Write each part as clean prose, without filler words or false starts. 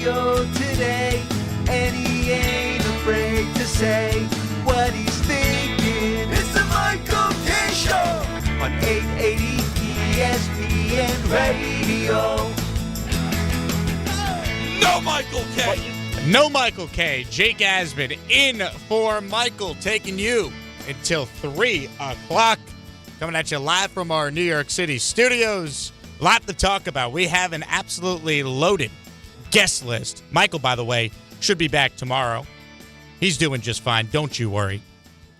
Today, and he ain't afraid to say what he's thinking. It's the Michael K Show on 880 ESPN Radio. No Michael K. No Michael K. Jake Asman in for Michael, taking you until 3 o'clock. Coming at you live from our New York City studios. A lot to talk about. We have an absolutely loaded guest list. Michael, by the way, should be back tomorrow. He's doing just fine. Don't you worry.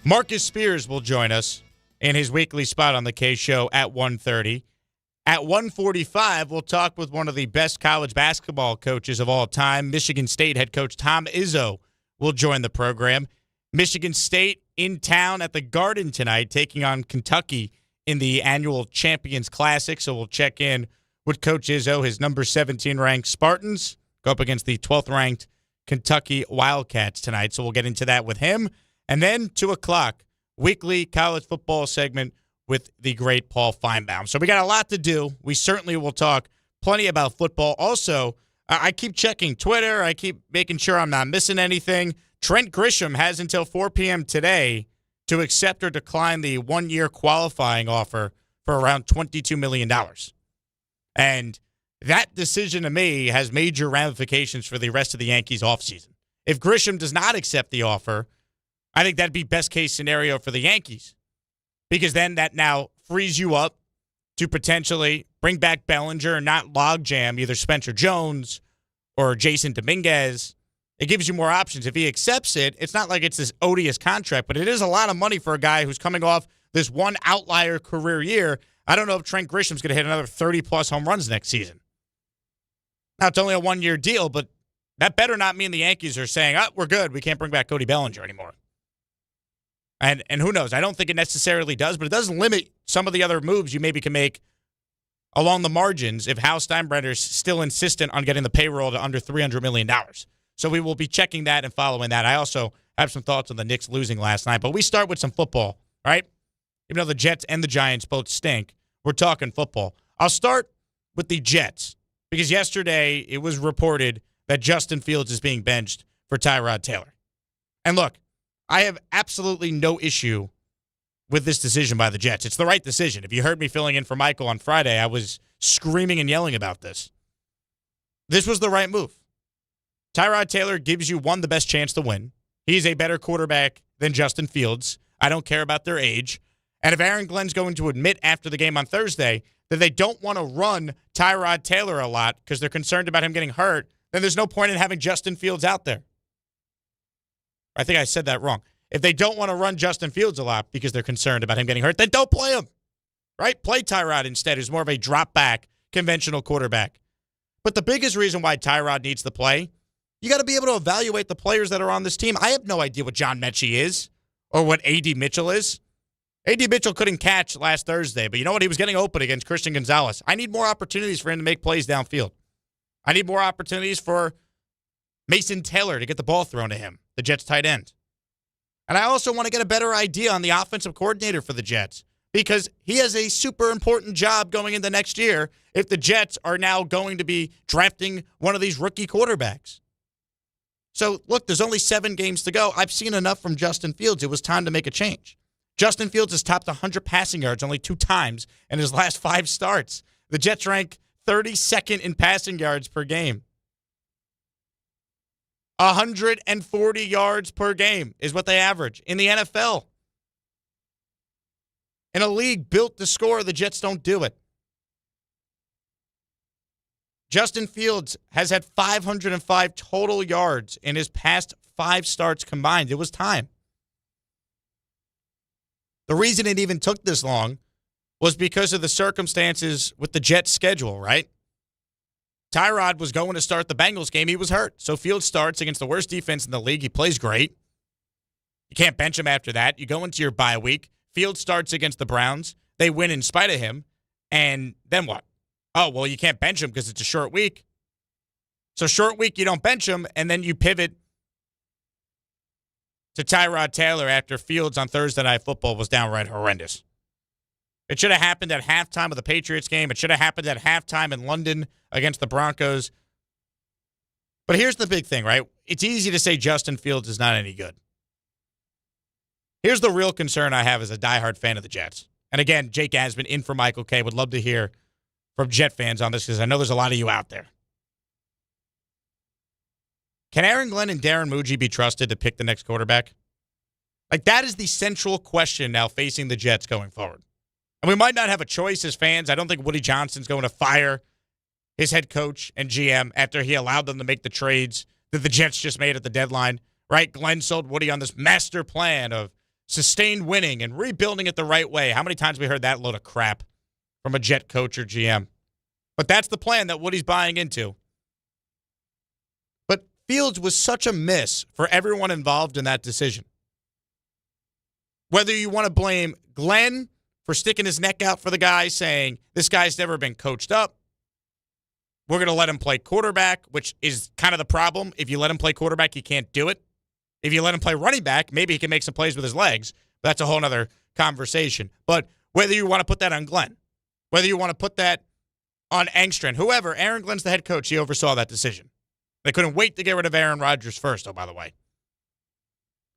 Marcus Spears will join us in his weekly spot on the K Show at 1:30. At 1:45, we'll talk with one of the best college basketball coaches of all time. Michigan State head coach Tom Izzo will join the program. Michigan State in town at the Garden tonight, taking on Kentucky in the annual Champions Classic. So we'll check in with Coach Izzo, his number 17 ranked Spartans go up against the 12th ranked Kentucky Wildcats tonight. So we'll get into that with him. And then 2 o'clock, weekly college football segment with the great Paul Finebaum. So we got a lot to do. We certainly will talk plenty about football. Also, I keep checking Twitter. I keep making sure I'm not missing anything. Trent Grisham has until 4 p.m. today to accept or decline the one-year qualifying offer for around $22 million. And that decision to me has major ramifications for the rest of the Yankees offseason. If Grisham does not accept the offer, I think that'd be best-case scenario for the Yankees, because then that now frees you up to potentially bring back Bellinger and not logjam either Spencer Jones or Jason Dominguez. It gives you more options. If he accepts it, it's not like it's this odious contract, but it is a lot of money for a guy who's coming off this one outlier career year. I don't know if Trent Grisham's going to hit another 30-plus home runs next season. Now, it's only a one-year deal, but that better not mean the Yankees are saying, oh, we're good. We can't bring back Cody Bellinger anymore. And who knows? I don't think it necessarily does, but it does limit some of the other moves you maybe can make along the margins if Hal Steinbrenner's still insistent on getting the payroll to under $300 million. So we will be checking that and following that. I also have some thoughts on the Knicks losing last night, but we start with some football, right? Even though the Jets and the Giants both stink, we're talking football. I'll start with the Jets, because yesterday it was reported that Justin Fields is being benched for Tyrod Taylor. And look, I have absolutely no issue with this decision by the Jets. It's the right decision. If you heard me filling in for Michael on Friday, I was screaming and yelling about this. This was the right move. Tyrod Taylor gives you, one, the best chance to win. He's a better quarterback than Justin Fields. I don't care about their age. And if Aaron Glenn's going to admit after the game on Thursday that they don't want to run Tyrod Taylor a lot because they're concerned about him getting hurt, then there's no point in having Justin Fields out there. I think I said that wrong. If they don't want to run Justin Fields a lot because they're concerned about him getting hurt, then don't play him, right? Play Tyrod instead, who's more of a drop-back, conventional quarterback. But the biggest reason why Tyrod needs to play, you got to be able to evaluate the players that are on this team. I have no idea what John Mechie is or what A.D. Mitchell is. A.D. Mitchell couldn't catch last Thursday, but you know what? He was getting open against Christian Gonzalez. I need more opportunities for him to make plays downfield. I need more opportunities for Mason Taylor to get the ball thrown to him, the Jets tight end. And I also want to get a better idea on the offensive coordinator for the Jets, because he has a super important job going into next year if the Jets are now going to be drafting one of these rookie quarterbacks. So, look, there's only 7 games to go. I've seen enough from Justin Fields. It was time to make a change. Justin Fields has topped 100 passing yards only 2 times in his last 5 starts. The Jets rank 32nd in passing yards per game. 140 yards per game is what they average in the NFL. In a league built to score, the Jets don't do it. Justin Fields has had 505 total yards in his past 5 starts combined. It was time. The reason it even took this long was because of the circumstances with the Jets' schedule, right? Tyrod was going to start the Bengals game. He was hurt. So Fields starts against the worst defense in the league. He plays great. You can't bench him after that. You go into your bye week. Fields starts against the Browns. They win in spite of him. And then what? Oh, well, you can't bench him because it's a short week. So short week, you don't bench him, and then you pivot to Tyrod Taylor after Fields on Thursday Night Football was downright horrendous. It should have happened at halftime of the Patriots game. It should have happened at halftime in London against the Broncos. But here's the big thing, right? It's easy to say Justin Fields is not any good. Here's the real concern I have as a diehard fan of the Jets. And again, Jake Asman in for Michael K. Would love to hear from Jet fans on this because I know there's a lot of you out there. Can Aaron Glenn and Darren Muji be trusted to pick the next quarterback? Like, that is the central question now facing the Jets going forward. And we might not have a choice as fans. I don't think Woody Johnson's going to fire his head coach and GM after he allowed them to make the trades that the Jets just made at the deadline, right? Glenn sold Woody on this master plan of sustained winning and rebuilding it the right way. How many times have we heard that load of crap from a Jet coach or GM? But that's the plan that Woody's buying into. But Fields was such a miss for everyone involved in that decision. Whether you want to blame Glenn for sticking his neck out for the guy, saying this guy's never been coached up, we're going to let him play quarterback, which is kind of the problem. If you let him play quarterback, he can't do it. If you let him play running back, maybe he can make some plays with his legs. But that's a whole other conversation. But whether you want to put that on Glenn, whether you want to put that on Engstrand, whoever, Aaron Glenn's the head coach. He oversaw that decision. They couldn't wait to get rid of Aaron Rodgers first, oh, by the way.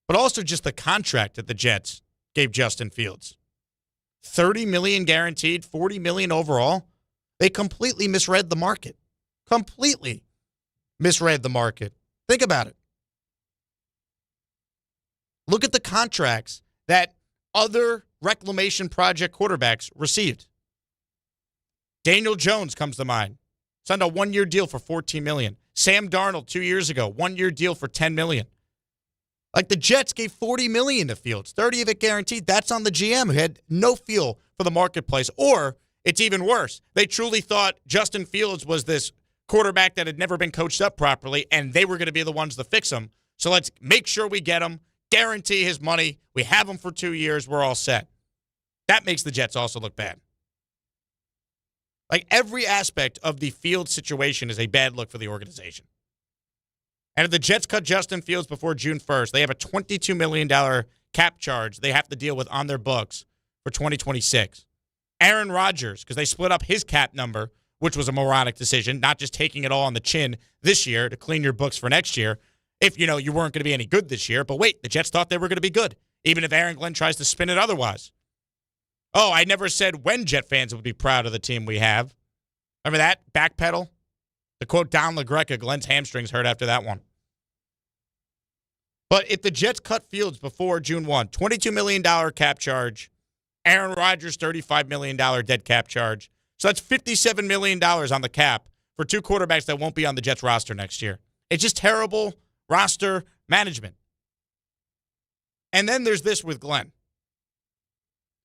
But also just the contract that the Jets gave Justin Fields. $30 million guaranteed, $40 million overall. They completely misread the market. Completely misread the market. Think about it. Look at the contracts that other reclamation project quarterbacks received. Daniel Jones comes to mind. Signed a one-year deal for $14 million. Sam Darnold 2 years ago, one-year deal for $10 million. Like, the Jets gave $40 million to Fields, $30 of it guaranteed. That's on the GM who had no feel for the marketplace. Or it's even worse. They truly thought Justin Fields was this quarterback that had never been coached up properly, and they were going to be the ones to fix him. So let's make sure we get him, guarantee his money. We have him for 2 years. We're all set. That makes the Jets also look bad. Like, every aspect of the Fields situation is a bad look for the organization. And if the Jets cut Justin Fields before June 1st, they have a $22 million cap charge they have to deal with on their books for 2026. Aaron Rodgers, because they split up his cap number, which was a moronic decision, not just taking it all on the chin this year to clean your books for next year, if you weren't going to be any good this year. But wait, the Jets thought they were going to be good, even if Aaron Glenn tries to spin it otherwise. Oh, I never said when Jet fans would be proud of the team we have. Remember that? Backpedal? To quote Don LaGreca, Glenn's hamstrings hurt after that one. But if the Jets cut Fields before June 1, $22 million cap charge, Aaron Rodgers, $35 million dead cap charge. So that's $57 million on the cap for two quarterbacks that won't be on the Jets roster next year. It's just terrible roster management. And then there's this with Glenn.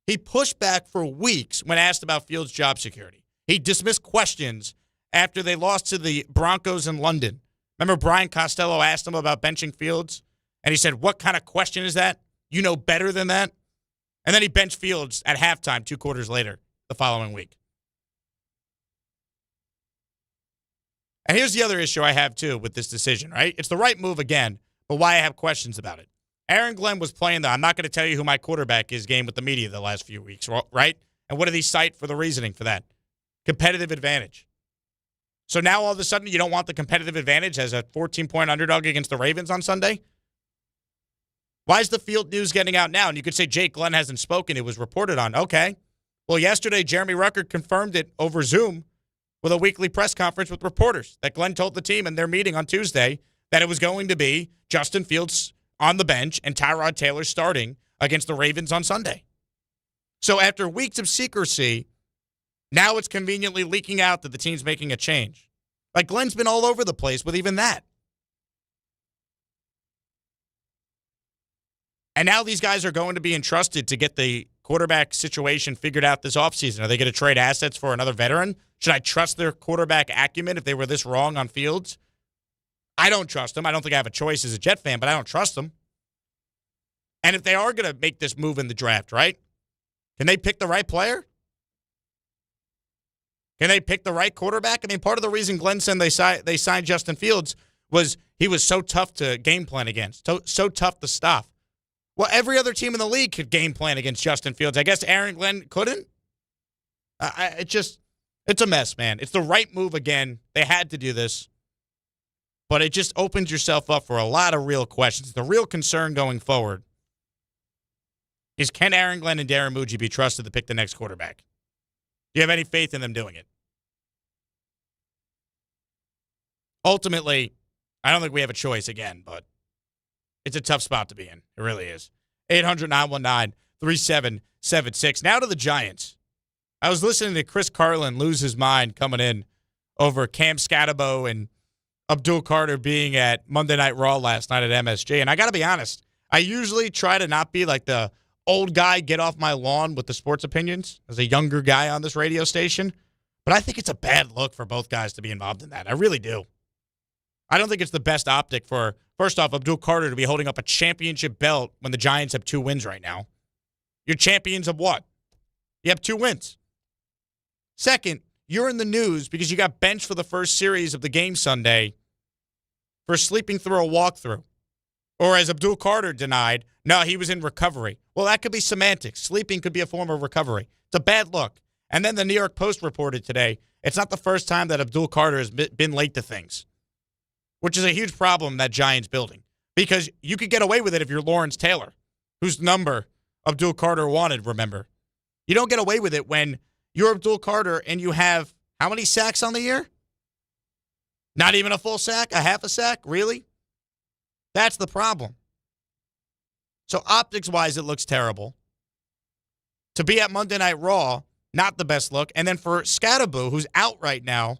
He pushed back for weeks when asked about Fields' job security. He dismissed questions after they lost to the Broncos in London. Remember Brian Costello asked him about benching Fields? And he said, what kind of question is that? You know better than that? And then he benched Fields at halftime 2 quarters later the following week. And here's the other issue I have, too, with this decision, right? It's the right move again, but why I have questions about it. Aaron Glenn was playing the I'm not going to tell you who my quarterback is game with the media the last few weeks, right? And what did he cite for the reasoning for that? Competitive advantage. So now all of a sudden you don't want the competitive advantage as a 14-point underdog against the Ravens on Sunday? Why is the Field news getting out now? And you could say Jake Glenn hasn't spoken. It was reported on. Okay. Well, yesterday Jeremy Rucker confirmed it over Zoom with a weekly press conference with reporters that Glenn told the team in their meeting on Tuesday that it was going to be Justin Fields on the bench and Tyrod Taylor starting against the Ravens on Sunday. So after weeks of secrecy, now it's conveniently leaking out that the team's making a change. Like, Glenn's been all over the place with even that. And now these guys are going to be entrusted to get the quarterback situation figured out this offseason. Are they going to trade assets for another veteran? Should I trust their quarterback acumen if they were this wrong on Fields? I don't trust them. I don't think I have a choice as a Jet fan, but I don't trust them. And if they are going to make this move in the draft, right? Can they pick the right player? Can they pick the right quarterback? I mean, part of the reason Glenn said they signed Justin Fields was he was so tough to game plan against, so tough to stop. Well, every other team in the league could game plan against Justin Fields. I guess Aaron Glenn couldn't. It's a mess, man. It's the right move again. They had to do this. but it just opens yourself up for a lot of real questions. The real concern going forward is, can Aaron Glenn and Darren Muji be trusted to pick the next quarterback? Do you have any faith in them doing it? Ultimately, I don't think we have a choice again, but it's a tough spot to be in. It really is. 800-919-3776. Now to the Giants. I was listening to Chris Carlin lose his mind coming in over Cam Skattebo and Abdul Carter being at Monday Night Raw last night at MSG. And I got to be honest, I usually try to not be like the old guy, get off my lawn with the sports opinions as a younger guy on this radio station. But I think it's a bad look for both guys to be involved in that. I really do. I don't think it's the best optic for, first off, Abdul Carter to be holding up a championship belt when the Giants have 2 wins right now. You're champions of what? You have 2 wins. Second, you're in the news because you got benched for the first series of the game Sunday for sleeping through a walkthrough. Or as Abdul Carter denied, no, he was in recovery. Well, that could be semantics. Sleeping could be a form of recovery. It's a bad look. And then the New York Post reported today, it's not the first time that Abdul Carter has been late to things, which is a huge problem in that Giants building. Because you could get away with it if you're Lawrence Taylor, whose number Abdul Carter wanted, remember. You don't get away with it when you're Abdul Carter and you have how many sacks on the year? Not even a full sack? A half a sack? Really? That's the problem. So optics-wise, it looks terrible. To be at Monday Night Raw, not the best look. And then for Skattebo, who's out right now,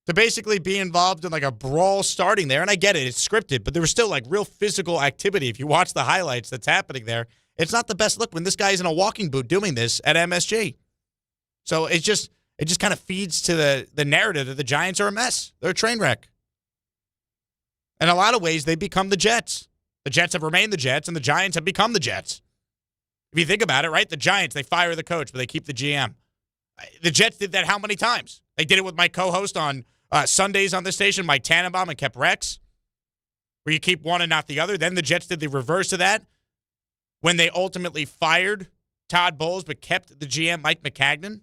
to basically be involved in like a brawl starting there, and I get it, it's scripted, but there was still like real physical activity. If you watch the highlights that's happening there, it's not the best look when this guy's in a walking boot doing this at MSG. So it just kind of feeds to the narrative that the Giants are a mess. They're a train wreck. In a lot of ways, they become the Jets. The Jets have remained the Jets, and the Giants have become the Jets. If you think about it, right? The Giants, they fire the coach, but they keep the GM. The Jets did that how many times? They did it with my co-host on Sundays on this station, Mike Tannenbaum, and kept Rex, where you keep one and not the other. Then the Jets did the reverse of that when they ultimately fired Todd Bowles but kept the GM, Mike McCagnon.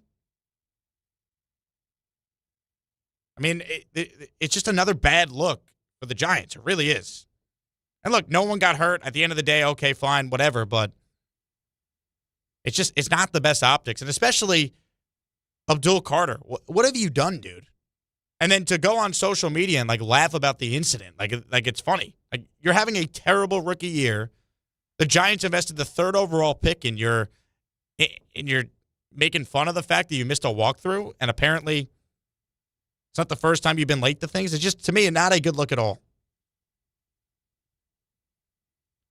I mean, it's just another bad look for the Giants. It really is. And look, no one got hurt. At the end of the day, okay, fine, whatever. But it's not the best optics. And especially Abdul Carter. What have you done, dude? And then to go on social media and like laugh about the incident, like it's funny. Like, you're having a terrible rookie year. The Giants invested the 3rd overall pick, and you're making fun of the fact that you missed a walkthrough, and apparently it's not the first time you've been late to things. It's just, to me, not a good look at all.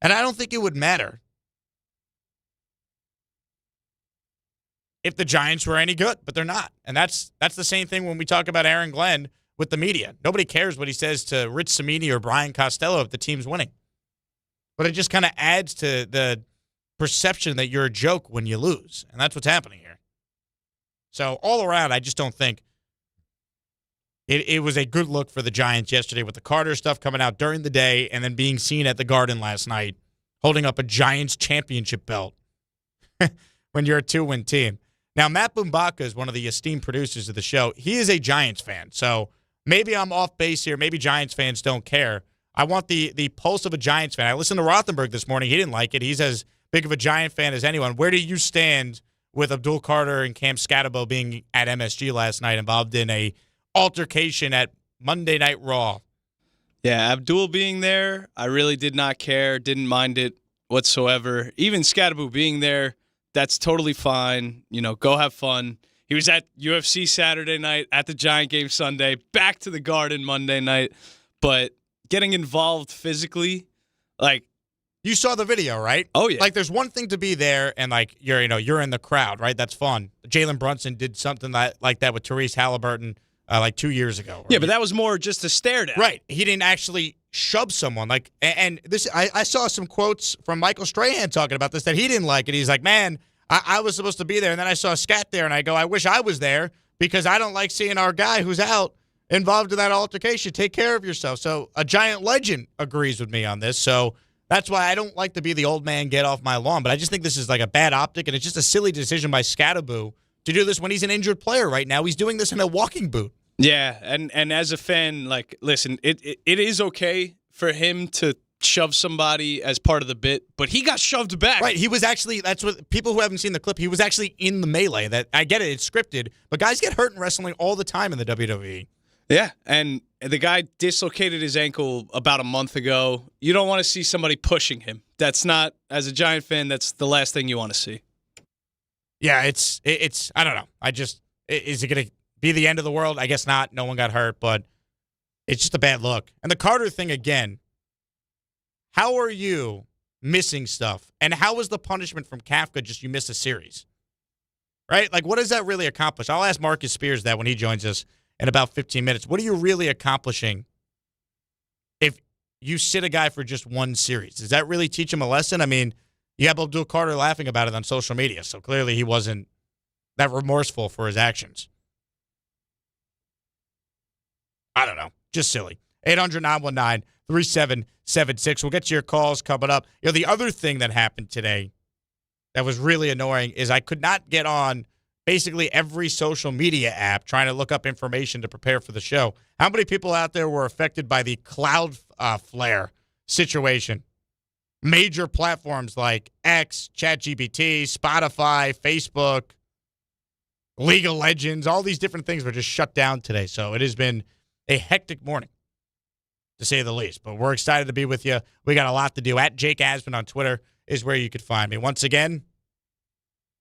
And I don't think it would matter if the Giants were any good, but they're not. And that's the same thing when we talk about Aaron Glenn with the media. Nobody cares what he says to Rich Cimini or Brian Costello if the team's winning. But it just kind of adds to the perception that you're a joke when you lose. And that's what's happening here. So all around, I just don't think it was a good look for the Giants yesterday with the Carter stuff coming out during the day and then being seen at the Garden last night holding up a Giants championship belt when you're a 2-win team. Now, Matt Bumbaka is one of the esteemed producers of the show. He is a Giants fan, so maybe I'm off base here. Maybe Giants fans don't care. I want the pulse of a Giants fan. I listened to Rothenberg this morning. He didn't like it. He's as big of a Giant fan as anyone. Where do you stand with Abdul Carter and Cam Skattebo being at MSG last night involved in a altercation at Monday Night Raw? Yeah, Abdul being there, I really did not care, didn't mind it whatsoever. Even Skattebo being there, that's totally fine. You know, go have fun. He was at UFC Saturday night, at the Giant game Sunday, back to the Garden Monday night. But getting involved physically, like, you saw the video, right? Oh, yeah. Like, there's one thing to be there and, like, you're in the crowd, right? That's fun. Jalen Brunson did something like that with Therese Halliburton like 2 years ago. Yeah, but that was more just a stare down. Right. He didn't actually shove someone. Like, and this, I saw some quotes from Michael Strahan talking about this that he didn't like it. He's like, man, I was supposed to be there, and then I saw Scat there, and I go, I wish I was there because I don't like seeing our guy who's out involved in that altercation. Take care of yourself. So a Giant legend agrees with me on this. So that's why I don't like to be the old man, get off my lawn. But I just think this is like a bad optic, and it's just a silly decision by Skattebo to do this when he's an injured player right now. He's doing this in a walking boot. Yeah, and as a fan, like, listen, it is okay for him to shove somebody as part of the bit, but he got shoved back. Right, he was actually, that's what, people who haven't seen the clip, he was actually in the melee. That I get it, it's scripted, but guys get hurt in wrestling all the time in the WWE. Yeah, and the guy dislocated his ankle about a month ago. You don't want to see somebody pushing him. That's not, as a Giant fan, that's the last thing you want to see. Yeah, it's I don't know. Is it going to be the end of the world? I guess not. No one got hurt, but it's just a bad look. And the Carter thing again, how are you missing stuff? And how was the punishment from Kafka just you miss a series? Right? Like, what does that really accomplish? I'll ask Marcus Spears that when he joins us in about 15 minutes. What are you really accomplishing if you sit a guy for just one series? Does that really teach him a lesson? I mean, you have Abdul Carter laughing about it on social media, so clearly he wasn't that remorseful for his actions. I don't know. Just silly. 800-919-3776. We'll get to your calls coming up. You know, the other thing that happened today that was really annoying is I could not get on basically every social media app trying to look up information to prepare for the show. How many people out there were affected by the Cloudflare situation? Major platforms like X, ChatGPT, Spotify, Facebook, League of Legends, all these different things were just shut down today. So it has been a hectic morning, to say the least. But we're excited to be with you. We got a lot to do. At Jake Asman on Twitter is where you could find me. Once again,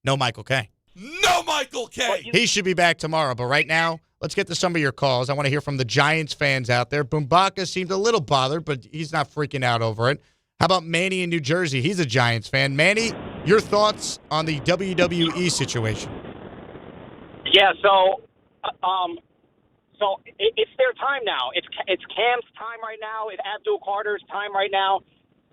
no Michael K. No Michael K. He should be back tomorrow. But right now, let's get to some of your calls. I want to hear from the Giants fans out there. Boombaka seemed a little bothered, but he's not freaking out over it. How about Manny in New Jersey? He's a Giants fan. Manny, your thoughts on the WWE situation? Yeah, so it's their time now. It's Cam's time right now. It's Abdul Carter's time right now.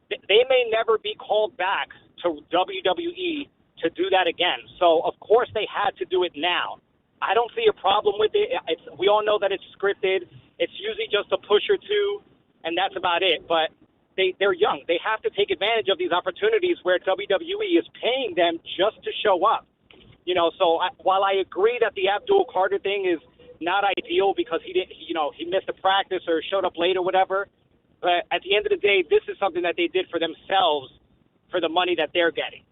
They may never be called back to WWE to do that again. So, of course, they had to do it now. I don't see a problem with it. We all know that it's scripted. It's usually just a push or two, and that's about it. But they're young. They have to take advantage of these opportunities where WWE is paying them just to show up. You know, so while I agree that the Abdul Carter thing is not ideal because he missed a practice or showed up late or whatever, but at the end of the day, this is something that they did for themselves for the money that they're getting.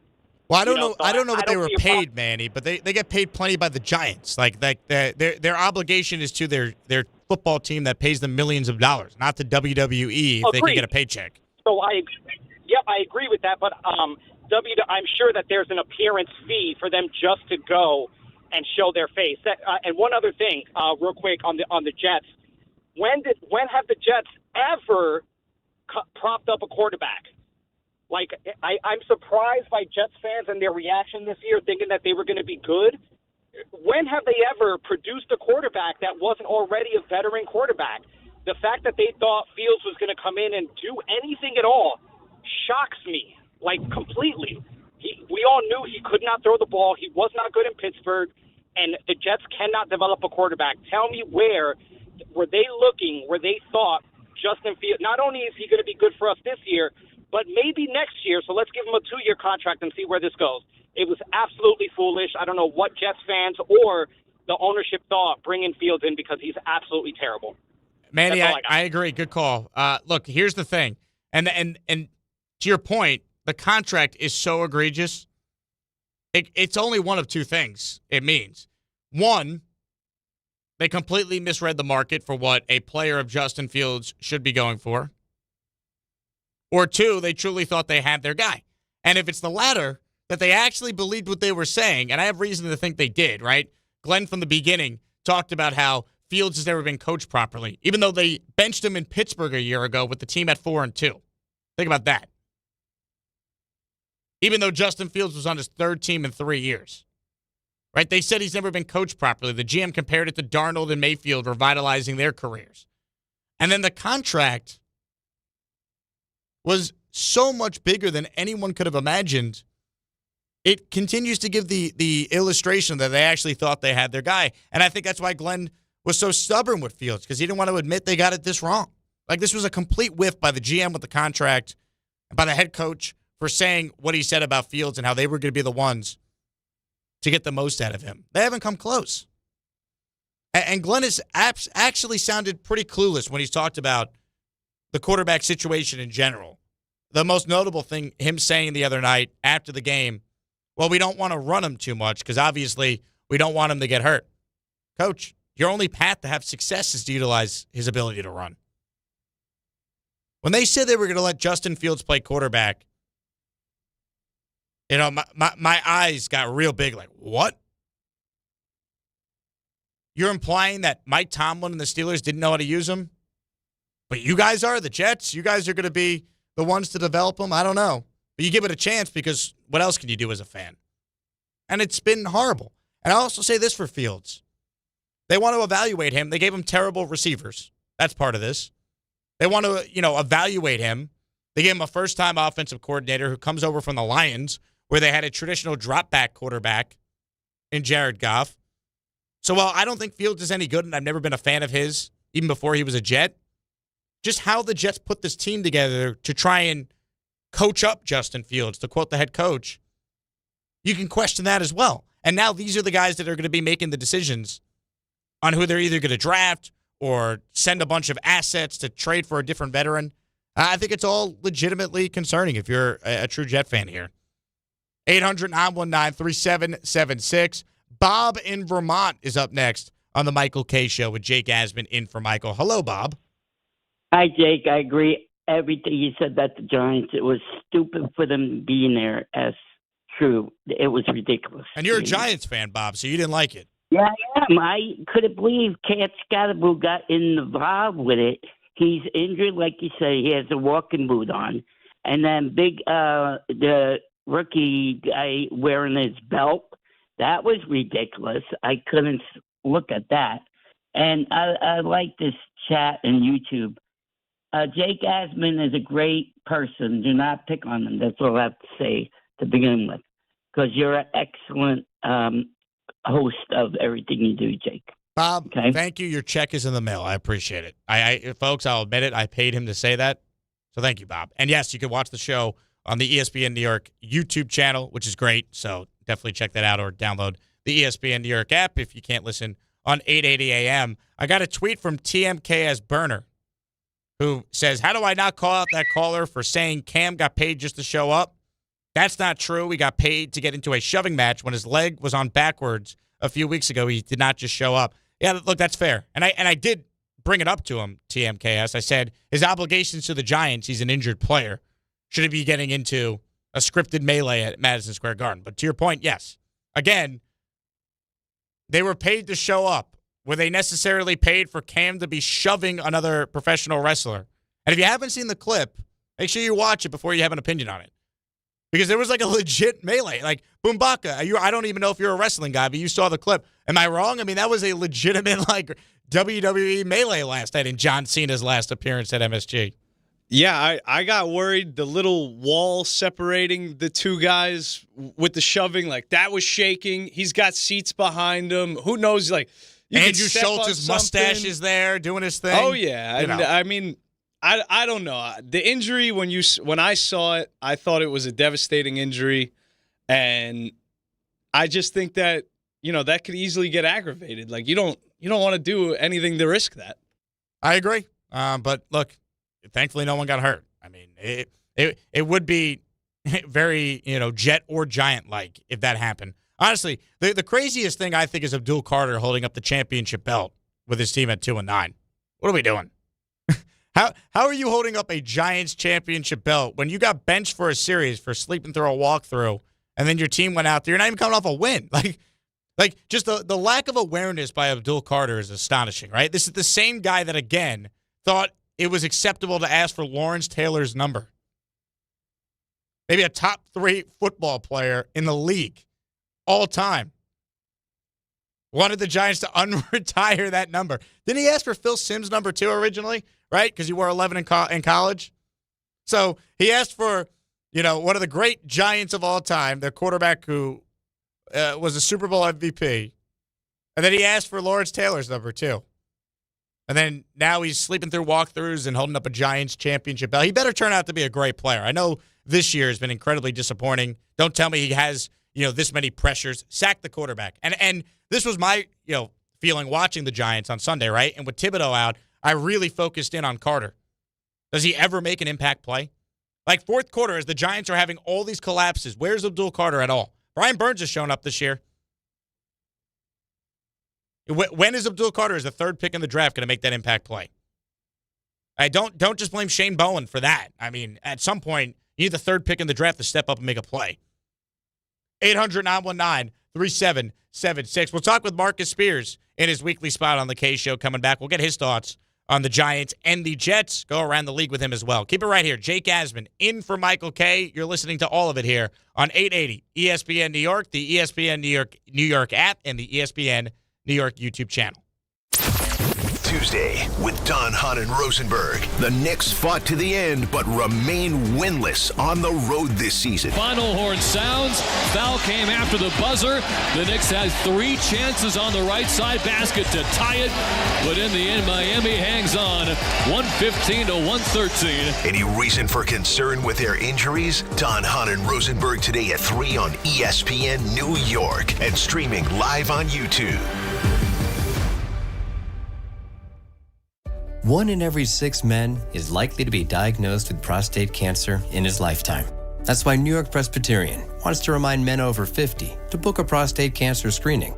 Well, I don't know. So I don't know what they were paid, Manny, but they get paid plenty by the Giants. Like their obligation is to their football team that pays them millions of dollars, not to WWE if they can get a paycheck. So I agree with that, but I'm sure that there's an appearance fee for them just to go and show their face. And one other thing, real quick on the Jets, when have the Jets ever propped up a quarterback? Like, I'm surprised by Jets fans and their reaction this year, thinking that they were going to be good. When have they ever produced a quarterback that wasn't already a veteran quarterback? The fact that they thought Fields was going to come in and do anything at all shocks me, like, completely. We all knew he could not throw the ball. He was not good in Pittsburgh, and the Jets cannot develop a quarterback. Tell me where were they looking, where they thought Justin Fields, not only is he going to be good for us this year, but maybe next year, so let's give him a 2-year contract and see where this goes. It was absolutely foolish. I don't know what Jets fans or the ownership thought bringing Fields in because he's absolutely terrible. Manny, I agree. Good call. Look, here's the thing. And to your point, the contract is so egregious. It's only one of two things it means. One, they completely misread the market for what a player of Justin Fields should be going for. Or two, they truly thought they had their guy. And if it's the latter, that they actually believed what they were saying, and I have reason to think they did, right? Glenn from the beginning talked about how Fields has never been coached properly, even though they benched him in Pittsburgh a year ago with the team at 4-2. Think about that. Even though Justin Fields was on his third team in 3 years. Right? They said he's never been coached properly. The GM compared it to Darnold and Mayfield revitalizing their careers. And then the contract was so much bigger than anyone could have imagined. It continues to give the illustration that they actually thought they had their guy. And I think that's why Glenn was so stubborn with Fields, because he didn't want to admit they got it this wrong. Like, this was a complete whiff by the GM with the contract and by the head coach for saying what he said about Fields and how they were going to be the ones to get the most out of him. They haven't come close. And Glenn has actually sounded pretty clueless when he's talked about the quarterback situation in general. The most notable thing, him saying the other night after the game, well, we don't want to run him too much because obviously we don't want him to get hurt. Coach, your only path to have success is to utilize his ability to run. When they said they were going to let Justin Fields play quarterback, you know, my eyes got real big. Like, what? You're implying that Mike Tomlin and the Steelers didn't know how to use him? But you guys are, the Jets? You guys are going to be the ones to develop him? I don't know. But you give it a chance because what else can you do as a fan? And it's been horrible. And I'll also say this for Fields. They want to evaluate him. They gave him terrible receivers. That's part of this. They want to, evaluate him. They gave him a first-time offensive coordinator who comes over from the Lions, where they had a traditional drop-back quarterback in Jared Goff. So while I don't think Fields is any good, and I've never been a fan of his, even before he was a Jet, just how the Jets put this team together to try and coach up Justin Fields, to quote the head coach, you can question that as well. And now these are the guys that are going to be making the decisions on who they're either going to draft or send a bunch of assets to trade for a different veteran. I think it's all legitimately concerning if you're a true Jet fan here. 800-919-3776. Bob in Vermont is up next on the Michael Kay Show with Jake Asman in for Michael. Hello, Bob. Hi, Jake. I agree everything you said about the Giants. It was stupid for them being there as true. It was ridiculous. And you're a Giants fan, Bob, so you didn't like it. Yeah, I am. I couldn't believe Skattebo got involved with it. He's injured, like you say. He has a walking boot on. And then the rookie guy wearing his belt, that was ridiculous. I couldn't look at that. And I like this chat and YouTube. Jake Asman is a great person. Do not pick on him. That's all I have to say to begin with. Because you're an excellent host of everything you do, Jake. Bob, okay? Thank you. Your check is in the mail. I appreciate it. Folks, I'll admit it. I paid him to say that. So thank you, Bob. And yes, you can watch the show on the ESPN New York YouTube channel, which is great. So definitely check that out or download the ESPN New York app if you can't listen on 880 a.m. I got a tweet from TMKS Burner who says, how do I not call out that caller for saying Cam got paid just to show up? That's not true. He got paid to get into a shoving match when his leg was on backwards a few weeks ago. He did not just show up. Yeah, look, that's fair. And I did bring it up to him, TMKS. I said, his obligations to the Giants, he's an injured player. Should he be getting into a scripted melee at Madison Square Garden? But to your point, yes. Again, they were paid to show up. Were they necessarily paid for Cam to be shoving another professional wrestler? And if you haven't seen the clip, make sure you watch it before you have an opinion on it. Because there was like a legit melee. Like, Boombaka, I don't even know if you're a wrestling guy, but you saw the clip. Am I wrong? I mean, that was a legitimate, like, WWE melee last night in John Cena's last appearance at MSG. Yeah, I got worried. The little wall separating the two guys with the shoving, like, that was shaking. He's got seats behind him. Who knows, like, Andrew Schultz's mustache is there doing his thing. Oh, yeah. And, I mean, I don't know. The injury, when I saw it, I thought it was a devastating injury. And I just think that, that could easily get aggravated. Like, you don't want to do anything to risk that. I agree. But, look, thankfully no one got hurt. I mean, it would be very, Jet or Giant-like if that happened. Honestly, the craziest thing I think is Abdul Carter holding up the championship belt with his team at 2-9. What are we doing? How are you holding up a Giants championship belt when you got benched for a series for sleeping through a walkthrough, and then your team went out there? You're not even coming off a win. Like just the lack of awareness by Abdul Carter is astonishing, right? This is the same guy that, again, thought it was acceptable to ask for Lawrence Taylor's number. Maybe a top 3 football player in the league all time. Wanted the Giants to unretire that number. Didn't he ask for Phil Simms' number 2 originally, right? Because he wore 11 in college. So he asked for, one of the great Giants of all time, their quarterback who was a Super Bowl MVP. And then he asked for Lawrence Taylor's number 2. And then now he's sleeping through walkthroughs and holding up a Giants championship belt. He better turn out to be a great player. I know this year has been incredibly disappointing. Don't tell me he has, this many pressures. Sack the quarterback. And this was my, feeling watching the Giants on Sunday, right? And with Thibodeau out, I really focused in on Carter. Does he ever make an impact play? Like fourth quarter, as the Giants are having all these collapses, where's Abdul Carter at all? Brian Burns has shown up this year. When is Abdul Carter as the third pick in the draft going to make that impact play? Don't just blame Shane Bowen for that. I mean, at some point, you need the third pick in the draft to step up and make a play. 800-919-3776. We'll talk with Marcus Spears in his weekly spot on the K Show coming back. We'll get his thoughts on the Giants and the Jets. Go around the league with him as well. Keep it right here. Jake Asman in for Michael K. You're listening to all of it here on 880 ESPN New York, the ESPN New York app, and the ESPN New York YouTube channel. Tuesday with Don, Hahn, and Rosenberg. The Knicks fought to the end but remain winless on the road this season. Final horn sounds. Foul came after the buzzer. The Knicks had 3 chances on the right side basket to tie it. But in the end, Miami hangs on 115 to 113. Any reason for concern with their injuries? Don, Hahn, and Rosenberg today at 3 on ESPN New York and streaming live on YouTube. 1 in every 6 men is likely to be diagnosed with prostate cancer in his lifetime. That's why New York Presbyterian wants to remind men over 50 to book a prostate cancer screening.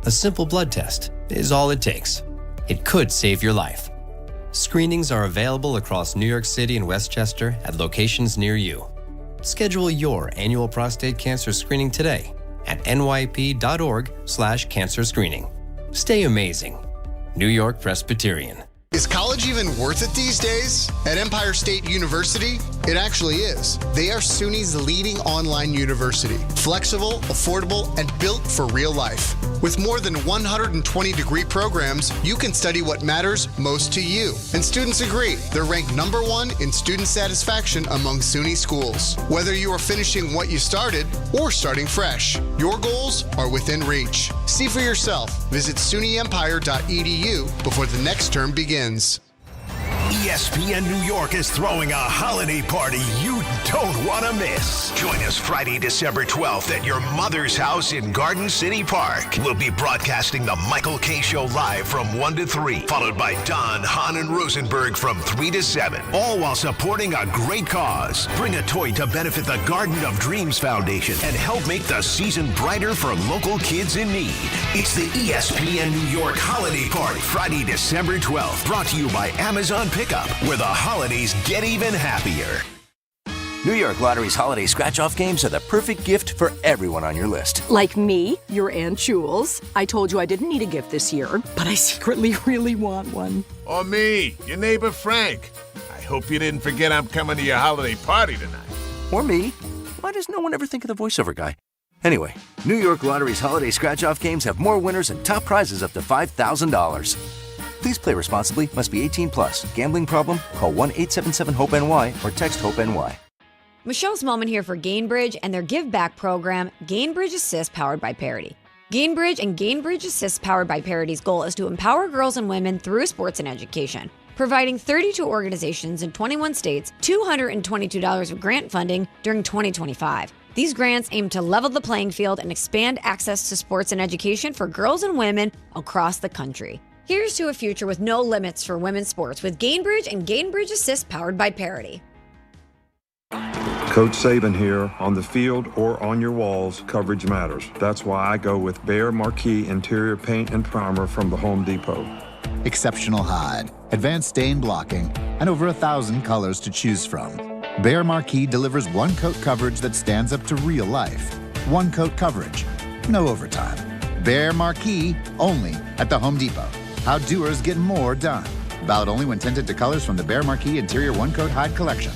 A simple blood test is all it takes. It could save your life. Screenings are available across New York City and Westchester at locations near you. Schedule your annual prostate cancer screening today at nyp.org/cancer screening. Stay amazing. New York Presbyterian. Is college even worth it these days? At Empire State University, it actually is. They are SUNY's leading online university. Flexible, affordable, and built for real life. With more than 120 degree programs, you can study what matters most to you. And students agree. They're ranked #1 in student satisfaction among SUNY schools. Whether you are finishing what you started or starting fresh, your goals are within reach. See for yourself. Visit SUNYEmpire.edu before the next term begins. ESPN New York is throwing a holiday party you don't want to miss. Join us Friday, December 12th at your mother's house in Garden City Park. We'll be broadcasting the Michael K. Show live from 1 to 3, followed by Don, Hahn, and Rosenberg from 3 to 7, all while supporting a great cause. Bring a toy to benefit the Garden of Dreams Foundation and help make the season brighter for local kids in need. It's the ESPN New York Holiday Party, Friday, December 12th, brought to you by Amazon Pickup, where the holidays get even happier. New York Lottery's holiday scratch-off games are the perfect gift for everyone on your list. Like me, your Aunt Jules. I told you I didn't need a gift this year, but I secretly really want one. Or me, your neighbor Frank. I hope you didn't forget I'm coming to your holiday party tonight. Or me. Why does no one ever think of the voiceover guy? Anyway, New York Lottery's holiday scratch-off games have more winners and top prizes up to $5,000. Please play responsibly. Must be 18 plus. Gambling problem? Call 1-877-HOPE-NY or text HOPE-NY. Michelle's Moment here for Gainbridge and their Give Back program, Gainbridge Assist, powered by Parity. Gainbridge and Gainbridge Assist, powered by Parity's goal is to empower girls and women through sports and education, providing 32 organizations in 21 states $222 of grant funding during 2025. These grants aim to level the playing field and expand access to sports and education for girls and women across the country. Here's to a future with no limits for women's sports with Gainbridge and Gainbridge Assist, powered by Parity. Coach Saban here. On the field or on your walls, coverage matters. That's why I go with Behr Marquee Interior Paint and Primer from the Home Depot. Exceptional hide, advanced stain blocking, and over 1,000 colors to choose from. Behr Marquee delivers one-coat coverage that stands up to real life. One-coat coverage, no overtime. Behr Marquee, only at the Home Depot. How doers get more done. Valid only when tinted to colors from the Behr Marquee Interior One-Coat Hide Collection.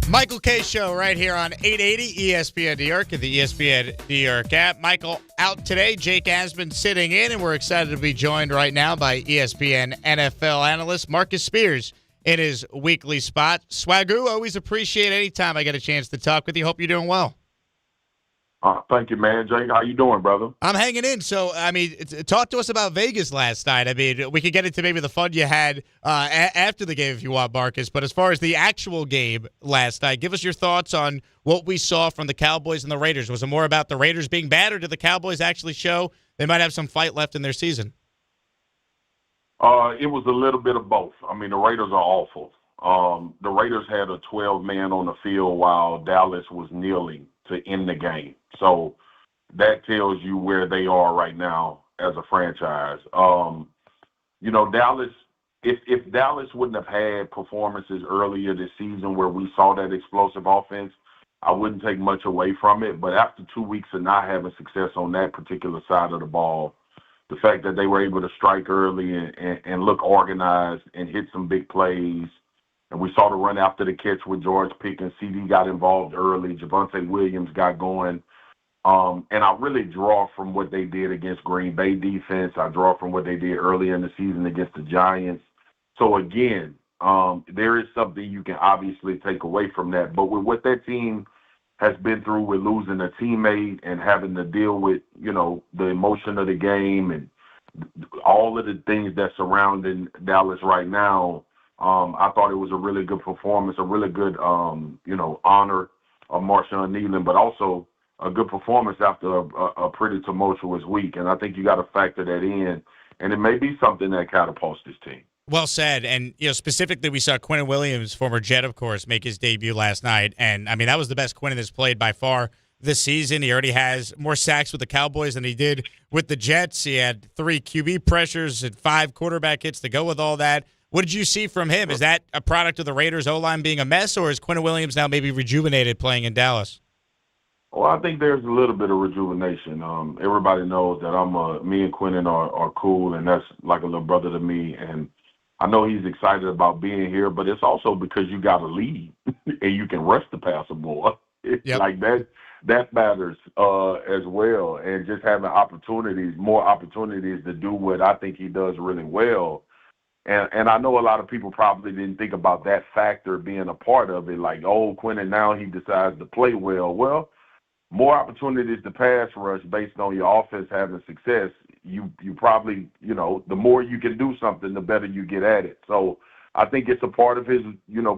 Michael K. Show right here on 880 ESPN New York and the ESPN New York app. Michael out today. Jake Asman sitting in, and we're excited to be joined right now by ESPN NFL analyst Marcus Spears in his weekly spot. Swagoo, always appreciate any time I get a chance to talk with you. Hope you're doing well. Thank you, man. Jake, how you doing, brother? I'm hanging in. So, I mean, talk to us about Vegas last night. I mean, we could get into maybe the fun you had after the game if you want, Marcus. But as far as the actual game last night, give us your thoughts on what we saw from the Cowboys and the Raiders. Was it more about the Raiders being bad, or did the Cowboys actually show they might have some fight left in their season? It was a little bit of both. I mean, the Raiders are awful. The Raiders had a 12-man on the field while Dallas was kneeling to end the game. So that tells you where they are right now as a franchise. Dallas, if Dallas wouldn't have had performances earlier this season where we saw that explosive offense, I wouldn't take much away from it. But after 2 weeks of not having success on that particular side of the ball, the fact that they were able to strike early and look organized and hit some big plays, and we saw the run after the catch with George Pickens, CD got involved early, Javonte Williams got going. And I really draw from what they did against Green Bay defense. I draw from what they did earlier in the season against the Giants. So, again, there is something you can obviously take away from that. But with what that team has been through with losing a teammate and having to deal with, the emotion of the game and all of the things that's surrounding Dallas right now, I thought it was a really good performance, a really good, honor of Marshawn Kneeland, but also a good performance after a pretty tumultuous week. And I think you got to factor that in. And it may be something that catapults this team. Well said. And, specifically we saw Quinnen Williams, former Jet, of course, make his debut last night. And, I mean, that was the best Quinnen has played by far this season. He already has more sacks with the Cowboys than he did with the Jets. He had 3 QB pressures and 5 quarterback hits to go with all that. What did you see from him? Is that a product of the Raiders' O-line being a mess, or is Quinnen Williams now maybe rejuvenated playing in Dallas? Well, I think there's a little bit of rejuvenation. Everybody knows that me and Quinnen are cool, and that's like a little brother to me. And I know he's excited about being here, but it's also because you got to lead and you can rush the passer more. Yep. Like that matters as well. And just having more opportunities to do what I think he does really well. And I know a lot of people probably didn't think about that factor being a part of it. Like, Quinnen, now he decides to play well. Well, more opportunities to pass rush based on your offense having success, you probably, the more you can do something, the better you get at it. So I think it's a part of his,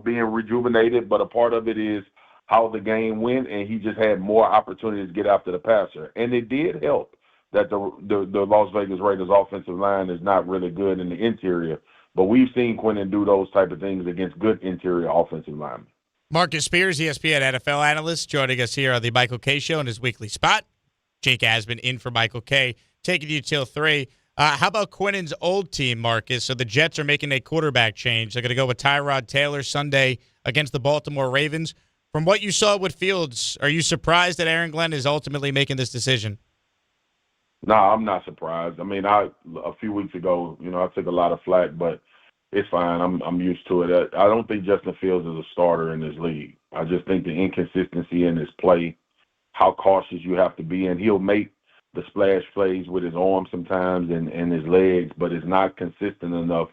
being rejuvenated, but a part of it is how the game went, and he just had more opportunities to get after the passer. And it did help that the Las Vegas Raiders offensive line is not really good in the interior, but we've seen Quinnen do those type of things against good interior offensive linemen. Marcus Spears, ESPN NFL analyst, joining us here on the Michael Kay Show in his weekly spot. Jake Asman in for Michael Kay, taking you till 3. How about Quinnen's old team, Marcus? So the Jets are making a quarterback change. They're going to go with Tyrod Taylor Sunday against the Baltimore Ravens. From what you saw with Fields, are you surprised that Aaron Glenn is ultimately making this decision? No, I'm not surprised. I mean, a few weeks ago, I took a lot of flack, but it's fine. I'm used to it. I don't think Justin Fields is a starter in this league. I just think the inconsistency in his play, how cautious you have to be, and he'll make the splash plays with his arms sometimes and his legs, but it's not consistent enough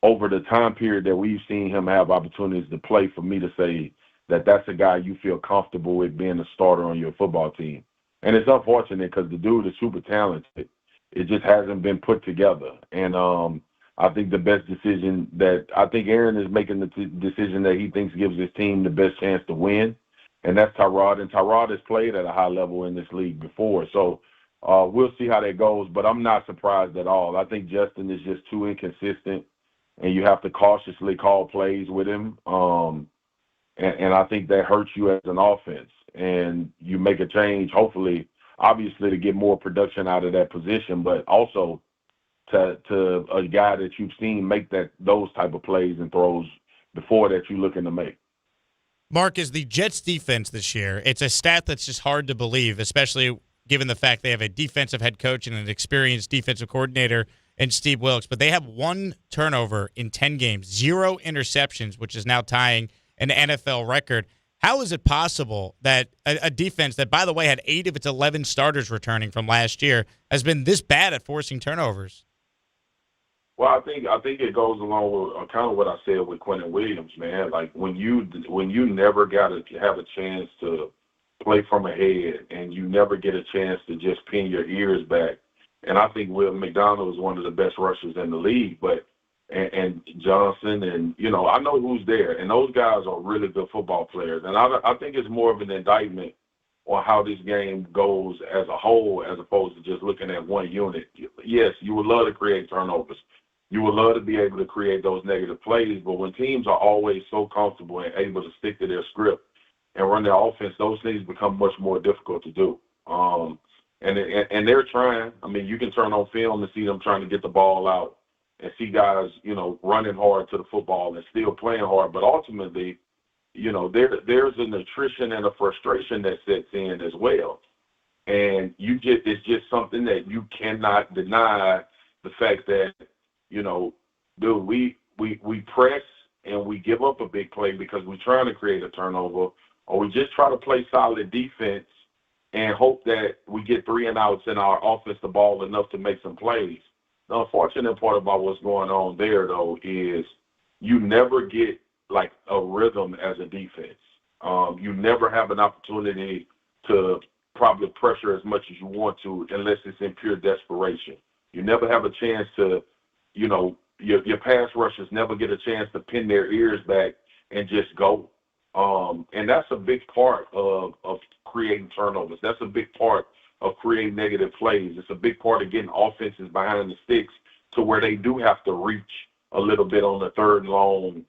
over the time period that we've seen him have opportunities to play for me to say that that's a guy you feel comfortable with being a starter on your football team. And it's unfortunate because the dude is super talented. It just hasn't been put together. And I think the best decision I think Aaron is making the decision that he thinks gives his team the best chance to win, and that's Tyrod. And Tyrod has played at a high level in this league before. So we'll see how that goes, but I'm not surprised at all. I think Justin is just too inconsistent, and you have to cautiously call plays with him. And I think that hurts you as an offense. And you make a change, hopefully, obviously, to get more production out of that position, but also to a guy that you've seen make those type of plays and throws before that you're looking to make. Marcus, the Jets defense this year, it's a stat that's just hard to believe, especially given the fact they have a defensive head coach and an experienced defensive coordinator in Steve Wilks. But they have 1 turnover in 10 games, 0 interceptions, which is now tying an NFL record. How is it possible that a defense that, by the way, had 8 of its 11 starters returning from last year has been this bad at forcing turnovers? Well, I think it goes along with kind of what I said with Quinnen Williams, man. Like when you never got to have a chance to play from ahead, and you never get a chance to just pin your ears back. And I think Will McDonald is one of the best rushers in the league, and Johnson, and, I know who's there. And those guys are really good football players. And I think it's more of an indictment on how this game goes as a whole, as opposed to just looking at one unit. Yes, you would love to create turnovers. You would love to be able to create those negative plays, but when teams are always so comfortable and able to stick to their script and run their offense, those things become much more difficult to do. And they're trying. I mean, you can turn on film and see them trying to get the ball out and see guys, running hard to the football and still playing hard. But ultimately, there's an attrition and a frustration that sets in as well. And it's just something that you cannot deny, the fact that, dude, we press and we give up a big play because we're trying to create a turnover, or we just try to play solid defense and hope that we get 3 and outs in our offensive ball enough to make some plays. The unfortunate part about what's going on there, though, is you never get like a rhythm as a defense. You never have an opportunity to probably pressure as much as you want to unless it's in pure desperation. You never have a chance to, your pass rushers never get a chance to pin their ears back and just go. And that's a big part of creating turnovers. That's a big part of creating negative plays. It's a big part of getting offenses behind the sticks to where they do have to reach a little bit on the third and long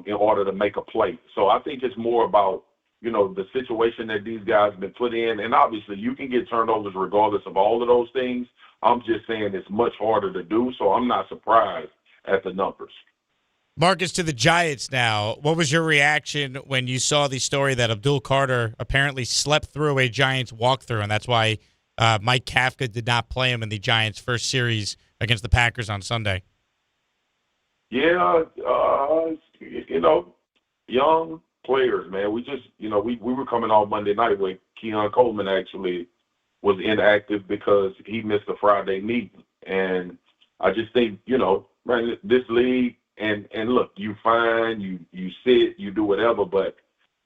in order to make a play. So I think it's more about, the situation that these guys have been put in. And obviously you can get turnovers regardless of all of those things. I'm just saying it's much harder to do, so I'm not surprised at the numbers. Marcus, to the Giants now. What was your reaction when you saw the story that Abdul Carter apparently slept through a Giants walkthrough, and that's why Mike Kafka did not play him in the Giants' first series against the Packers on Sunday? Yeah, young players, man. We just, we were coming off Monday night where Keon Coleman actually was inactive because he missed a Friday meeting. And I just think, man, this league, and look, you fine, you sit, you do whatever, but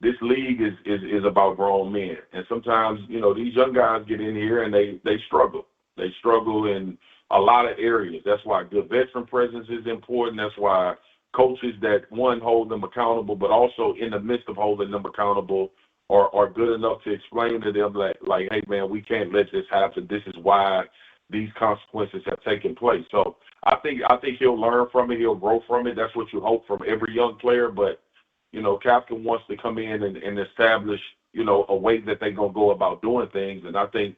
this league is about grown men. And sometimes, these young guys get in here and they struggle. They struggle in a lot of areas. That's why good veteran presence is important. That's why coaches that, one, hold them accountable, but also in the midst of holding them accountable are good enough to explain to them like, hey, man, we can't let this happen. This is why these consequences have taken place. So I think he'll learn from it. He'll grow from it. That's what you hope from every young player. But, Captain wants to come in and establish, a way that they're going to go about doing things. And I think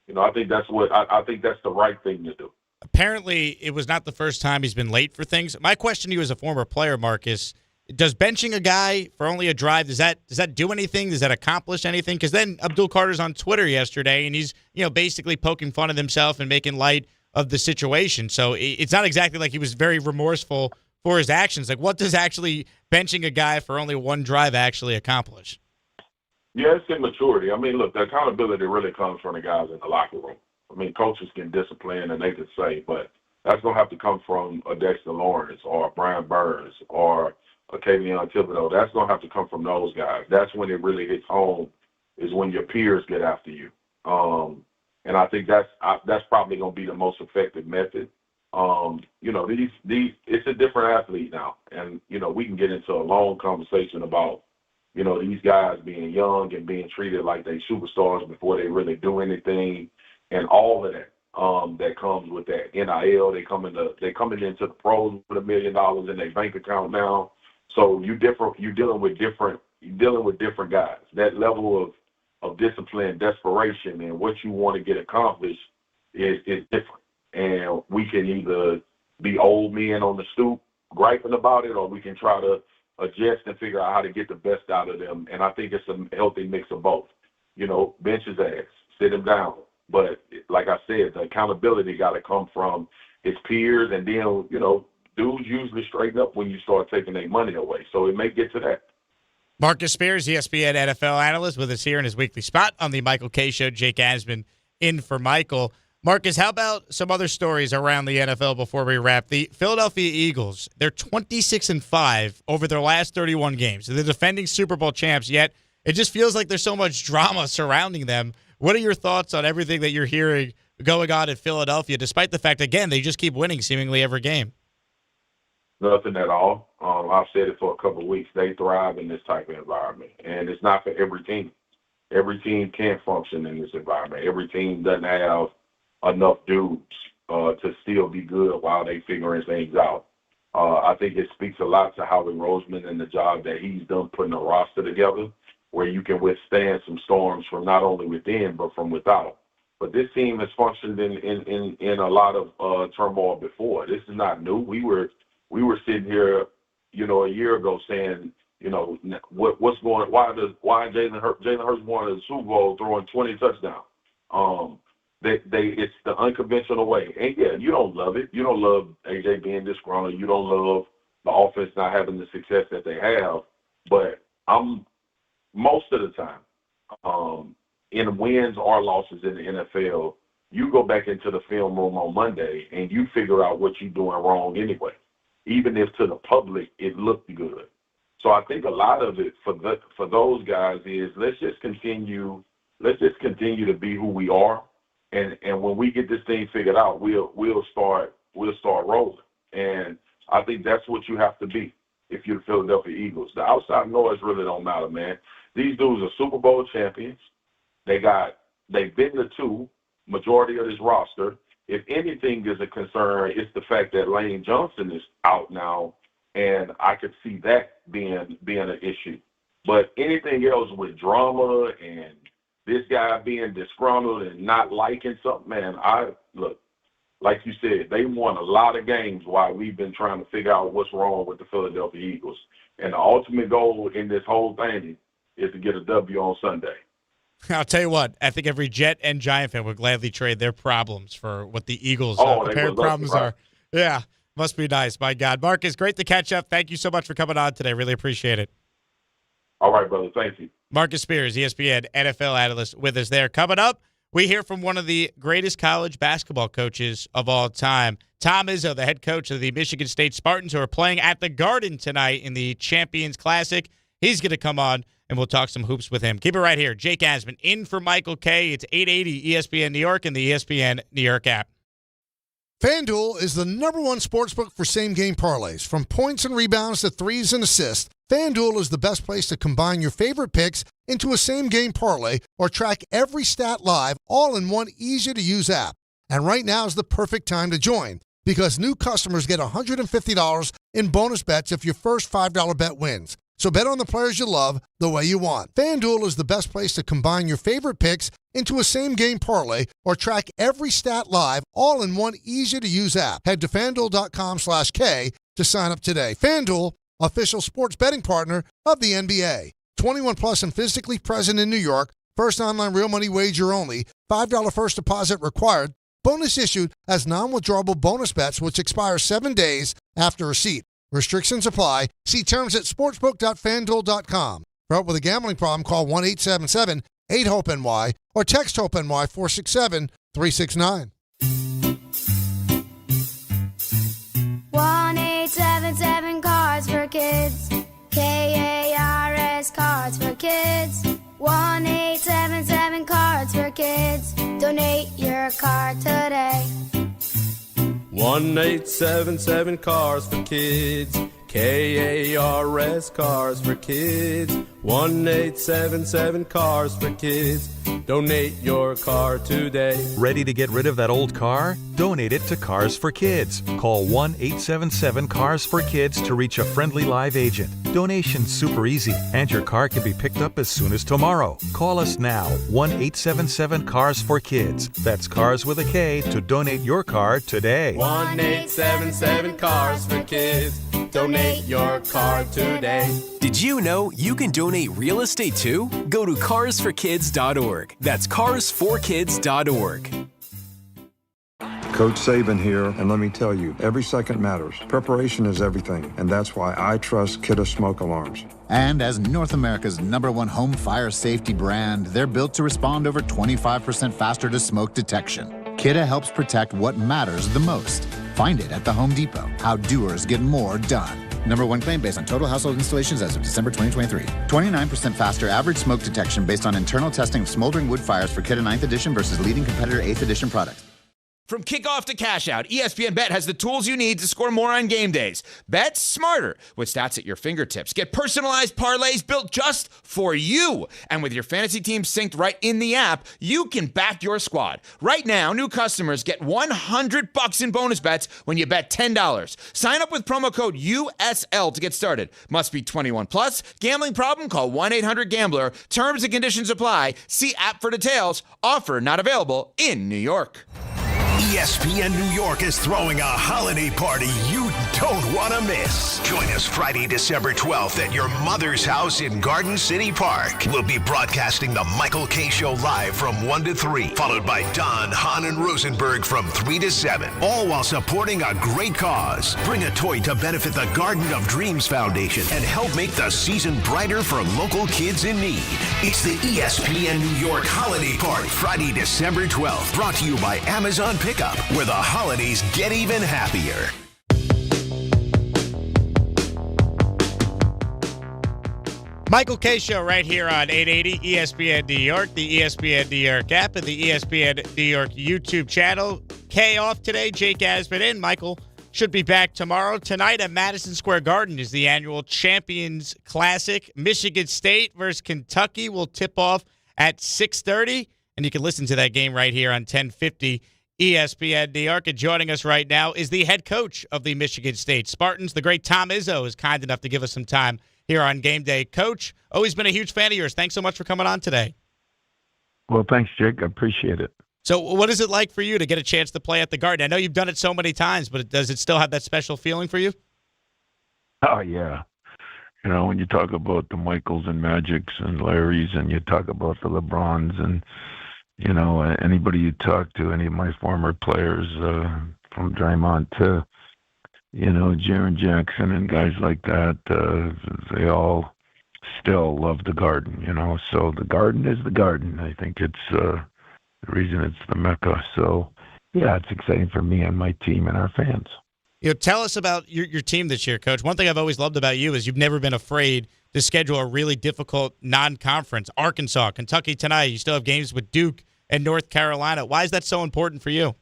that's the right thing to do. Apparently, it was not the first time he's been late for things. My question to you as a former player, Marcus, does benching a guy for only a drive, does that do anything? Does that accomplish anything? Because then Abdul Carter's on Twitter yesterday, and he's basically poking fun of himself and making light of the situation. So it's not exactly like he was very remorseful for his actions. Like, what does actually benching a guy for only one drive actually accomplish? Yeah, it's immaturity. I mean, look, the accountability really comes from the guys in the locker room. I mean, coaches can discipline and they can say, but that's going to have to come from a Dexter Lawrence or a Brian Burns or a Kayvon Thibodeau. That's going to have to come from those guys. That's when it really hits home, is when your peers get after you. And I think that's probably going to be the most effective method. It's a different athlete now. And, we can get into a long conversation about, these guys being young and being treated like they superstars before they really do anything, and all of that that comes with that NIL. They coming into the pros with $1 million in their bank account now. So you're dealing with different guys. That level of discipline, desperation, and what you want to get accomplished is different. And we can either be old men on the stoop griping about it, or we can try to adjust and figure out how to get the best out of them. And I think it's a healthy mix of both. Bench his ass, sit him down. But like I said, the accountability got to come from his peers, and then, dudes usually straighten up when you start taking their money away. So it may get to that. Marcus Spears, ESPN NFL analyst, with us here in his weekly spot on the Michael Kay Show. Jake Asman in for Michael. Marcus, how about some other stories around the NFL before we wrap? The Philadelphia Eagles, they're 26-5 over their last 31 games. They're the defending Super Bowl champs, yet It just feels like there's so much drama surrounding them. What are your thoughts on everything that you're hearing going on in Philadelphia, despite the fact, again, they just keep winning seemingly every game? Nothing at all. I've said it for a couple of weeks. They thrive in this type of environment, and it's not for every team. Every team can't function in this environment. Every team doesn't have enough dudes to still be good while they figuring things out. I think it speaks a lot to Howie Roseman and the job that he's done putting a roster together where you can withstand some storms from not only within but from without. But this team has functioned in a lot of turmoil before. This is not new. We were sitting here, a year ago saying, what's going? Why Jalen Hurts won the Super Bowl throwing 20 touchdowns? It's the unconventional way. And yeah, you don't love it. You don't love AJ being disgruntled. You don't love the offense not having the success that they have. But most of the time, in wins or losses in the NFL, you go back into the film room on Monday and you figure out what you're doing wrong anyway, even if to the public it looked good. So I think a lot of it for those guys is let's just continue to be who we are, and when we get this thing figured out, we'll start rolling. And I think that's what you have to be if you're the Philadelphia Eagles. The outside noise really don't matter, man. These dudes are Super Bowl champions. They've been the two majority of this roster. If anything is a concern, it's the fact that Lane Johnson is out now, and I could see that being an issue. But anything else with drama and this guy being disgruntled and not liking something, man, look, like you said, they won a lot of games while we've been trying to figure out what's wrong with the Philadelphia Eagles. And the ultimate goal in this whole thing is to get a W on Sunday. I'll tell you what, I think every Jet and Giant fan would gladly trade their problems for what the Eagles' apparent problems are. Yeah, must be nice. My God. Marcus, great to catch up. Thank you so much for coming on today. Really appreciate it. All right, brother. Thank you. Marcus Spears, ESPN NFL analyst, with us there. Coming up, we hear from one of the greatest college basketball coaches of all time, Tom Izzo, the head coach of the Michigan State Spartans, who are playing at the Garden tonight in the Champions Classic. He's going to come on, and we'll talk some hoops with him. Keep it right here. Jake Asman in for Michael Kay. It's 880 ESPN New York and the ESPN New York app. FanDuel is the #1 sportsbook for same-game parlays. From points and rebounds to threes and assists, FanDuel is the best place to combine your favorite picks into a same-game parlay or track every stat live all in one easy-to-use app. And right now is the perfect time to join because new customers get $150 in bonus bets if your first $5 bet wins. So bet on the players you love the way you want. FanDuel is the best place to combine your favorite picks into a same-game parlay or track every stat live all in one easy-to-use app. Head to FanDuel.com/K to sign up today. FanDuel, official sports betting partner of the NBA. 21 plus and physically present in New York. First online real money wager only. $5 first deposit required. Bonus issued as non-withdrawable bonus bets which expire 7 days after receipt. Restrictions apply. See terms at sportsbook.fanduel.com. For help with a gambling problem, call 1-877-8-HOPE-NY or text HOPE-NY 467-369. 1-877 Cards for Kids. KARS Cards for Kids. 1-877 Cards for Kids. Donate your card today. 1-877 Cars for Kids. KARS Cars for Kids. 1-877 Cars for Kids. Donate your car today. Ready to get rid of that old car? Donate it to Cars for Kids. Call 1-877 Cars for Kids to reach a friendly live agent. Donation's super easy, and your car can be picked up as soon as tomorrow. Call us now, 1-877 Cars for Kids. That's Cars with a K to donate your car today. 1-877 Cars for Kids. Donate your car today. Did you know you can donate real estate too? Go to carsforkids.org. That's carsforkids.org. Coach Saban here, and let me tell you, every second matters. Preparation is everything, and that's why I trust Kidde Smoke Alarms. And as North America's #1 home fire safety brand, they're built to respond over 25% faster to smoke detection. Kidde helps protect what matters the most. Find it at the Home Depot. How doers get more done. Number one claim based on total household installations as of December 2023. 29% faster average smoke detection based on internal testing of smoldering wood fires for Kidda 9th edition versus leading competitor 8th edition products. From kickoff to cash out, ESPN Bet has the tools you need to score more on game days. Bet smarter with stats at your fingertips. Get personalized parlays built just for you. And with your fantasy team synced right in the app, you can back your squad. Right now, new customers get $100 in bonus bets when you bet $10. Sign up with promo code USL to get started. Must be 21 plus. Gambling problem? Call 1-800-GAMBLER. Terms and conditions apply. See app for details. Offer not available in New York. ESPN New York is throwing a holiday party you don't want to miss. Join us Friday, December 12th at your mother's house in Garden City Park. We'll be broadcasting the Michael K. Show live from 1 to 3, followed by Don, Hahn, and Rosenberg from 3 to 7, all while supporting a great cause. Bring a toy to benefit the Garden of Dreams Foundation and help make the season brighter for local kids in need. It's the ESPN New York Holiday Party, Friday, December 12th, brought to you by Amazon Pickup, where the holidays get even happier. Michael K. Show right here on 880 ESPN New York, the ESPN New York app, and the ESPN New York YouTube channel. K off today, Jake Asman in. Michael should be back tomorrow. Tonight at Madison Square Garden is the annual Champions Classic. Michigan State versus Kentucky will tip off at 6:30, and you can listen to that game right here on 1050 ESPN New York. And joining us right now is the head coach of the Michigan State Spartans. The great Tom Izzo is kind enough to give us some time here on Game Day. Coach, always been a huge fan of yours. Thanks so much for coming on today. Well, thanks, Jake. I appreciate it. So what is it like for you to get a chance to play at the Garden? I know you've done it so many times, but does it still have that special feeling for you? Oh, yeah. You know, when you talk about the Michaels and Magics and Larrys, and you talk about the LeBrons, and, you know, anybody you talk to, any of my former players, from Draymond to, you know, Jaren Jackson and guys like that, they all still love the Garden, you know. So the Garden is the Garden. I think it's the reason it's the Mecca. So, yeah, it's exciting for me and my team and our fans. You know, tell us about your team this year, Coach. One thing I've always loved about you is you've never been afraid to schedule a really difficult non-conference. Arkansas, Kentucky tonight. You still have games with Duke and North Carolina. Why is that so important for you?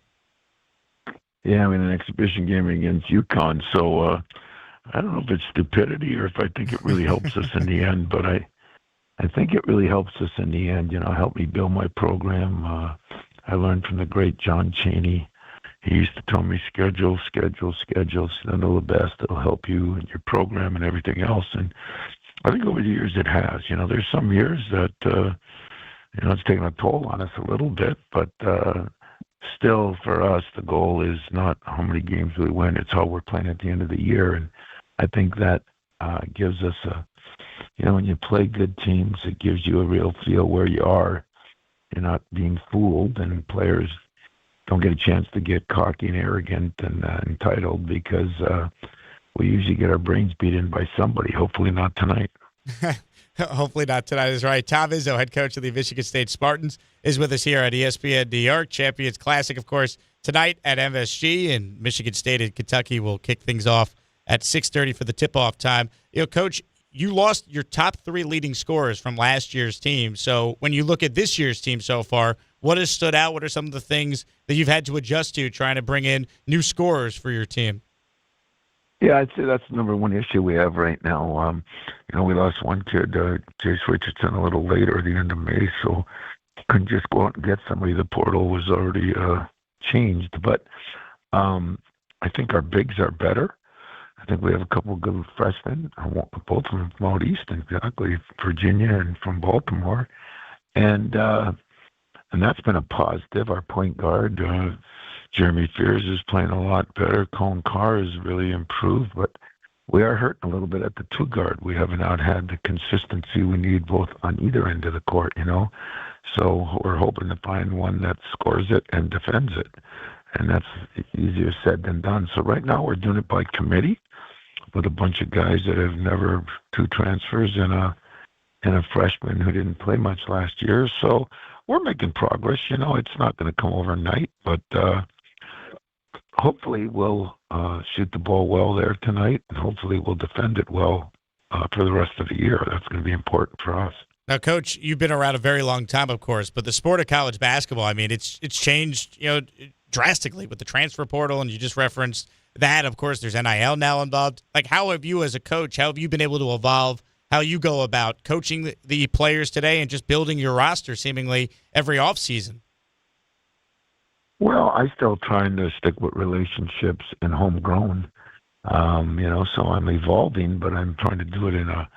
Yeah, I mean, an exhibition game against UConn. So I don't know if it's stupidity or if I think it really helps us in the end, but I think it really helps us in the end, you know, help me build my program. I learned from the great John Chaney. He used to tell me schedule, stand to the best. It'll help you and your program and everything else. And I think over the years it has. You know, there's some years that, you know, it's taken a toll on us a little bit, but still for us, the goal is not how many games we win. It's how we're playing at the end of the year. And I think that gives us you know, when you play good teams, it gives you a real feel where you are. You're not being fooled, and players don't get a chance to get cocky and arrogant and entitled because we usually get our brains beat in by somebody. Hopefully not tonight. Hopefully not tonight is right. Tom Izzo, head coach of the Michigan State Spartans, is with us here at ESPN New York. Champions Classic, of course, tonight at MSG, and Michigan State and Kentucky will kick things off at 6:30 for the tip-off time. You know, Coach, you lost your top three leading scorers from last year's team. So when you look at this year's team so far, what has stood out? What are some of the things that you've had to adjust to trying to bring in new scorers for your team? Yeah, I'd say that's the number one issue we have right now. You know, we lost one kid, Jace Richardson, a little later at the end of May, so couldn't just go out and get somebody. The portal was already changed. But I think our bigs are better. I think we have a couple of good freshmen, both from out east, exactly, Virginia and from Baltimore. And that's been a positive. Our point guard, Jeremy Fears, is playing a lot better. Cone Carr has really improved, but we are hurting a little bit at the two guard. We haven't had the consistency we need both on either end of the court, you know. So we're hoping to find one that scores it and defends it. And that's easier said than done. So right now we're doing it by committee with a bunch of guys that have never, two transfers and a freshman who didn't play much last year. So we're making progress. You know, it's not going to come overnight, but hopefully we'll shoot the ball well there tonight, and hopefully we'll defend it well for the rest of the year. That's going to be important for us. Now, Coach, you've been around a very long time, of course, but the sport of college basketball, I mean, it's changed, drastically with the transfer portal, and you just referenced that. Of course, there's NIL now involved. Like, how have you as a coach, how have you been able to evolve how you go about coaching the players today and just building your roster seemingly every offseason? Well, I still trying to stick with relationships and homegrown, so I'm evolving, but I'm trying to do it in a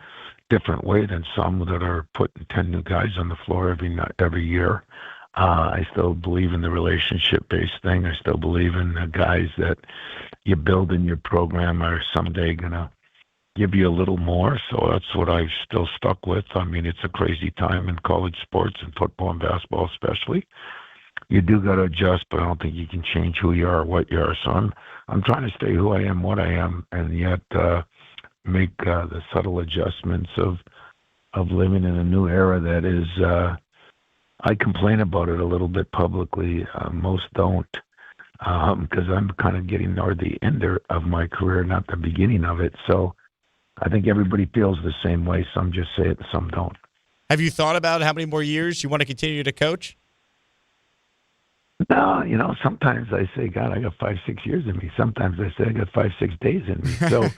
different way than some that are putting 10 new guys on the floor every year. I still believe in the relationship-based thing. I still believe in the guys that you build in your program are someday going to give you a little more. So that's what I've still stuck with. I mean, it's a crazy time in college sports and football and basketball especially. You do got to adjust, but I don't think you can change who you are or what you are. So I'm trying to stay who I am, what I am, and yet make the subtle adjustments of living in a new era that is I complain about it a little bit publicly. Most don't, because I'm kind of getting toward the end of my career, not the beginning of it. So I think everybody feels the same way. Some just say it and some don't. Have you thought about how many more years you want to continue to coach? No, sometimes I say, God, I got 5-6 years in me. Sometimes I say I got 5-6 days in me. So,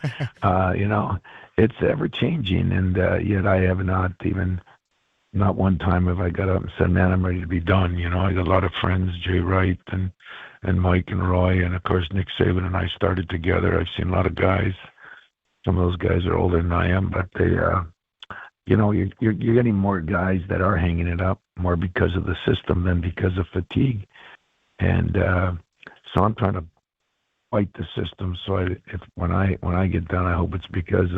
it's ever changing. And yet I have not one time have I got up and said, man, I'm ready to be done. I got a lot of friends, Jay Wright and Mike and Roy. And of course, Nick Saban and I started together. I've seen a lot of guys. Some of those guys are older than I am, but they, you're getting more guys that are hanging it up more because of the system than because of fatigue. And so I'm trying to fight the system. So when I get done, I hope it's because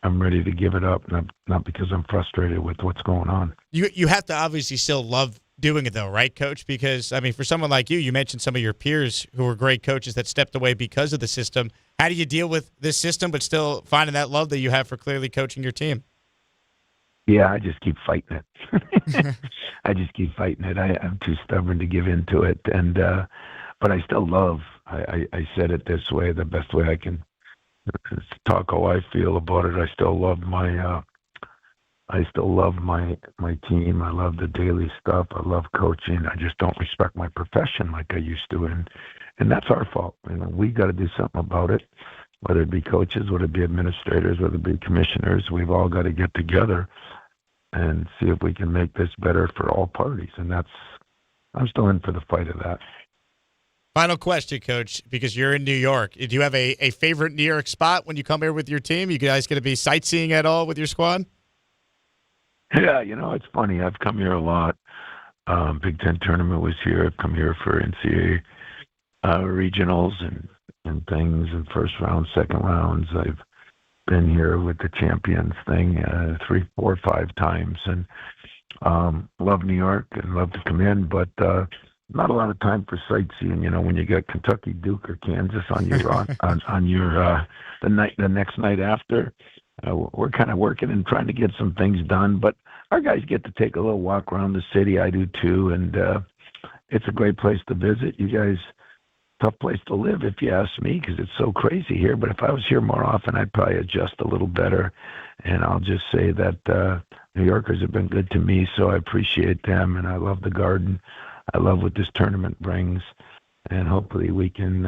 I'm ready to give it up, not because I'm frustrated with what's going on. You have to obviously still love doing it, though, right, Coach? Because, I mean, for someone like you mentioned some of your peers who were great coaches that stepped away because of the system. How do you deal with this system but still finding that love that you have for clearly coaching your team? Yeah, I just keep fighting it. I'm too stubborn to give into it, and but I still love. I said it this way, the best way I can talk how I feel about it. I still love my team. I love the daily stuff. I love coaching. I just don't respect my profession like I used to, and that's our fault. We got to do something about it. Whether it be coaches, whether it be administrators, whether it be commissioners, we've all got to get together and see if we can make this better for all parties. And I'm still in for the fight of that. Final question, Coach, because you're in New York. Do you have a favorite New York spot when you come here with your team? You guys going to be sightseeing at all with your squad? Yeah, it's funny. I've come here a lot. Big Ten tournament was here. I've come here for NCAA regionals and things, and first round, second rounds. I've been here with the champions thing 3, 4, 5 times, and love New York and love to come in, but not a lot of time for sightseeing. When you got Kentucky, Duke, or Kansas on your on your the next night after, we're kind of working and trying to get some things done. But our guys get to take a little walk around the city. I do too, and it's a great place to visit. You guys. Tough place to live, if you ask me, because it's so crazy here. But if I was here more often, I'd probably adjust a little better. And I'll just say that New Yorkers have been good to me, so I appreciate them. And I love the Garden. I love what this tournament brings. And hopefully we can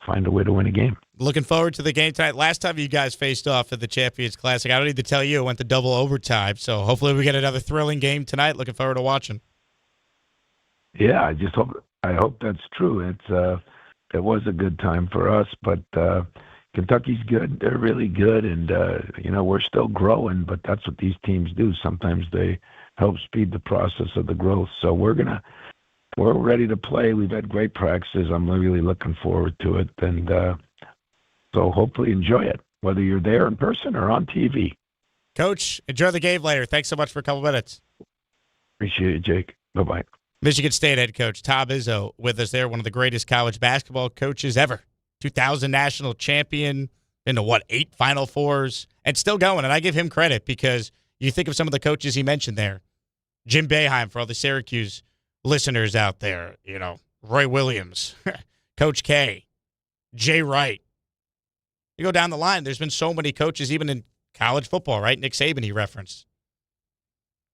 find a way to win a game. Looking forward to the game tonight. Last time you guys faced off at the Champions Classic, I don't need to tell you, it went to double overtime. So hopefully we get another thrilling game tonight. Looking forward to watching. Yeah, I hope that's true. It was a good time for us, but Kentucky's good. They're really good, and we're still growing. But that's what these teams do. Sometimes they help speed the process of the growth. So we're ready to play. We've had great practices. I'm really looking forward to it, and so hopefully enjoy it, whether you're there in person or on TV. Coach, enjoy the game later. Thanks so much for a couple minutes. Appreciate it, Jake. Bye-bye. Michigan State head coach Tom Izzo with us there, one of the greatest college basketball coaches ever. 2000 national champion, into 8 Final Fours, and still going. And I give him credit because you think of some of the coaches he mentioned there. Jim Boeheim, for all the Syracuse listeners out there, Roy Williams, Coach K, Jay Wright. You go down the line, there's been so many coaches, even in college football, right? Nick Saban he referenced.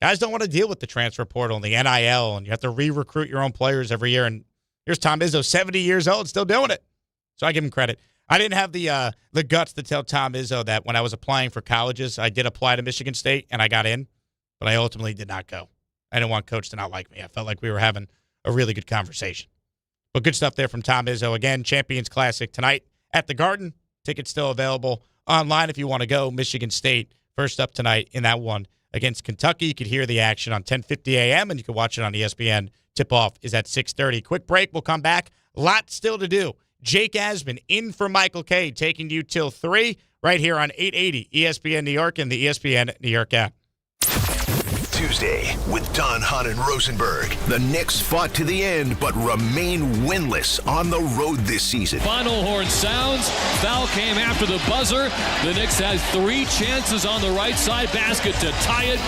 Guys don't want to deal with the transfer portal and the NIL, and you have to re-recruit your own players every year. And here's Tom Izzo, 70 years old, still doing it. So I give him credit. I didn't have the guts to tell Tom Izzo that when I was applying for colleges, I did apply to Michigan State, and I got in, but I ultimately did not go. I didn't want Coach to not like me. I felt like we were having a really good conversation. But good stuff there from Tom Izzo. Again, Champions Classic tonight at the Garden. Tickets still available online if you want to go. Michigan State first up tonight in that one against Kentucky. You could hear the action on 10:50 a.m., and you can watch it on ESPN. Tip-off is at 6:30. Quick break. We'll come back. Lot still to do. Jake Asman in for Michael K, taking you till 3 right here on 880 ESPN New York and the ESPN New York app. Tuesday with Don Hahn and Rosenberg. The Knicks fought to the end but remain winless on the road this season. Final horn sounds. Foul came after the buzzer. The Knicks had 3 chances on the right side basket to tie it,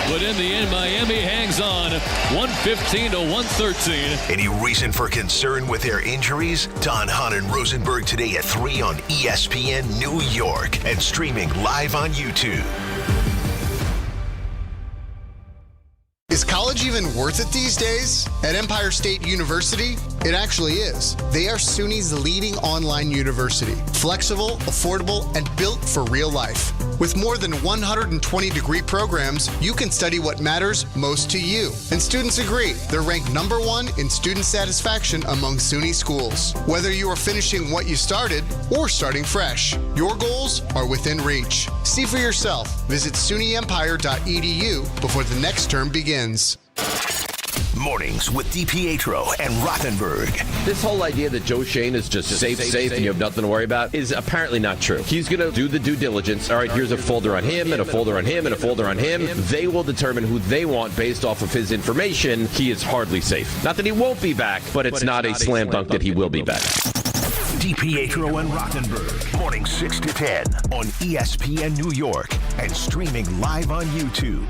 but in the end, Miami hangs on 115 to 113. Any reason for concern with their injuries? Don Hahn and Rosenberg today at 3 on ESPN New York and streaming live on YouTube. Is college even worth it these days? At Empire State University, it actually is. They are SUNY's leading online university. Flexible, affordable, and built for real life. With more than 120 degree programs, you can study what matters most to you. And students agree. They're ranked #1 in student satisfaction among SUNY schools. Whether you are finishing what you started or starting fresh, your goals are within reach. See for yourself. Visit sunyempire.edu before the next term begins. Mornings with DiPietro and Rothenberg. This whole idea that Joe Shane is just safe and you have nothing to worry about is apparently not true. He's going to do the due diligence. All right, here's a folder on him and a folder on him and a folder on him. They will determine who they want based off of his information. He is hardly safe. Not that he won't be back, but it's not a slam dunk that he will be back. DiPietro and Rothenberg, morning 6 to 10 on ESPN New York and streaming live on YouTube.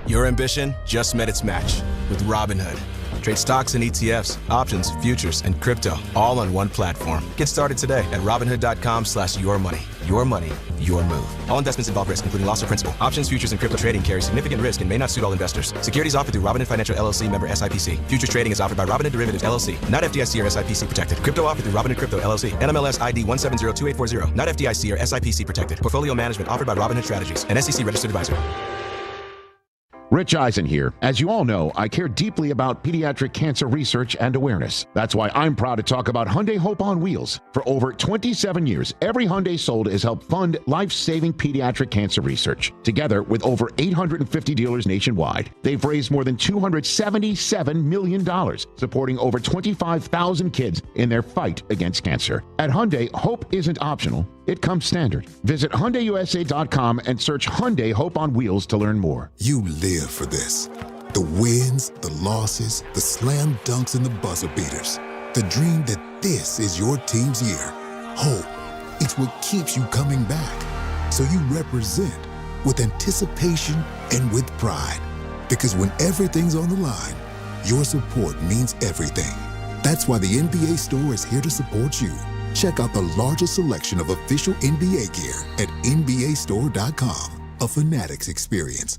Your ambition just met its match with Robinhood. Trade stocks and ETFs, options, futures, and crypto all on one platform. Get started today at Robinhood.com/yourmoney. Your money, your move. All investments involve risk, including loss of principal. Options, futures, and crypto trading carry significant risk and may not suit all investors. Securities offered through Robinhood Financial LLC, member SIPC. Futures trading is offered by Robinhood Derivatives LLC, not FDIC or SIPC protected. Crypto offered through Robinhood Crypto LLC, NMLS ID 1702840, not FDIC or SIPC protected. Portfolio management offered by Robinhood Strategies, an SEC registered advisor. Rich Eisen here. As you all know, I care deeply about pediatric cancer research and awareness. That's why I'm proud to talk about Hyundai Hope on Wheels. For over 27 years, every Hyundai sold has helped fund life-saving pediatric cancer research. Together with over 850 dealers nationwide, they've raised more than $277 million, supporting over 25,000 kids in their fight against cancer. At Hyundai, hope isn't optional. It comes standard. Visit HyundaiUSA.com and search Hyundai Hope on Wheels to learn more. You live for this. The wins, the losses, the slam dunks, and the buzzer beaters. The dream that this is your team's year. Hope. It's what keeps you coming back. So you represent with anticipation and with pride. Because when everything's on the line, your support means everything. That's why the NBA Store is here to support you. Check out the largest selection of official NBA gear at NBAstore.com. A Fanatics experience.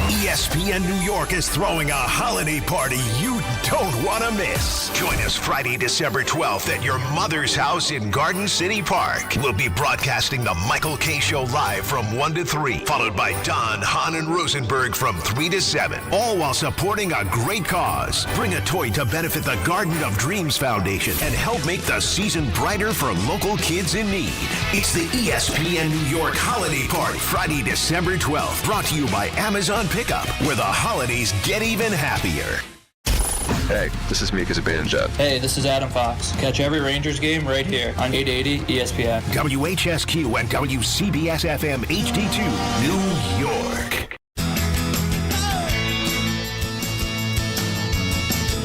ESPN New York is throwing a holiday party you don't want to miss. Join us Friday, December 12th at your mother's house in Garden City Park. We'll be broadcasting the Michael K. Show live from 1 to 3, followed by Don, Hahn, and Rosenberg from 3 to 7, all while supporting a great cause. Bring a toy to benefit the Garden of Dreams Foundation and help make the season brighter for local kids in need. It's the ESPN New York Holiday Party, Friday, December 12th, brought to you by Amazon Pickup, where the holidays get even happier. Hey, this is Mika Zibanejad. Hey, this is Adam Fox. Catch every Rangers game right here on 880 ESPN. WHSQ and WCBS FM HD2, New York.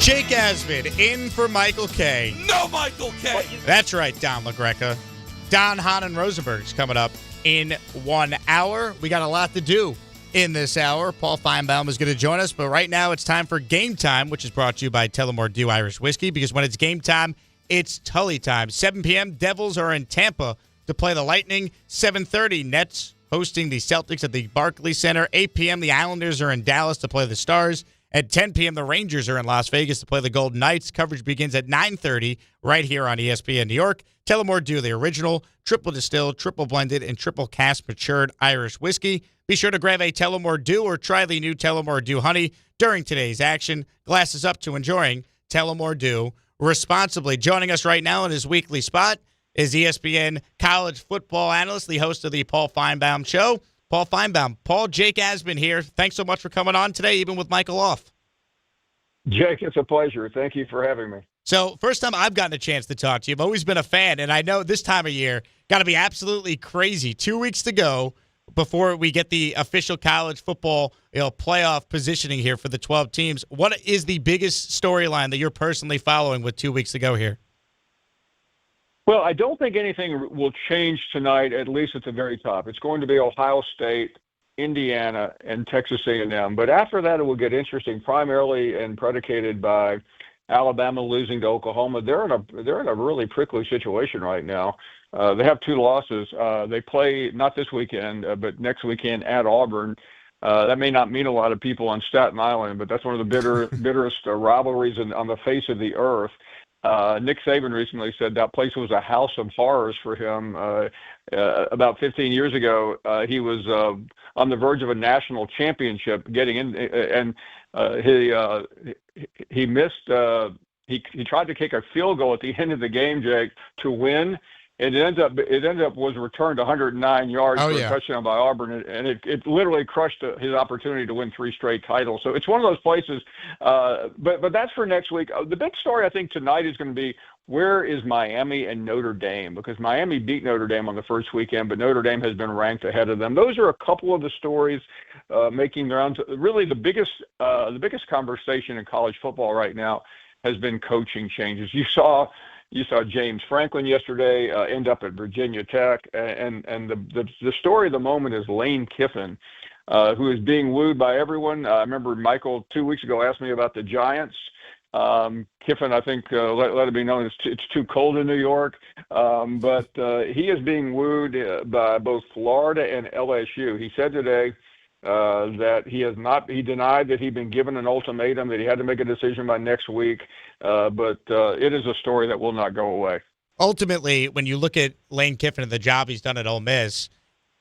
Jake Asman in for Michael K. No Michael K. That's right, Don LaGreca. Don, Hahn, and Rosenberg's coming up in 1 hour. We got a lot to do in this hour. Paul Finebaum is going to join us, but right now it's time for Game Time, which is brought to you by Tullamore Dew Irish Whiskey, because when it's game time, it's Tully time. 7 p.m., Devils are in Tampa to play the Lightning. 7:30, Nets hosting the Celtics at the Barclays Center. 8 p.m., the Islanders are in Dallas to play the Stars. At 10 p.m., the Rangers are in Las Vegas to play the Golden Knights. Coverage begins at 9:30 right here on ESPN New York. Tullamore Dew, the original, triple distilled, triple blended, and triple cask matured Irish whiskey. Be sure to grab a Tullamore Dew or try the new Tullamore Dew Honey during today's action. Glasses up to enjoying Tullamore Dew responsibly. Joining us right now in his weekly spot is ESPN college football analyst, the host of the Paul Finebaum Show. Paul Finebaum. Paul, Jake Asman here. Thanks so much for coming on today, even with Michael off. Jake, it's a pleasure. Thank you for having me. So, first time I've gotten a chance to talk to you. I've always been a fan, and I know this time of year got to be absolutely crazy. 2 weeks to go before we get the official college football playoff positioning here for the 12 teams. What is the biggest storyline that you're personally following with 2 weeks to go here? Well, I don't think anything will change tonight, at least at the very top. It's going to be Ohio State, Indiana, and Texas A&M. But after that, it will get interesting, primarily and predicated by Alabama losing to Oklahoma. They're in a really prickly situation right now. They have 2 losses. They play not this weekend, but next weekend at Auburn. That may not mean a lot of people on Staten Island, but that's one of the bitterest rivalries on the face of the earth. Nick Saban recently said that place was a house of horrors for him. About 15 years ago, he was on the verge of a national championship, getting in, and he missed. He tried to kick a field goal at the end of the game, Jake, to win. And it ended up was returned 109 yards for a touchdown by Auburn, and it literally crushed his opportunity to win 3 straight titles. So it's one of those places. But that's for next week. The big story I think tonight is going to be, where is Miami and Notre Dame? Because Miami beat Notre Dame on the first weekend, but Notre Dame has been ranked ahead of them. Those are a couple of the stories making their own. Really, the biggest conversation in college football right now has been coaching changes. You saw James Franklin yesterday end up at Virginia Tech, and the story of the moment is Lane Kiffin, who is being wooed by everyone. I remember Michael 2 weeks ago asked me about the Giants. Kiffin, I think, let it be known it's too cold in New York, but he is being wooed by both Florida and LSU. He said today that he denied that he'd been given an ultimatum, that he had to make a decision by next week, but it is a story that will not go away. Ultimately, when you look at Lane Kiffin and the job he's done at Ole Miss,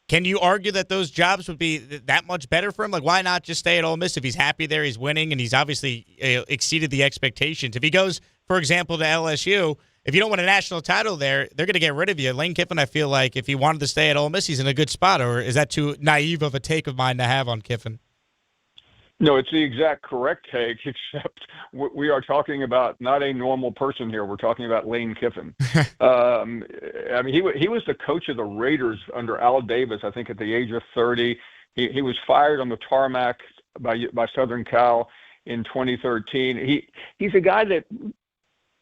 can you argue that those jobs would be that much better for him? Like, why not just stay at Ole Miss if he's happy there, he's winning, and he's obviously exceeded the expectations? If he goes, for example, to LSU, if you don't win a national title there, they're going to get rid of you. Lane Kiffin, I feel like if he wanted to stay at Ole Miss, he's in a good spot. Or is that too naive of a take of mine to have on Kiffin? No, it's the exact correct take, except we are talking about not a normal person here. We're talking about Lane Kiffin. I mean, he was the coach of the Raiders under Al Davis, I think, at the age of 30. He was fired on the tarmac by Southern Cal in 2013. He's a guy that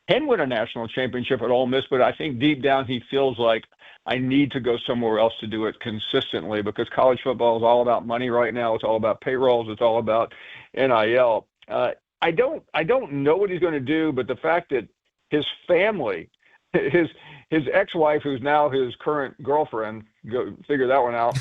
can win a national championship at Ole Miss, but I think deep down he feels like, I need to go somewhere else to do it consistently, because college football is all about money right now. It's all about payrolls. It's all about NIL. I don't know what he's going to do, but the fact that his family, his ex-wife, who's now his current girlfriend, go figure that one out,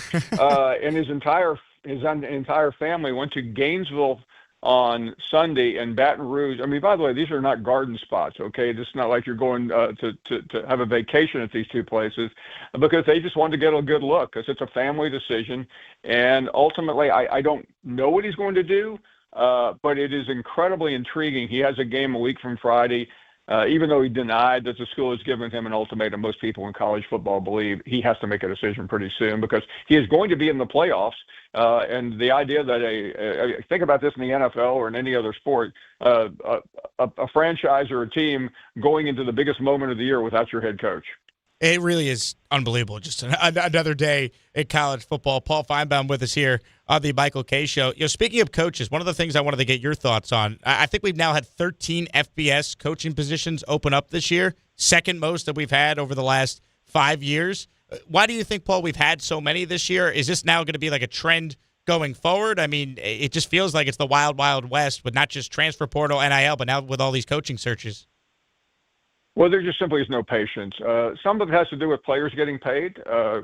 and his entire family went to Gainesville on Sunday in Baton Rouge. I mean, by the way, these are not garden spots, okay? It's not like you're going to have a vacation at these 2 places, because they just wanted to get a good look, because it's a family decision. And ultimately, I don't know what he's going to do, but it is incredibly intriguing. He has a game a week from Friday. Even though he denied that the school has given him an ultimatum, most people in college football believe he has to make a decision pretty soon, because he is going to be in the playoffs. And the idea that think about this in the NFL or in any other sport, a franchise or a team going into the biggest moment of the year without your head coach. It really is unbelievable. Just another day in college football. Paul Finebaum with us here on the Michael Kay Show. Speaking of coaches, one of the things I wanted to get your thoughts on, I think we've now had 13 FBS coaching positions open up this year, second most that we've had over the last 5 years. Why do you think, Paul, we've had so many this year? Is this now going to be like a trend going forward? I mean, it just feels like it's the wild, wild west with not just transfer portal, NIL, but now with all these coaching searches. Well, there just simply is no patience. Some of it has to do with players getting paid.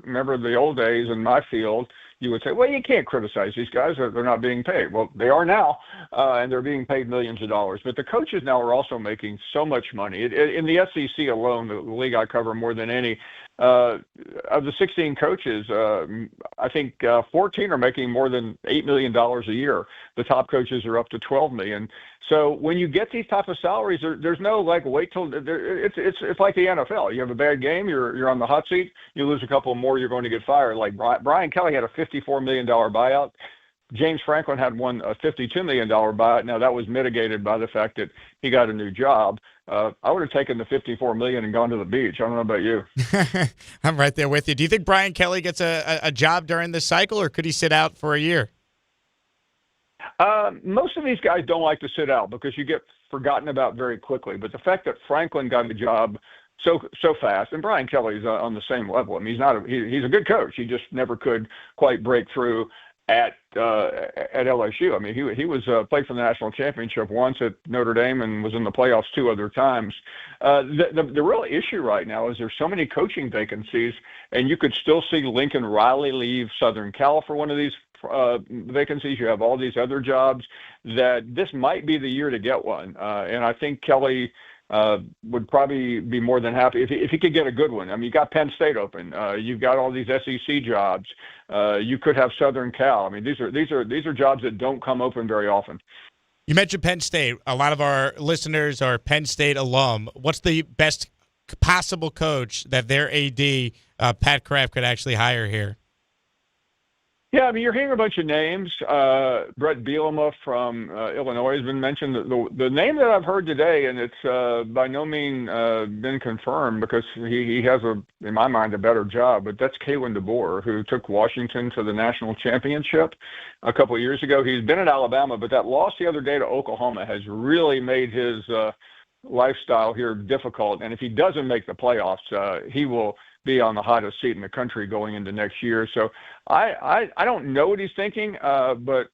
Remember the old days in my field, you would say, well, you can't criticize these guys. They're not being paid. Well, they are now, and they're being paid millions of dollars. But the coaches now are also making so much money. In the SEC alone, the league I cover more than any, of the 16 coaches, I think 14 are making more than $8 million a year. The top coaches are up to $12 million. So when you get these type of salaries, there's no like wait till it's like the NFL. You have a bad game, you're on the hot seat. You lose a couple more, you're going to get fired. Like Brian Kelly had a $54 million buyout. James Franklin had a $52 million buyout. Now that was mitigated by the fact that he got a new job. I would have taken the $54 million and gone to the beach. I don't know about you. I'm right there with you. Do you think Brian Kelly gets a job during this cycle, or could he sit out for a year? Most of these guys don't like to sit out because you get forgotten about very quickly. But the fact that Franklin got a job so fast, and Brian Kelly's on the same level. I mean, he's a good coach. He just never could quite break through at LSU. I mean, he was played for the national championship once at Notre Dame and was in the playoffs 2 other times. The real issue right now is there's so many coaching vacancies, and you could still see Lincoln Riley leave Southern Cal for one of these vacancies. You have all these other jobs that this might be the year to get one. And I think Kelly would probably be more than happy if he could get a good one. I mean, you got Penn State open. You've got all these SEC jobs. You could have Southern Cal. I mean, these are jobs that don't come open very often. You mentioned Penn State. A lot of our listeners are Penn State alum. What's the best possible coach that their AD, Pat Kraft, could actually hire here? Yeah, I mean, you're hearing a bunch of names. Brett Bielema from Illinois has been mentioned. The name that I've heard today, and it's by no means been confirmed because he has, in my mind, a better job, but that's Kalen DeBoer, who took Washington to the national championship a couple of years ago. He's been at Alabama, but that loss the other day to Oklahoma has really made his lifestyle here difficult. And if he doesn't make the playoffs, he will be on the hottest seat in the country going into next year. So I don't know what he's thinking, but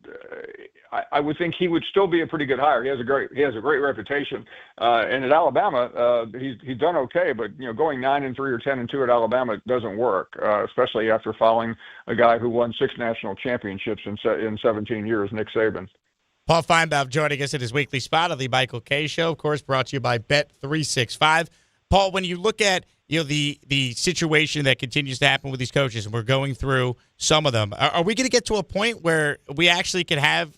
I would think he would still be a pretty good hire. He has a great reputation, and at Alabama, he's done okay. But going 9-3 or 10-2 at Alabama doesn't work, especially after following a guy who won 6 national championships in 17 years, Nick Saban. Paul Finebaum joining us at his weekly spot of the Michael Kay Show, of course, brought to you by Bet365. Paul, when you look at the situation that continues to happen with these coaches, and we're going through some of them, are we going to get to a point where we actually could have,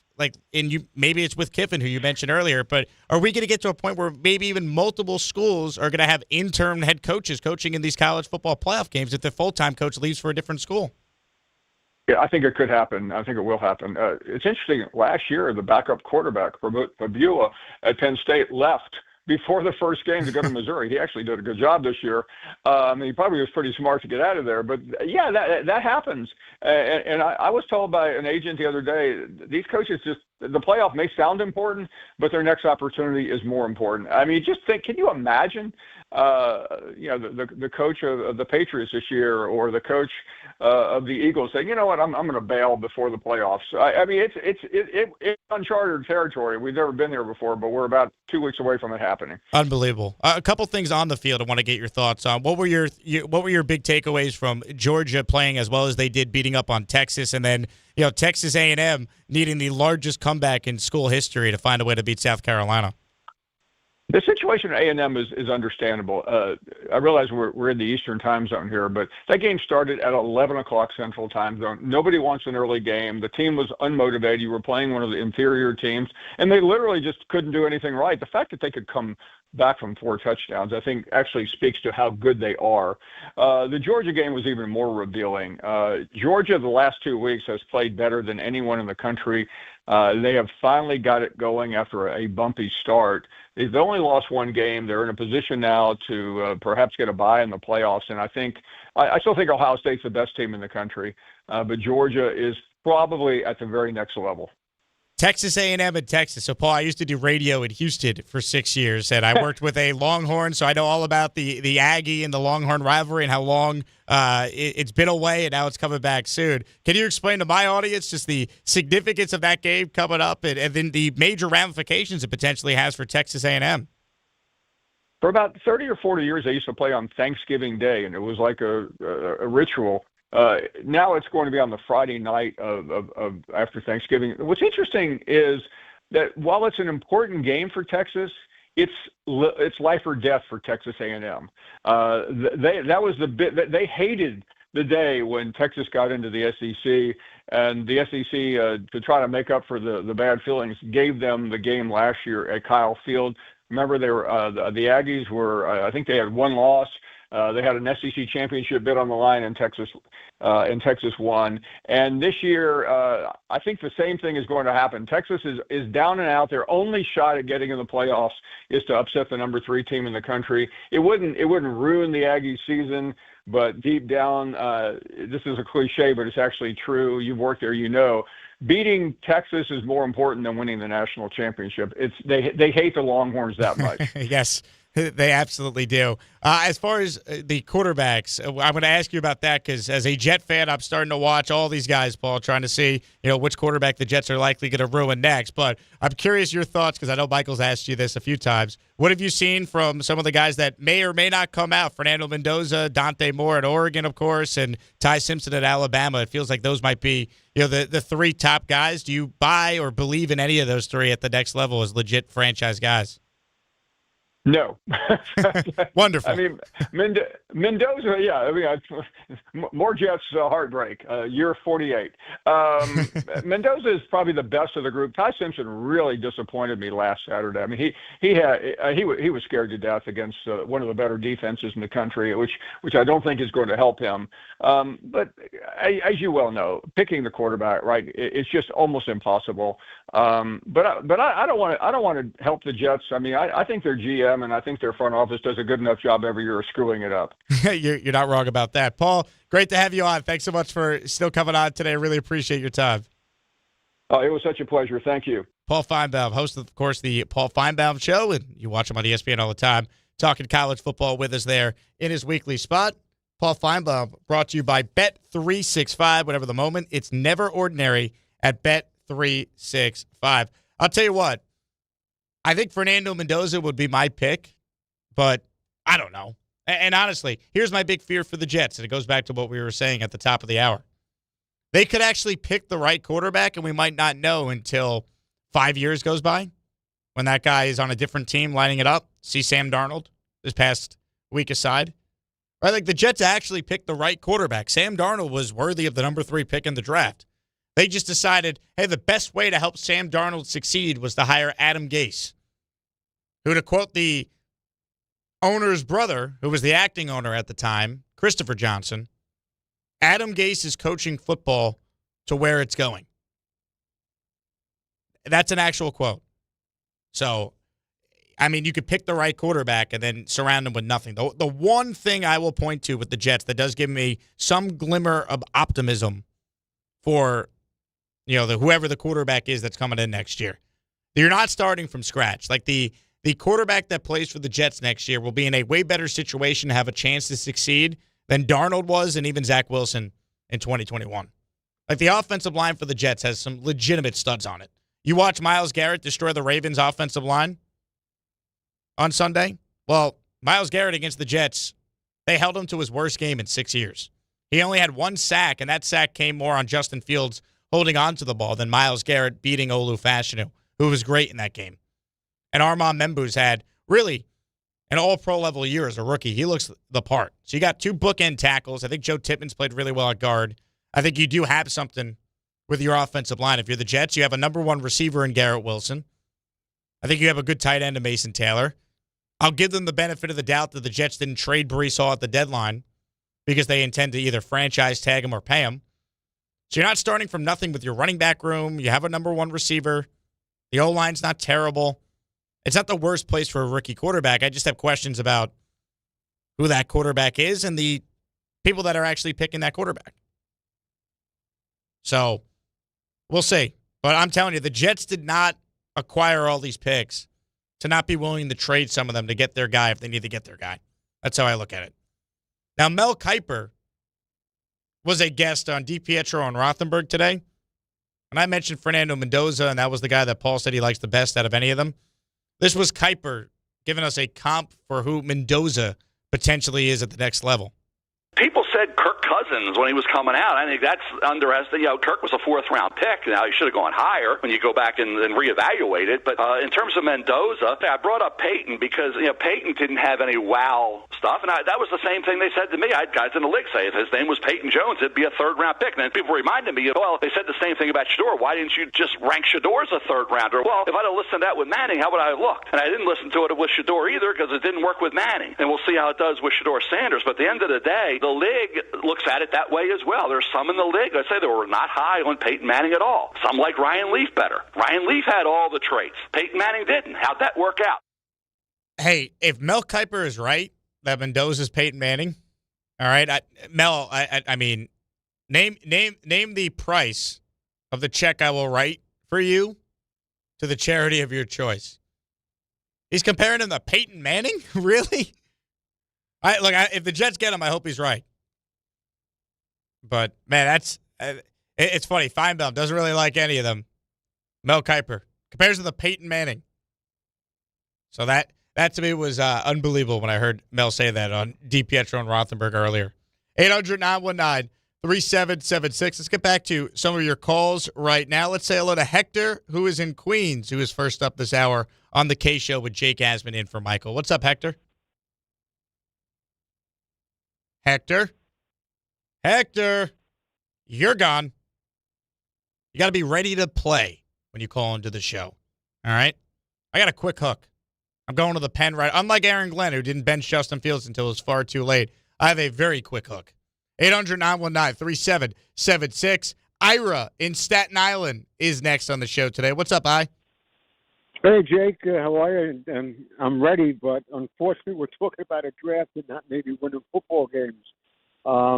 maybe it's with Kiffin, who you mentioned earlier, but are we going to get to a point where maybe even multiple schools are going to have interim head coaches coaching in these college football playoff games if the full-time coach leaves for a different school? Yeah, I think it could happen. I think it will happen. It's interesting. Last year, the backup quarterback for Fabula at Penn State left before the first game to go to Missouri. He actually did a good job this year. He probably was pretty smart to get out of there. But, yeah, that happens. And I was told by an agent the other day, these coaches the playoff may sound important, but their next opportunity is more important. I mean, just think, can you imagine, the coach of the Patriots this year or the coach of the Eagles saying, you know what, I'm going to bail before the playoffs. I mean, it's uncharted territory. We've never been there before, but we're about 2 weeks away from it happening. Unbelievable. A couple things on the field I want to get your thoughts on. What were your big takeaways from Georgia playing as well as they did, beating up on Texas, and then Texas A&M needing the largest comeback in school history to find a way to beat South Carolina? The situation at A&M is understandable. I realize we're in the Eastern time zone here, but that game started at 11 o'clock Central time zone. Nobody wants an early game. The team was unmotivated. You were playing one of the inferior teams, and they literally just couldn't do anything right. The fact that they could come back from 4 touchdowns, I think, actually speaks to how good they are. The Georgia game was even more revealing. Georgia, the last 2 weeks, has played better than anyone in the country. They have finally got it going after a bumpy start. They've only lost 1 game. They're in a position now to perhaps get a bye in the playoffs. And I still think Ohio State's the best team in the country, but Georgia is probably at the very next level. Texas A&M and Texas. So, Paul, I used to do radio in Houston for 6 years, and I worked with a Longhorn, so I know all about the Aggie and the Longhorn rivalry and how long it's been away, and now it's coming back soon. Can you explain to my audience just the significance of that game coming up and then the major ramifications it potentially has for Texas A&M? For about 30 or 40 years, they used to play on Thanksgiving Day, and it was like a ritual. Now it's going to be on the Friday night of after Thanksgiving. What's interesting is that while it's an important game for Texas, it's life or death for Texas A&M. That was the bit that they hated the day when Texas got into the SEC, and the SEC, to try to make up for the bad feelings, gave them the game last year at Kyle Field. Remember, they were the Aggies were, I think they had one loss. They had an SEC championship bid on the line, and Texas won. And this year, I think the same thing is going to happen. Texas is down and out. Their only shot at getting in the playoffs is to upset the number 3 team in the country. It wouldn't ruin the Aggies season, but deep down, this is a cliche, but it's actually true. You've worked there, you know. Beating Texas is more important than winning the national championship. They hate the Longhorns that much. Yes, they absolutely do. As far as the quarterbacks, I'm going to ask you about that because as a Jet fan, I'm starting to watch all these guys, Paul, trying to see which quarterback the Jets are likely going to ruin next. But I'm curious your thoughts because I know Michael's asked you this a few times. What have you seen from some of the guys that may or may not come out? Fernando Mendoza, Dante Moore at Oregon, of course, and Ty Simpson at Alabama. It feels like those might be the 3 top guys. Do you buy or believe in any of those 3 at the next level as legit franchise guys? No. Wonderful. I mean, Mendoza, yeah. I mean, more Jets heartbreak. Year 48. Mendoza is probably the best of the group. Ty Simpson really disappointed me last Saturday. I mean, he was scared to death against one of the better defenses in the country, which I don't think is going to help him. But as you well know, picking the quarterback, right? It's just almost impossible. But I don't want to help the Jets. I mean, I think their GM and I think their front office does a good enough job every year of screwing it up. You're not wrong about that. Paul, great to have you on. Thanks so much for still coming on today. I really appreciate your time. Oh, it was such a pleasure. Thank you. Paul Finebaum, host of course, the Paul Finebaum Show, and you watch him on ESPN all the time, talking college football with us there in his weekly spot. Paul Finebaum brought to you by Bet365. Whatever the moment, it's never ordinary at Bet365. I'll tell you what, I think Fernando Mendoza would be my pick, but I don't know. And honestly, here's my big fear for the Jets, and it goes back to what we were saying at the top of the hour. They could actually pick the right quarterback, and we might not know until 5 years goes by when that guy is on a different team lining it up. See Sam Darnold this past week aside. Right, like the Jets actually picked the right quarterback. Sam Darnold was worthy of the number 3 pick in the draft. They just decided, hey, the best way to help Sam Darnold succeed was to hire Adam Gase, who, to quote the owner's brother, who was the acting owner at the time, Christopher Johnson, Adam Gase is coaching football to where it's going. That's an actual quote. So, I mean, you could pick the right quarterback and then surround him with nothing. The one thing I will point to with the Jets that does give me some glimmer of optimism for, whoever the quarterback is that's coming in next year. You're not starting from scratch. Like the quarterback that plays for the Jets next year will be in a way better situation to have a chance to succeed than Darnold was and even Zach Wilson in 2021. Like the offensive line for the Jets has some legitimate studs on it. You watch Myles Garrett destroy the Ravens' offensive line on Sunday? Well, Myles Garrett against the Jets, they held him to his worst game in 6 years. He only had 1 sack, and that sack came more on Justin Fields holding on to the ball than Myles Garrett beating Olu Fashanu, who was great in that game. And Armand Membou's had really an all-pro level year as a rookie. He looks the part. So you got 2 bookend tackles. I think Joe Tippmann's played really well at guard. I think you do have something with your offensive line. If you're the Jets, you have a number 1 receiver in Garrett Wilson. I think you have a good tight end in Mason Taylor. I'll give them the benefit of the doubt that the Jets didn't trade Breece Hall at the deadline because they intend to either franchise tag him or pay him. So you're not starting from nothing with your running back room. You have a number 1 receiver. The O-line's not terrible. It's not the worst place for a rookie quarterback. I just have questions about who that quarterback is and the people that are actually picking that quarterback. So we'll see. But I'm telling you, the Jets did not acquire all these picks to not be willing to trade some of them to get their guy if they need to get their guy. That's how I look at it. Now, Mel Kiper was a guest on DiPietro and Rothenberg today. And I mentioned Fernando Mendoza, and that was the guy that Paul said he likes the best out of any of them. This was Kiper giving us a comp for who Mendoza potentially is at the next level. People said Kirk Cousins when he was coming out. I think that's underestimated. Kirk was a fourth-round pick. Now, he should have gone higher when you go back and reevaluate it. But in terms of Mendoza, I brought up Peyton because, Peyton didn't have any wow stuff. And that was the same thing they said to me. I had guys in the league say if his name was Peyton Jones, it'd be a third-round pick. And then people reminded me, well, they said the same thing about Shador. Why didn't you just rank Shador as a third-rounder? Well, if I'd have listened to that with Manning, how would I have looked? And I didn't listen to it with Shador either because it didn't work with Manning. And we'll see how it does with Shador Sanders. But at the end of the day, the league looks at it that way as well. There's some in the league, I say, that were not high on Peyton Manning at all. Some like Ryan Leaf better. Ryan Leaf had all the traits. Peyton Manning didn't. How'd that work out? Hey, if Mel Kiper is right that Mendoza's Peyton Manning, all right, Mel, I mean, name the price of the check I will write for you to the charity of your choice. He's comparing him to Peyton Manning? Really? If the Jets get him, I hope he's right. But, man, it's funny. Finebaum doesn't really like any of them. Mel Kiper compares to the Peyton Manning. So that to me was unbelievable when I heard Mel say that on DiPietro and Rothenberg earlier. 800-919-3776. Let's get back to some of your calls right now. Let's say hello to Hector, who is in Queens, who is first up this hour on the K Show with Jake Asman in for Michael. What's up, Hector? Hector, you're gone. You got to be ready to play when you call into the show. All right? I got a quick hook. I'm going to the pen right. Unlike Aaron Glenn, who didn't bench Justin Fields until it was far too late, I have a very quick hook. 800-919-3776. Ira in Staten Island is next on the show today. What's up, I? Hey, Jake. How are you? And I'm ready, but unfortunately, we're talking about a draft and not maybe winning football games.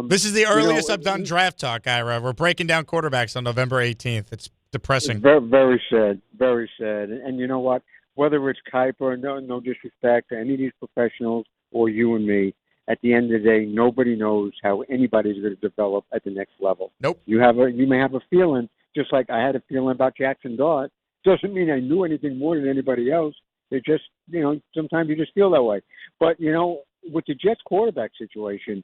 This is the earliest I've done draft talk, Ira. We're breaking down quarterbacks on November 18th. It's depressing. It's very, very sad. Very sad. And you know what? Whether it's Kiper, no disrespect to any of these professionals or you and me, at the end of the day, nobody knows how anybody's going to develop at the next level. Nope. You may have a feeling, just like I had a feeling about Jackson Dart. Doesn't mean I knew anything more than anybody else. It just, sometimes you just feel that way. But, with the Jets quarterback situation,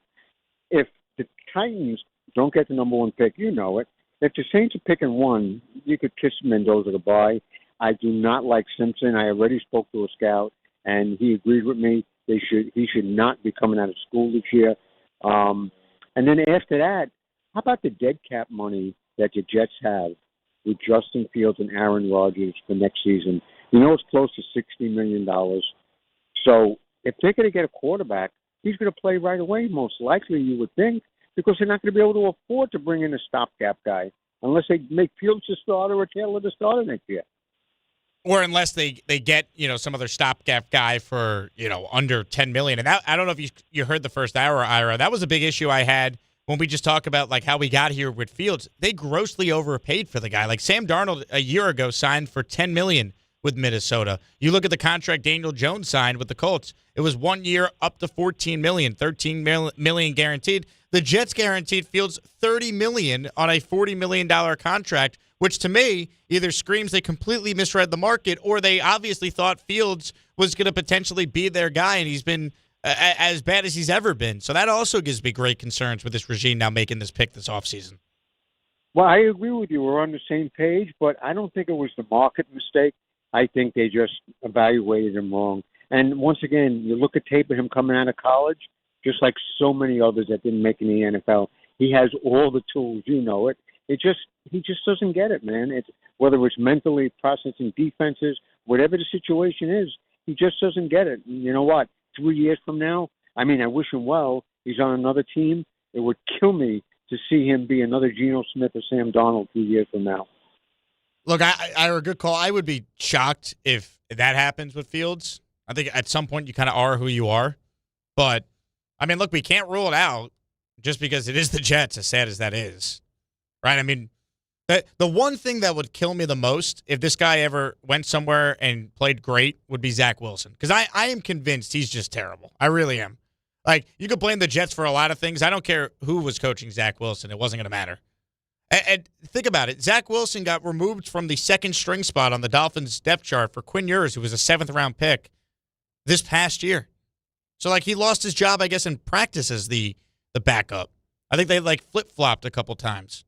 if the Titans don't get the number one pick, you know it. If the Saints are picking one, you could kiss Mendoza goodbye. I do not like Simpson. I already spoke to a scout, and he agreed with me. He should not be coming out of school this year. And then after that, how about the dead cap money that the Jets have with Justin Fields and Aaron Rodgers for next season? It's close to $60 million. So if they're going to get a quarterback, he's going to play right away, most likely, you would think, because they're not going to be able to afford to bring in a stopgap guy unless they make Fields the starter or Taylor the starter next year. Or unless they get, some other stopgap guy for, under $10 million. And that, I don't know if you heard the first hour, Ira. That was a big issue I had when we just talk about, how we got here with Fields. They grossly overpaid for the guy. Like Sam Darnold a year ago signed for $10 million with Minnesota. You look at the contract Daniel Jones signed with the Colts. It was 1 year up to $14 million, $13 million guaranteed. The Jets guaranteed Fields $30 million on a $40 million contract, which to me either screams they completely misread the market or they obviously thought Fields was going to potentially be their guy, and he's been as bad as he's ever been. So that also gives me great concerns with this regime now making this pick this offseason. Well, I agree with you. We're on the same page, but I don't think it was the market mistake. I think they just evaluated him wrong. And once again, you look at tape of him coming out of college, just like so many others that didn't make it in the NFL. He has all the tools, he just doesn't get it, man. It's whether it's mentally processing defenses, whatever the situation is, he just doesn't get it. And you know what? 3 years from now, I wish him well. He's on another team. It would kill me to see him be another Geno Smith or Sam Darnold 2 years from now. Look, I a good call. I would be shocked if that happens with Fields. I think at some point you kind of are who you are. But, look, we can't rule it out just because it is the Jets, as sad as that is. Right? The one thing that would kill me the most if this guy ever went somewhere and played great would be Zach Wilson. Because I am convinced he's just terrible. I really am. You could blame the Jets for a lot of things. I don't care who was coaching Zach Wilson. It wasn't going to matter. And think about it. Zach Wilson got removed from the second string spot on the Dolphins depth chart for Quinn Ewers, who was a 7th-round pick, this past year. So, like, he lost his job, I guess, in practice as the backup. I think they, like, flip-flopped a couple times.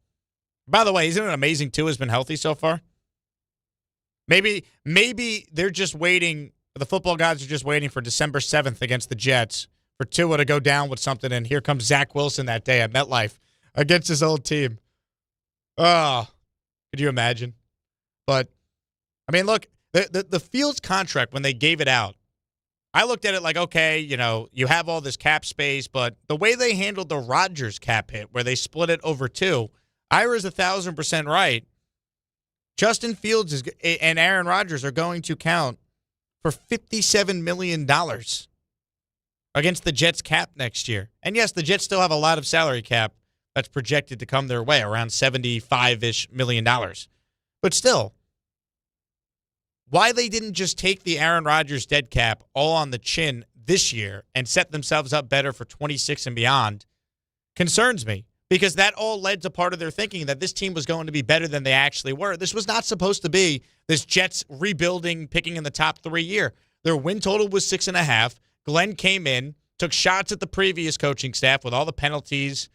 By the way, isn't it amazing Tua's been healthy so far? Maybe they're just waiting, the football gods are just waiting for December 7th against the Jets for Tua to go down with something, and here comes Zach Wilson that day at MetLife against his old team. Oh, could you imagine? But, I mean, look, the Fields contract, when they gave it out, I looked at it like, okay, you know, you have all this cap space, but the way they handled the Rodgers cap hit, where they split it over two, Ira's 1,000% right. Justin Fields and Aaron Rodgers are going to count for $57 million against the Jets cap next year. And yes, the Jets still have a lot of salary cap that's projected to come their way, around $75-ish million. But still, why they didn't just take the Aaron Rodgers dead cap all on the chin this year and set themselves up better for 26 and beyond concerns me, because that all led to part of their thinking that this team was going to be better than they actually were. This was not supposed to be this Jets rebuilding, picking in the top 3 year. Their win total was 6.5. Glenn came in, took shots at the previous coaching staff with all the penalties,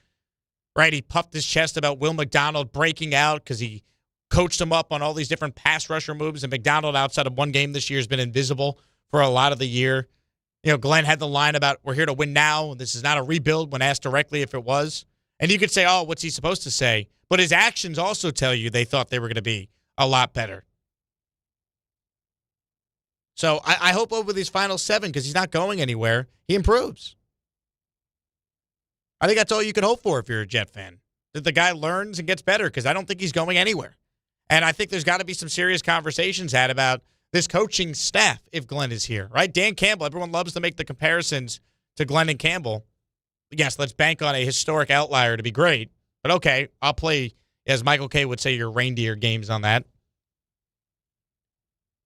right? He puffed his chest about Will McDonald breaking out because he coached him up on all these different pass rusher moves, and McDonald, outside of one game this year, has been invisible for a lot of the year. You know, Glenn had the line about, we're here to win now. This is not a rebuild, when asked directly if it was. And you could say, oh, what's he supposed to say? But his actions also tell you they thought they were going to be a lot better. So I hope over these final 7, because he's not going anywhere, he improves. I think that's all you can hope for if you're a Jet fan, that the guy learns and gets better, because I don't think he's going anywhere. And I think there's got to be some serious conversations had about this coaching staff if Glenn is here, right? Dan Campbell, everyone loves to make the comparisons to Glenn and Campbell. Yes, let's bank on a historic outlier to be great. But okay, I'll play, as Michael Kay would say, your reindeer games on that.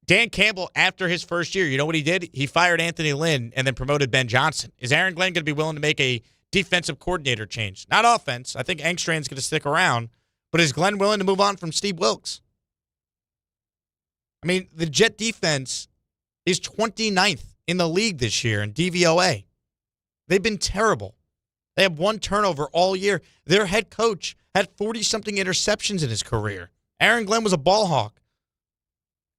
Dan Campbell, after his first year, you know what he did? He fired Anthony Lynn and then promoted Ben Johnson. Is Aaron Glenn going to be willing to make a defensive coordinator change? Not offense. I think Engstrand's going to stick around. But is Glenn willing to move on from Steve Wilkes? I mean, the Jet defense is 29th in the league this year in DVOA. They've been terrible. They have 1 turnover all year. Their head coach had 40-something interceptions in his career. Aaron Glenn was a ball hawk.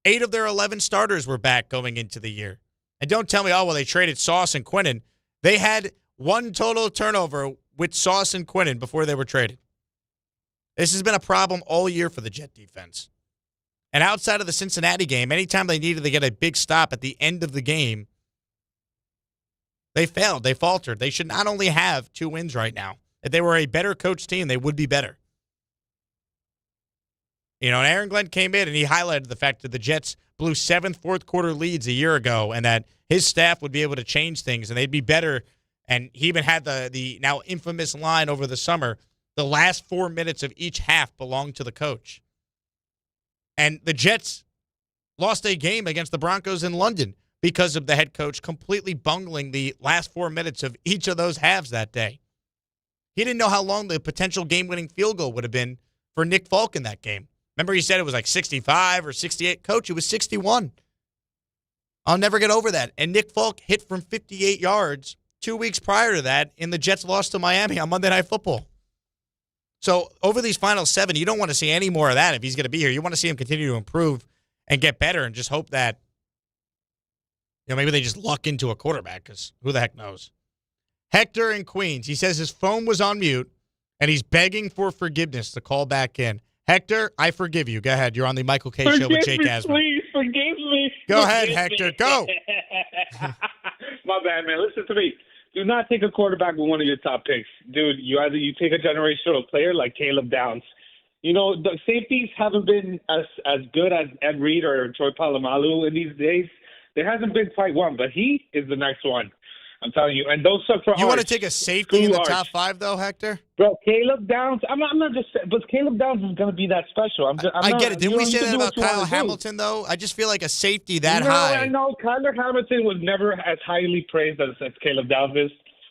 8 of their 11 starters were back going into the year. And don't tell me, oh, well, they traded Sauce and Quinnen. They had 1 total turnover with Sauce and Quinnen before they were traded. This has been a problem all year for the Jet defense. And outside of the Cincinnati game, anytime they needed to get a big stop at the end of the game, they failed. They faltered. They should not only have 2 wins right now. If they were a better coached team, they would be better. You know, and Aaron Glenn came in and he highlighted the fact that the Jets blew 7 fourth-quarter leads a year ago and that his staff would be able to change things and they'd be better. And he even had the now infamous line over the summer, the last 4 minutes of each half belonged to the coach. And the Jets lost a game against the Broncos in London because of the head coach completely bungling the last 4 minutes of each of those halves that day. He didn't know how long the potential game-winning field goal would have been for Nick Folk in that game. Remember he said it was like 65 or 68. Coach, it was 61. I'll never get over that. And Nick Folk hit from 58 yards 2 weeks prior to that in the Jets' loss to Miami on Monday Night Football. So over these final 7, you don't want to see any more of that if he's going to be here. You want to see him continue to improve and get better and just hope that, you know, maybe they just luck into a quarterback because who the heck knows. Hector in Queens, he says his phone was on mute and he's begging for forgiveness to call back in. Hector, I forgive you. Go ahead. You're on the Michael Kay Show with Jake Asman. Please forgive me. Go ahead, Hector. Go. My bad, man. Listen to me. Do not take a quarterback with one of your top picks. Dude, you take a generational player like Caleb Downs. You know, the safeties haven't been as good as Ed Reed or Troy Polamalu in these days. There hasn't been quite one, but he is the next one. I'm telling you. And those suck for You want to take a safety in the top 5, though, Hector? Bro, Caleb Downs. I'm not just – but Caleb Downs is going to be that special. I get it. Didn't we say that about Kyle Hamilton, though? I just feel like a safety that high. I know. Kyler Hamilton was never as highly praised as Caleb Downs is.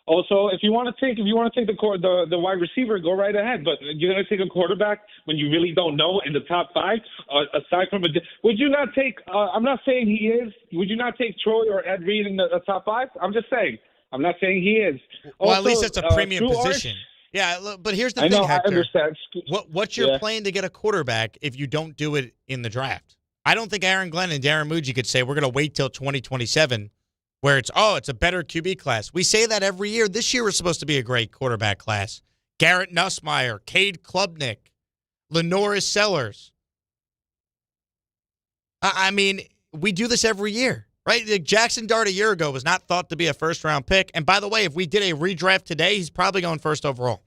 Also, if you want to take the wide receiver, go right ahead. But you're going to take a quarterback when you really don't know in the top 5. Aside from would you not take? I'm not saying he is. Would you not take Troy or Ed Reed in the top 5? I'm just saying. I'm not saying he is. Well, Also, at least it's a premium position. Yeah, but here's the thing, Hector. I understand. What's your plan to get a quarterback if you don't do it in the draft? I don't think Aaron Glenn and Darren Muji could say we're going to wait till 2027 where it's a better QB class. We say that every year. This year was supposed to be a great quarterback class. Garrett Nussmeier, Cade Klubnik, Lenoris Sellers. I mean, we do this every year, right? Jackson Dart a year ago was not thought to be a first-round pick. And by the way, if we did a redraft today, he's probably going first overall.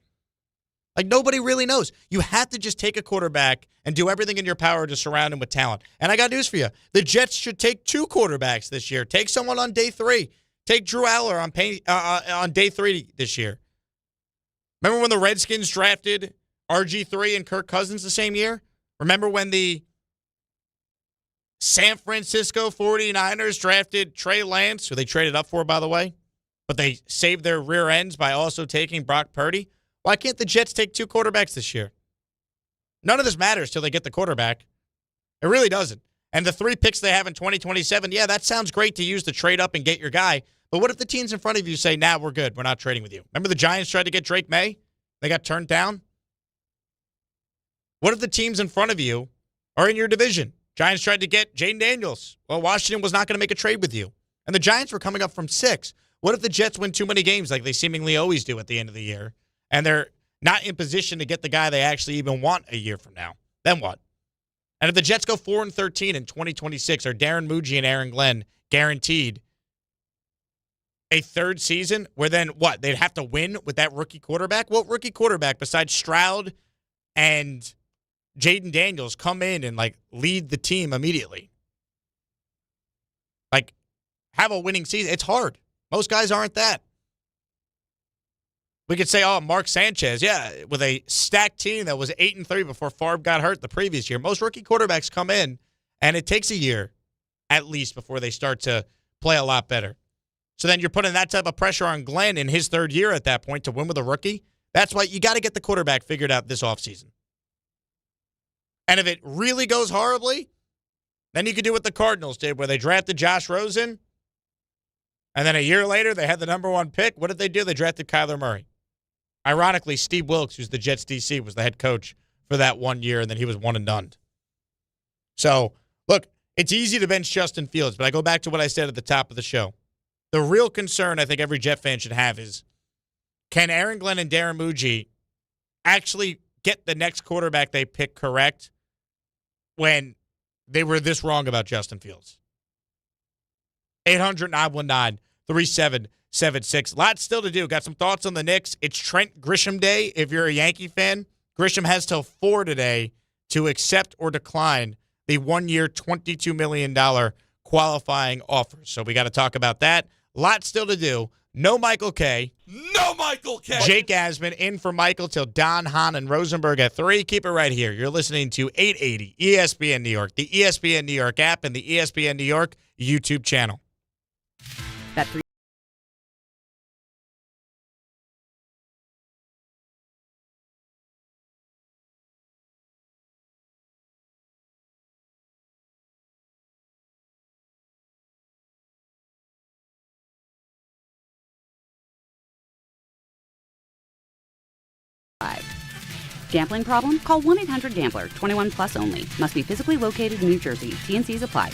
Like, nobody really knows. You have to just take a quarterback and do everything in your power to surround him with talent. And I got news for you. The Jets should take 2 quarterbacks this year. Take someone on day 3. Take Drew Aller on day 3 this year. Remember when the Redskins drafted RG3 and Kirk Cousins the same year? Remember when the San Francisco 49ers drafted Trey Lance, who they traded up for, by the way, but they saved their rear ends by also taking Brock Purdy? Why can't the Jets take 2 quarterbacks this year? None of this matters till they get the quarterback. It really doesn't. And the 3 picks they have in 2027, yeah, that sounds great to use to trade up and get your guy. But what if the teams in front of you say, nah, we're good. We're not trading with you. Remember the Giants tried to get Drake May? They got turned down. What if the teams in front of you are in your division? Giants tried to get Jaden Daniels. Well, Washington was not going to make a trade with you. And the Giants were coming up from 6. What if the Jets win too many games like they seemingly always do at the end of the year? And they're not in position to get the guy they actually even want a year from now. Then what? And if the Jets go 4-13 in 2026, are Darren Muji and Aaron Glenn guaranteed a 3rd season where then what? They'd have to win with that rookie quarterback? What rookie quarterback besides Stroud and Jaden Daniels come in and lead the team immediately? Have a winning season. It's hard. Most guys aren't that. We could say, Mark Sanchez, with a stacked team that was 8-3 before Favre got hurt the previous year. Most rookie quarterbacks come in, and it takes a year at least before they start to play a lot better. So then you're putting that type of pressure on Glenn in his 3rd year at that point to win with a rookie. That's why you got to get the quarterback figured out this offseason. And if it really goes horribly, then you could do what the Cardinals did where they drafted Josh Rosen, and then a year later they had the number 1 pick. What did they do? They drafted Kyler Murray. Ironically, Steve Wilkes, who's the Jets DC, was the head coach for that 1 year, and then he was one and done. So, look, it's easy to bench Justin Fields, but I go back to what I said at the top of the show. The real concern I think every Jet fan should have is, can Aaron Glenn and Darren Muji actually get the next quarterback they pick correct when they were this wrong about Justin Fields? 800-919-3776. Lots still to do. Got some thoughts on the Knicks. It's Trent Grisham Day if you're a Yankee fan. Grisham has till 4 today to accept or decline the 1-year, $22 million qualifying offer. So we got to talk about that. Lots still to do. No Michael K. No Michael K. Jake Asman in for Michael till Don, Hahn, and Rosenberg at 3. Keep it right here. You're listening to 880 ESPN New York, the ESPN New York app, and the ESPN New York YouTube channel. That Gambling problem? Call 1-800-GAMBLER. 21 plus only. Must be physically located in New Jersey. T&Cs apply.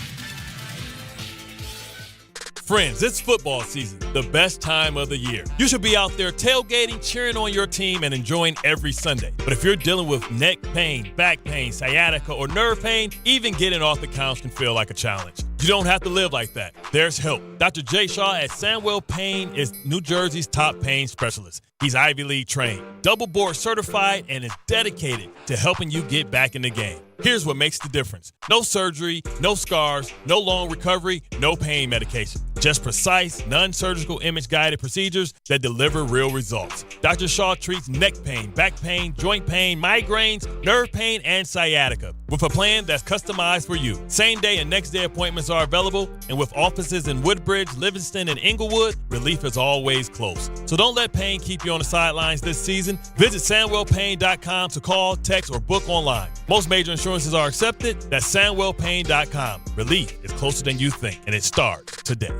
Friends, it's football season, the best time of the year. You should be out there tailgating, cheering on your team, and enjoying every Sunday. But if you're dealing with neck pain, back pain, sciatica, or nerve pain, even getting off the couch can feel like a challenge. You don't have to live like that. There's help. Dr. Jay Shaw at Sandwell Pain is New Jersey's top pain specialist. He's Ivy League trained, double board certified, and is dedicated to helping you get back in the game. Here's what makes the difference. No surgery, no scars, no long recovery, no pain medication. Just precise, non-surgical image-guided procedures that deliver real results. Dr. Shaw treats neck pain, back pain, joint pain, migraines, nerve pain, and sciatica. with a plan that's customized for you. Same-day and next-day appointments are available, and with offices in Woodbridge, Livingston, and Inglewood, relief is always close. So don't let pain keep you on the sidelines this season. Visit SandwellPain.com to call, text, or book online. Most major insurances are accepted. That's SandwellPain.com. Relief is closer than you think, and it starts today.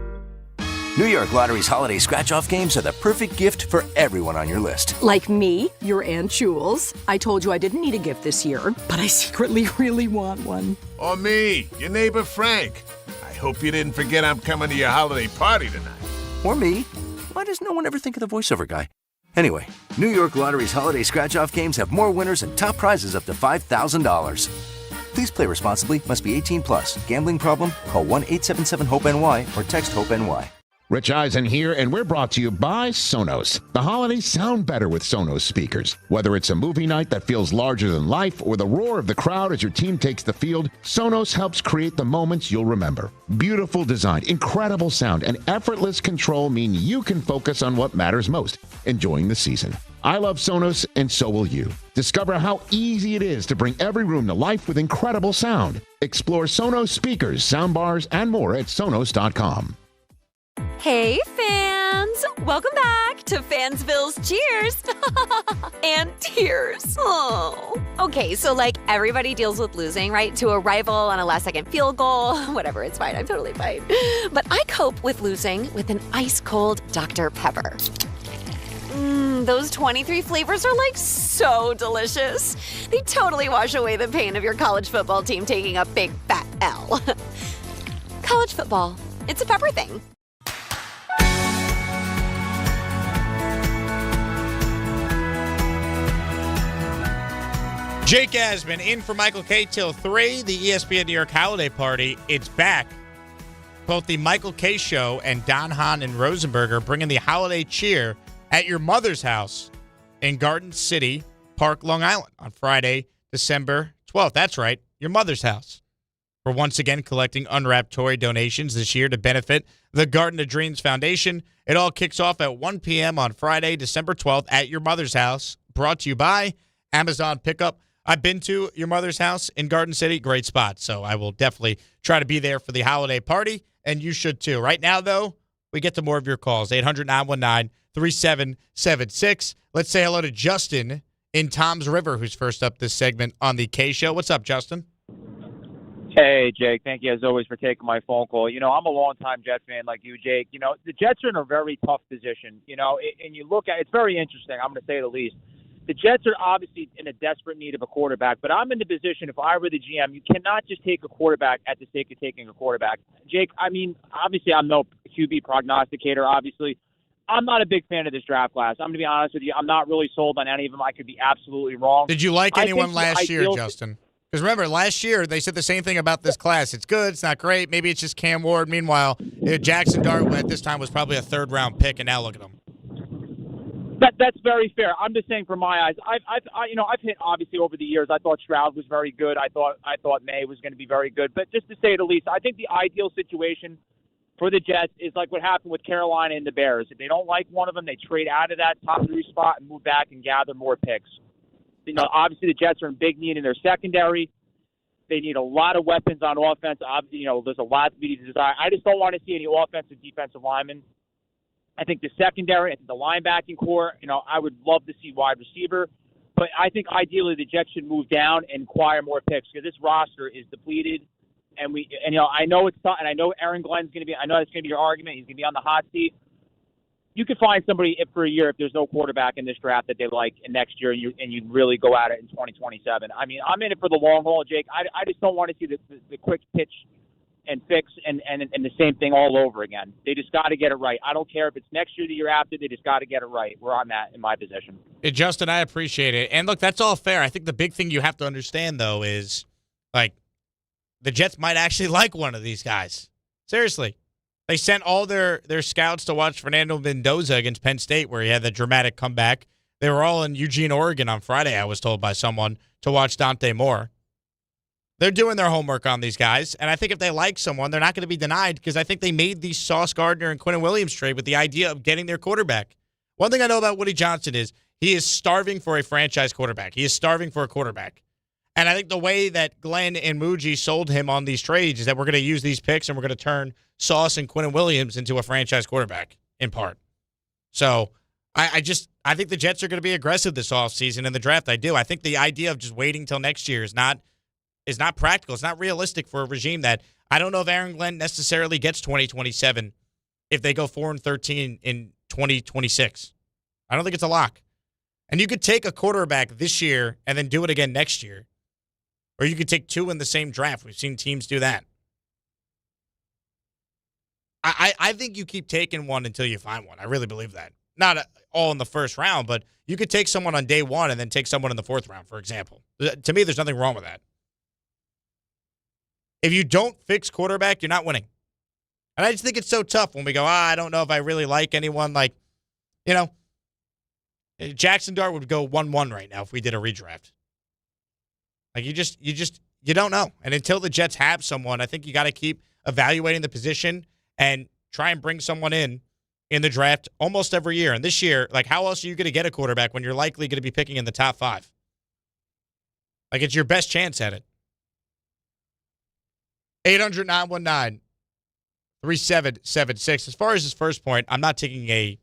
New York Lottery's holiday scratch-off games are the perfect gift for everyone on your list. Like me, your Aunt Jules. I told you I didn't need a gift this year, but I secretly really want one. Or me, your neighbor Frank. I hope you didn't forget I'm coming to your holiday party tonight. Or me. Why does no one ever think of the voiceover guy? Anyway, New York Lottery's holiday scratch-off games have more winners and top prizes up to $5,000. Please play responsibly. Must be 18 plus. Gambling problem? Call 1-877-HOPE-NY or text HOPE-NY. Rich Eisen here, and we're brought to you by Sonos. The holidays sound better with Sonos speakers. Whether it's a movie night that feels larger than life or the roar of the crowd as your team takes the field, Sonos helps create the moments you'll remember. Beautiful design, incredible sound, and effortless control mean you can focus on what matters most, enjoying the season. I love Sonos, and so will you. Discover how easy it is to bring every room to life with incredible sound. Explore Sonos speakers, soundbars, and more at Sonos.com. Hey, fans! Welcome back to Fansville's Cheers and Tears. Oh. Okay, so everybody deals with losing, right? To a rival on a last-second field goal. Whatever, it's fine. I'm totally fine. But I cope with losing with an ice-cold Dr. Pepper. Those 23 flavors are so delicious. They totally wash away the pain of your college football team taking a big fat L. College football, it's a pepper thing. Jake Asman in for Michael K. till 3, the ESPN New York holiday party. It's back. Both the Michael K. Show and Don Hahn and Rosenberg are bringing the holiday cheer at your mother's house in Garden City Park, Long Island on Friday, December 12th. That's right, your mother's house. We're once again collecting unwrapped toy donations this year to benefit the Garden of Dreams Foundation. It all kicks off at 1 p.m. on Friday, December 12th at your mother's house, brought to you by Amazon Pickup. I've been to your mother's house in Garden City. Great spot. So I will definitely try to be there for the holiday party, and you should too. Right now, though, we get to more of your calls. 800-919-3776. Let's say hello to Justin in Toms River, who's first up this segment on the K Show. What's up, Justin? Hey, Jake. Thank you, as always, for taking my phone call. I'm a longtime Jets fan like you, Jake. The Jets are in a very tough position, and you look at it's very interesting, I'm going to say the least. The Jets are obviously in a desperate need of a quarterback, but I'm in the position, if I were the GM, you cannot just take a quarterback at the sake of taking a quarterback. Jake, obviously I'm no QB prognosticator, obviously. I'm not a big fan of this draft class. I'm going to be honest with you. I'm not really sold on any of them. I could be absolutely wrong. Did you like anyone last year, Justin? Because remember, last year they said the same thing about this class. It's good. It's not great. Maybe it's just Cam Ward. Meanwhile, Jackson Dart at this time was probably a third-round pick, and now look at him. That's very fair. I'm just saying, from my eyes, I've hit obviously over the years. I thought Stroud was very good. I thought May was going to be very good. But just to say the least, I think the ideal situation for the Jets is like what happened with Carolina and the Bears. If they don't like one of them, they trade out of that top 3 spot and move back and gather more picks. Obviously the Jets are in big need in their secondary. They need a lot of weapons on offense. Obviously, there's a lot to be desired. I just don't want to see any offensive, defensive linemen. I think the secondary, I think the linebacking core, I would love to see wide receiver. But I think ideally the Jets should move down and acquire more picks because this roster is depleted. And I know it's not, and I know Aaron Glenn's going to be, I know that's going to be your argument. He's going to be on the hot seat. You could find somebody for a year if there's no quarterback in this draft that they like in next year and you really go at it in 2027. I'm in it for the long haul, Jake. I just don't want to see the quick pitch and fix and the same thing all over again. They just got to get it right. I don't care if it's next year, the year after. They just got to get it right. Where I'm at in my position. Hey, Justin, I appreciate it. And look, that's all fair. I think the big thing you have to understand, though, is the Jets might actually like one of these guys. Seriously. They sent all their scouts to watch Fernando Mendoza against Penn State, where he had the dramatic comeback. They were all in Eugene, Oregon on Friday, I was told by someone, to watch Dante Moore. They're doing their homework on these guys, and I think if they like someone, they're not going to be denied because I think they made the Sauce Gardner and Quinnen Williams trade with the idea of getting their quarterback. One thing I know about Woody Johnson is he is starving for a franchise quarterback. He is starving for a quarterback. And I think the way that Glenn and Muji sold him on these trades is that we're going to use these picks and we're going to turn Sauce and Quinnen Williams into a franchise quarterback, in part. So I think the Jets are going to be aggressive this offseason in the draft. I do. I think the idea of just waiting till next year is not practical. It's not realistic for a regime that I don't know if Aaron Glenn necessarily gets 2027 if they go 4-13 in 2026. I don't think it's a lock. And you could take a quarterback this year and then do it again next year. Or you could take two in the same draft. We've seen teams do that. I think you keep taking one until you find one. I really believe that. Not all in the first round, but you could take someone on day one and then take someone in the fourth round, for example. To me, there's nothing wrong with that. If you don't fix quarterback, you're not winning. And I just think it's so tough when we go, I don't know if I really like anyone. Like, Jackson Dart would go 1-1 right now if we did a redraft. Like, you don't know. And until the Jets have someone, I think you got to keep evaluating the position and try and bring someone in the draft almost every year. And this year, like, how else are you going to get a quarterback when you're likely going to be picking in the top 5? Like, it's your best chance at it. 800-919-3776. As far as his first point, I'm not taking a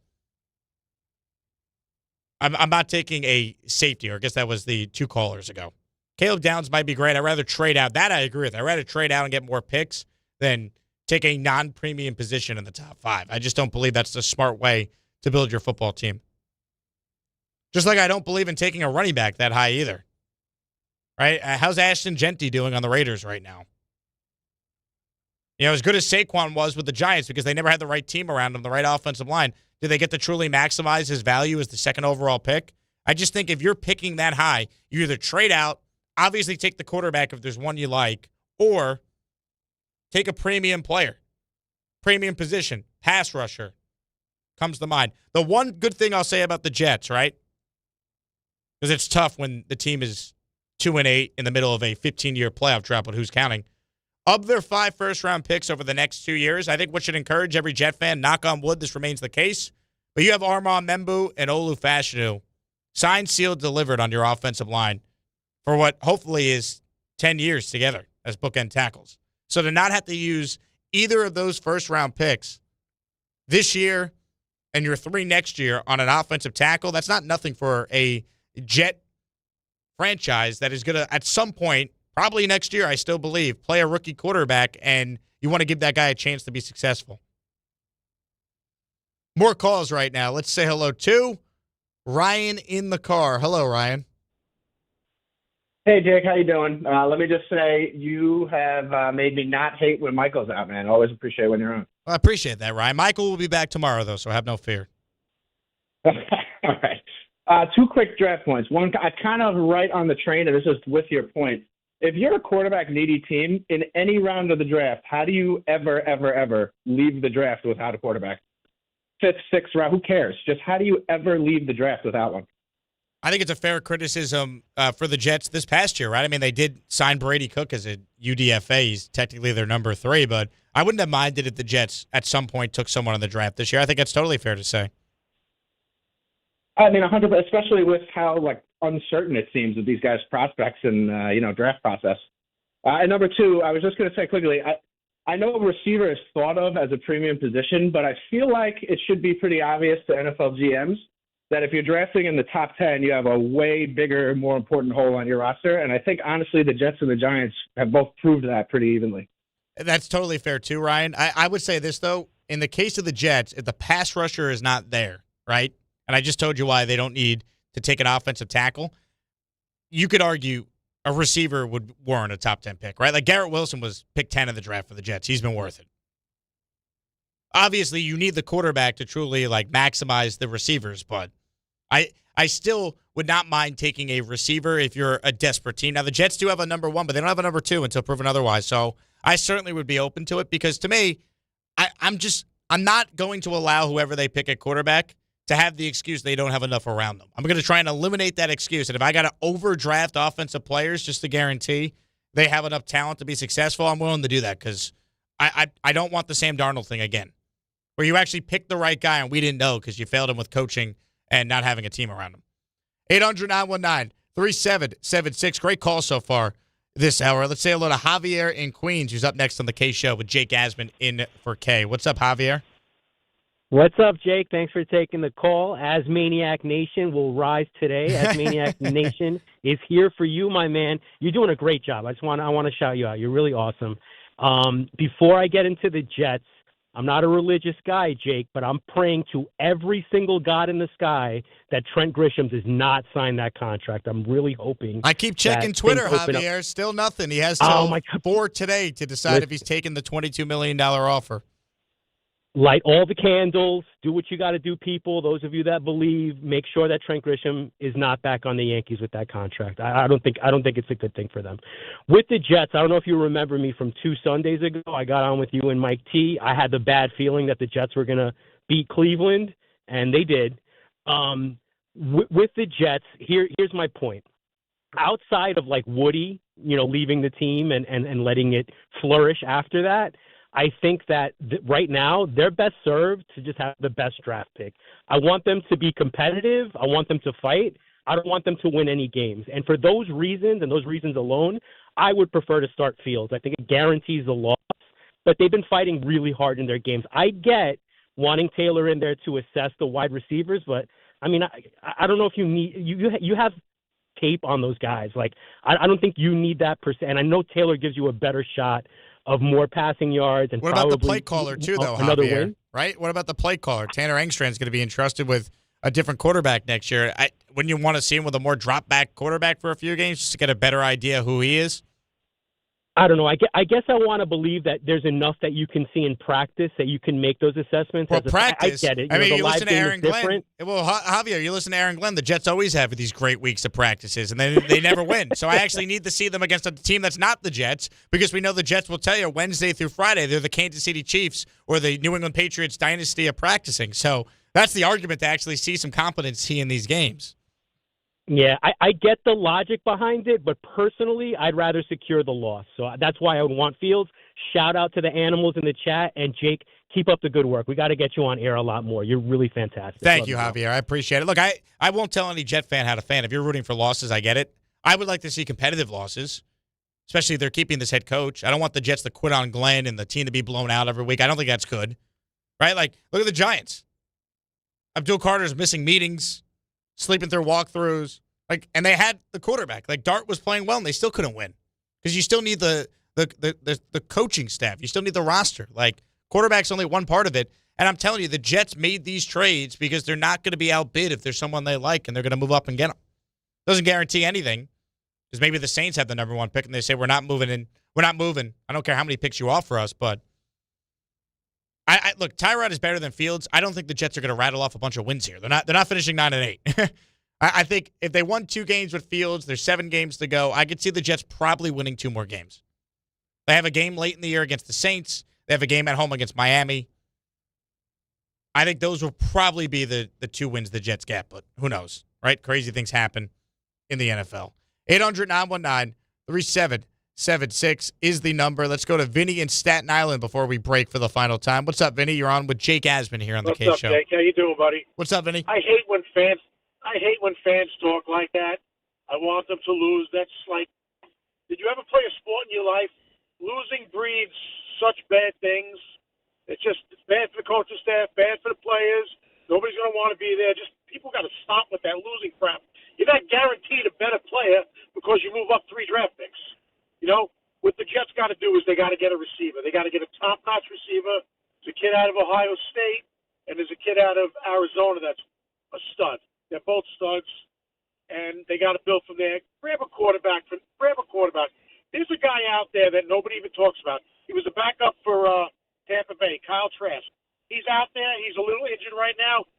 safety, or I guess that was the 2 callers ago. Caleb Downs might be great. I'd rather trade out. That I agree with. I'd rather trade out and get more picks than take a non-premium position in the top 5. I just don't believe that's the smart way to build your football team. Just like I don't believe in taking a running back that high either. Right? How's Ashton Genty doing on the Raiders right now? As good as Saquon was with the Giants because they never had the right team around him, the right offensive line, did they get to truly maximize his value as the second overall pick? I just think if you're picking that high, you either trade out, obviously take the quarterback if there's one you like, or take a premium player, premium position, pass rusher comes to mind. The one good thing I'll say about the Jets, right, because it's tough when the team is 2-8 in the middle of a 15-year playoff drought, but who's counting? Of their 5 first-round picks over the next 2 years, I think what should encourage every Jet fan, knock on wood, this remains the case, but you have Armand Membu and Olu Fashanu signed, sealed, delivered on your offensive line for what hopefully is 10 years together as bookend tackles. So to not have to use either of those first-round picks this year and your 3 next year on an offensive tackle, that's not nothing for a Jet franchise that is going to, at some point, probably next year, I still believe, play a rookie quarterback, and you want to give that guy a chance to be successful. More calls right now. Let's say hello to Ryan in the car. Hello, Ryan. Hey, Jake. How you doing? Let me just say you have made me not hate when Michael's out, man. Always appreciate when you're on. Well, I appreciate that, Ryan. Michael will be back tomorrow, though, so have no fear. All right. 2 quick draft points. One, I kind of right on the train, and this is with your point. If you're a quarterback-needy team in any round of the draft, how do you ever leave the draft without a quarterback? 5th, 6th round, who cares? Just how do you ever leave the draft without one? I think it's a fair criticism for the Jets this past year, right? I mean, they did sign Brady Cook as a UDFA. He's technically their number 3, but I wouldn't have minded if the Jets at some point took someone in the draft this year. I think that's totally fair to say. I mean, 100%, especially with how uncertain it seems with these guys' prospects and draft process. And number 2, I was just going to say quickly, I know a receiver is thought of as a premium position, but I feel like it should be pretty obvious to NFL GMs that if you're drafting in the top 10, you have a way bigger, more important hole on your roster. And I think, honestly, the Jets and the Giants have both proved that pretty evenly. That's totally fair, too, Ryan. I would say this, though. In the case of the Jets, if the pass rusher is not there, right, and I just told you why they don't need to take an offensive tackle, you could argue a receiver would warrant a top 10 pick, right? Like Garrett Wilson was pick 10 in the draft for the Jets. He's been worth it. Obviously, you need the quarterback to truly maximize the receivers, but I still would not mind taking a receiver if you're a desperate team. Now, the Jets do have a number 1, but they don't have a number 2 until proven otherwise. So I certainly would be open to it because to me, I'm not going to allow whoever they pick at quarterback to have the excuse they don't have enough around them. I'm going to try and eliminate that excuse. And if I got to overdraft offensive players just to guarantee they have enough talent to be successful, I'm willing to do that because I don't want the Sam Darnold thing again, where you actually picked the right guy and we didn't know because you failed him with coaching and not having a team around him. 800-919 3776. Great call so far this hour. Let's say hello to Javier in Queens, who's up next on the K Show with Jake Asman in for K. What's up, Javier? What's up, Jake? Thanks for taking the call. As Maniac Nation will rise today. As Maniac Nation is here for you, my man. You're doing a great job. I want to shout you out. You're really awesome. Before I get into the Jets, I'm not a religious guy, Jake, but I'm praying to every single god in the sky that Trent Grisham does not sign that contract. I'm really hoping. I keep checking Twitter, Javier. Still nothing. He has till 4 today to decide if he's taking the $22 million offer. Light all the candles. Do what you got to do, people. Those of you that believe, make sure that Trent Grisham is not back on the Yankees with that contract. I don't think it's a good thing for them. With the Jets, I don't know if you remember me from 2 Sundays ago. I got on with you and Mike T. I had the bad feeling that the Jets were going to beat Cleveland, and they did. With the Jets, here's my point. Outside of like Woody, leaving the team and letting it flourish after that, I think that right now they're best served to just have the best draft pick. I want them to be competitive. I want them to fight. I don't want them to win any games. And for those reasons and those reasons alone, I would prefer to start Fields. I think it guarantees the loss, but they've been fighting really hard in their games. I get wanting Taylor in there to assess the wide receivers, but I mean, I don't know if you have tape on those guys. Like, I don't think you need that percent. And I know Taylor gives you a better shot of more passing yards. And what about the play caller, too, though, another Javier? win? Right? What about the play caller? Tanner Engstrand's going to be entrusted with a different quarterback next year. Wouldn't you want to see him with a more drop-back quarterback for a few games just to get a better idea who he is? I don't know. I guess I want to believe that there's enough that you can see in practice that you can make those assessments. Well, practice. I get it. I mean, you listen to Aaron Glenn. Well, Javier, you listen to Aaron Glenn. The Jets always have these great weeks of practices, and they never win. So I actually need to see them against a team that's not the Jets, because we know the Jets will tell you Wednesday through Friday they're the Kansas City Chiefs or the New England Patriots dynasty of practicing. So that's the argument to actually see some competency in these games. Yeah, I get the logic behind it, but personally, I'd rather secure the loss. So that's why I would want Fields. Shout out to the animals in the chat. And, Jake, keep up the good work. We got to get you on air a lot more. You're really fantastic. Thank you, Javier. I appreciate it. Look, I won't tell any Jet fan how to fan. If you're rooting for losses, I get it. I would like to see competitive losses, especially if they're keeping this head coach. I don't want the Jets to quit on Glenn and the team to be blown out every week. I don't think that's good. Right? Like, look at the Giants. Abdul Carter's missing meetings, sleeping through walkthroughs. And they had the quarterback. Like, Dart was playing well, and they still couldn't win because you still need the coaching staff. You still need the roster. Like, quarterback's only one part of it. And I'm telling you, the Jets made these trades because they're not going to be outbid if there's someone they like, and they're going to move up and get them. Doesn't guarantee anything because maybe the Saints have the number 1 pick, and they say, we're not moving. I don't care how many picks you offer us, but look, Tyrod is better than Fields. I don't think the Jets are going to rattle off a bunch of wins here. They're not finishing 9-8. I think if they won 2 games with Fields, there's 7 games to go. I could see the Jets probably winning 2 more games. They have a game late in the year against the Saints. They have a game at home against Miami. I think those will probably be the 2 wins the Jets get, but who knows, right? Crazy things happen in the NFL. 800-919-3776 is the number. Let's go to Vinny in Staten Island before we break for the final time. What's up, Vinny? You're on with Jake Asman here on the K Show. What's up, Jake? How you doing, buddy? What's up, Vinny? I hate when fans talk like that. I want them to lose. That's like, did you ever play a sport in your life? Losing breeds such bad things. It's bad for the coaching staff, bad for the players. Nobody's going to want to be there. People got to stop with that losing crap. You're not guaranteed a better player because you move up 3 draft picks. What the Jets got to do is they got to get a receiver. They got to get a top-notch receiver. There's a kid out of Ohio State, and there's a kid out of Arizona that's a stud. They're both studs, and they got to build from there. Grab a quarterback. There's a guy out there that nobody even talks about. He was a backup for Tampa Bay, Kyle Trask. He's out there. He's a little injured right now.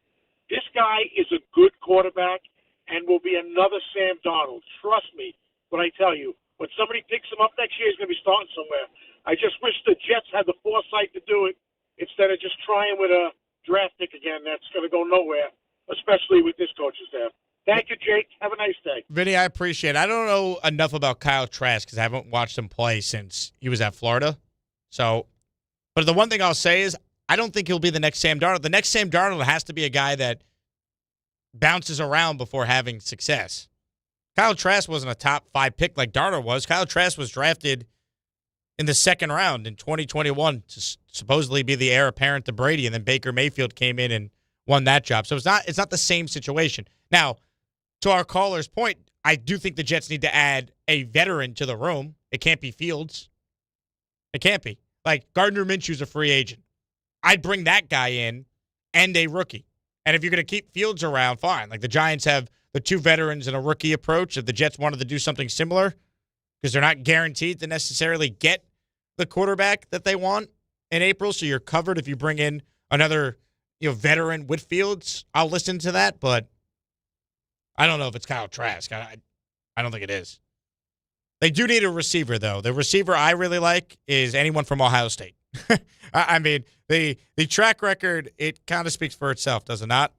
This guy is a good quarterback and will be another Sam Darnold. Trust me when I tell you. When somebody picks him up next year, he's going to be starting somewhere. I just wish the Jets had the foresight to do it instead of just trying with a draft pick again that's going to go nowhere, especially with this coaching staff. Thank you, Jake. Have a nice day. Vinny, I appreciate it. I don't know enough about Kyle Trask because I haven't watched him play since he was at Florida. But the one thing I'll say is I don't think he'll be the next Sam Darnold. The next Sam Darnold has to be a guy that bounces around before having success. Kyle Trask wasn't a top 5 pick like Darnold was. Kyle Trask was drafted in the second round in 2021 to supposedly be the heir apparent to Brady, and then Baker Mayfield came in and won that job. So it's not the same situation. Now, to our caller's point, I do think the Jets need to add a veteran to the room. It can't be Fields. It can't be. Like, Gardner Minshew's a free agent. I'd bring that guy in and a rookie. And if you're going to keep Fields around, fine. Like, the Giants have the 2 veterans and a rookie approach. If the Jets wanted to do something similar, because they're not guaranteed to necessarily get the quarterback that they want in April, so you're covered if you bring in another veteran with Fields, I'll listen to that, but I don't know if it's Kyle Trask. I don't think it is. They do need a receiver, though. The receiver I really like is anyone from Ohio State. I mean, the track record, it kind of speaks for itself, does it not?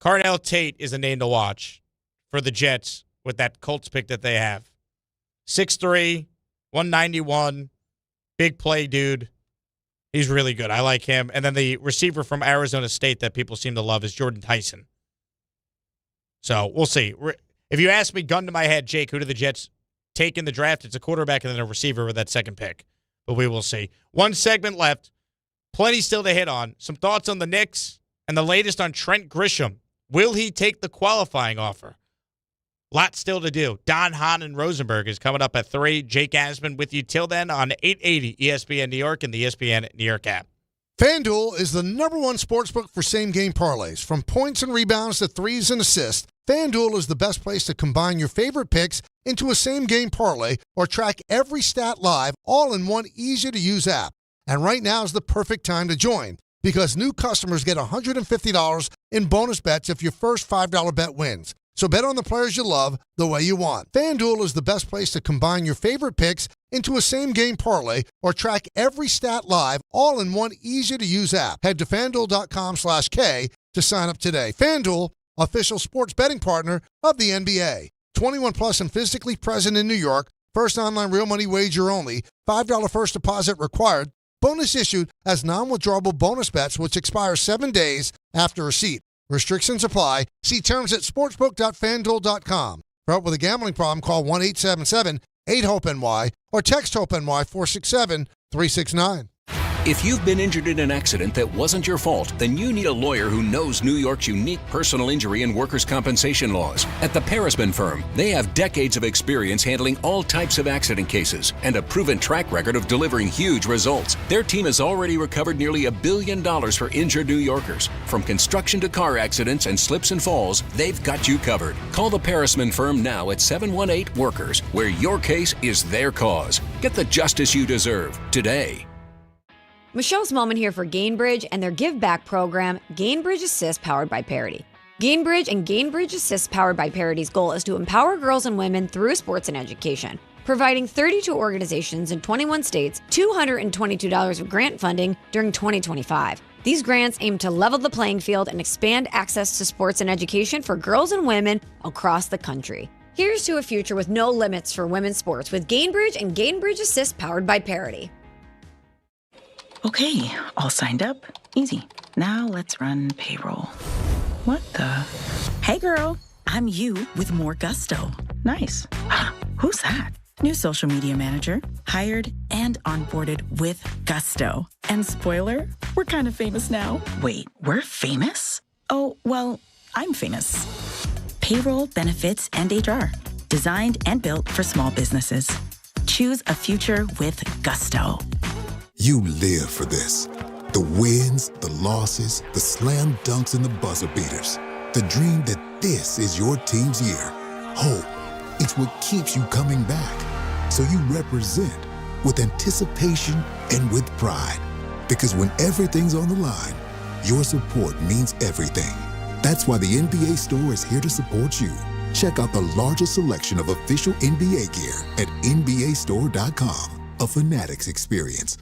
Carnell Tate is a name to watch for the Jets with that Colts pick that they have. 6'3", 191, big play dude. He's really good. I like him. And then the receiver from Arizona State that people seem to love is Jordan Tyson. So we'll see. If you ask me, gun to my head, Jake, who do the Jets take in the draft? It's a quarterback and then a receiver with that second pick. But we will see. One segment left. Plenty still to hit on. Some thoughts on the Knicks and the latest on Trent Grisham. Will he take the qualifying offer? Lot still to do. Don Hahn and Rosenberg is coming up at 3. Jake Asman with you till then on 880 ESPN New York and the ESPN New York app. FanDuel is the #1 sportsbook for same-game parlays. From points and rebounds to threes and assists, FanDuel is the best place to combine your favorite picks into a same-game parlay or track every stat live all in one easy-to-use app. And right now is the perfect time to join because new customers get $150 in bonus bets if your first $5 bet wins. So bet on the players you love the way you want. FanDuel is the best place to combine your favorite picks into a same-game parlay or track every stat live all in one easy-to-use app. Head to FanDuel.com/K to sign up today. FanDuel, official sports betting partner of the NBA. 21 plus and physically present in New York. First online real money wager only. $5 first deposit required. Bonus issued as non-withdrawable bonus bets which expire 7 days after receipt. Restrictions apply. See terms at sportsbook.fanduel.com. For help with a gambling problem, call 1-877-8-HOPE-NY or text HOPE-NY 467-369. If you've been injured in an accident that wasn't your fault, then you need a lawyer who knows New York's unique personal injury and workers' compensation laws. At the Parisman Firm, they have decades of experience handling all types of accident cases and a proven track record of delivering huge results. Their team has already recovered nearly $1 billion for injured New Yorkers. From construction to car accidents and slips and falls, they've got you covered. Call the Parisman Firm now at 718-WORKERS, where your case is their cause. Get the justice you deserve today. Michelle's Moment here for Gainbridge and their Give Back program, Gainbridge Assist, powered by Parity. Gainbridge and Gainbridge Assist, powered by Parity's goal is to empower girls and women through sports and education, providing 32 organizations in 21 states $222 of grant funding during 2025. These grants aim to level the playing field and expand access to sports and education for girls and women across the country. Here's to a future with no limits for women's sports with Gainbridge and Gainbridge Assist, powered by Parity. Okay, all signed up. Easy. Now let's run payroll. What the? Hey girl, I'm you with more gusto. Nice. Who's that? New social media manager, hired and onboarded with gusto. And spoiler, we're kind of famous now. Wait, we're famous? Oh, well, I'm famous. Payroll, benefits, and HR. Designed and built for small businesses. Choose a future with gusto. You live for this. The wins, the losses, the slam dunks, and the buzzer beaters. The dream that this is your team's year. Hope, it's what keeps you coming back. So you represent with anticipation and with pride. Because when everything's on the line, your support means everything. That's why the NBA Store is here to support you. Check out the largest selection of official NBA gear at NBAstore.com. A Fanatics experience.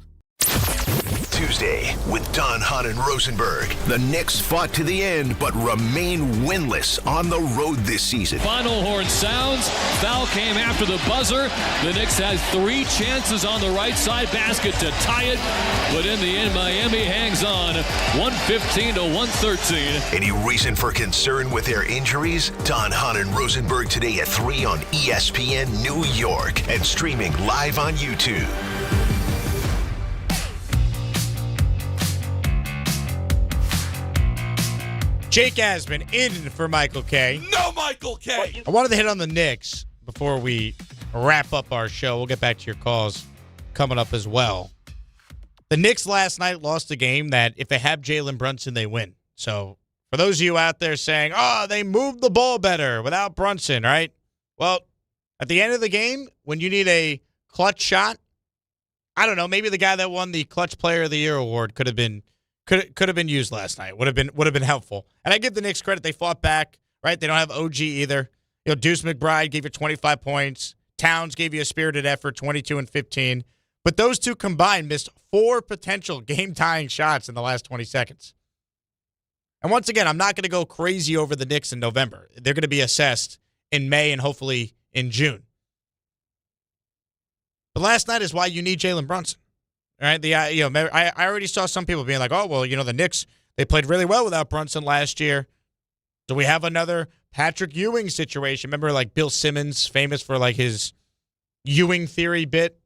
Tuesday with Don, Hahn, and Rosenberg. The Knicks fought to the end but remain winless on the road this season. Final horn sounds. Foul came after the buzzer. The Knicks had 3 chances on the right side basket to tie it. But in the end, Miami hangs on 115 to 113. Any reason for concern with their injuries? Don, Hahn, and Rosenberg today at 3 on ESPN New York and streaming live on YouTube. Jake Asman in for Michael K. No Michael K. I wanted to hit on the Knicks before we wrap up our show. We'll get back to your calls coming up as well. The Knicks last night lost a game that if they have Jalen Brunson, they win. So for those of you out there saying, oh, they moved the ball better without Brunson, right? Well, at the end of the game, when you need a clutch shot, I don't know, maybe the guy that won the Clutch Player of the Year award could have been used last night. Would have been helpful. And I give the Knicks credit. They fought back, right? They don't have OG either. You know, Deuce McBride gave you 25 points. Towns gave you a spirited effort, 22 and 15. But those two combined missed 4 potential game-tying shots in the last 20 seconds. And once again, I'm not going to go crazy over the Knicks in November. They're going to be assessed in May and hopefully in June. But last night is why you need Jalen Brunson. All right, I already saw some people being like, "Oh, well, the Knicks, they played really well without Brunson last year. Do we have another Patrick Ewing situation?" Remember, like Bill Simmons, famous for like his Ewing theory bit.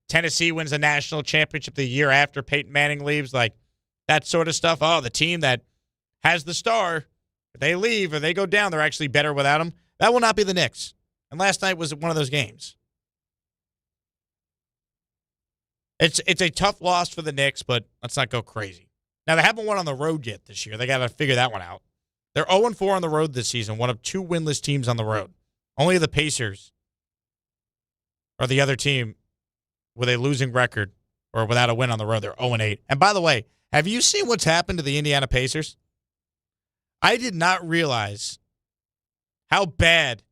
Tennessee wins a national championship the year after Peyton Manning leaves, like that sort of stuff. Oh, the team that has the star, if they leave or they go down, they're actually better without him. That will not be the Knicks. And last night was one of those games. It's a tough loss for the Knicks, but let's not go crazy. Now, they haven't won on the road yet this year. They got to figure that one out. They're 0-4 on the road this season, one of 2 winless teams on the road. Only the Pacers are the other team with a losing record or without a win on the road. They're 0-8. And by the way, have you seen what's happened to the Indiana Pacers? I did not realize how bad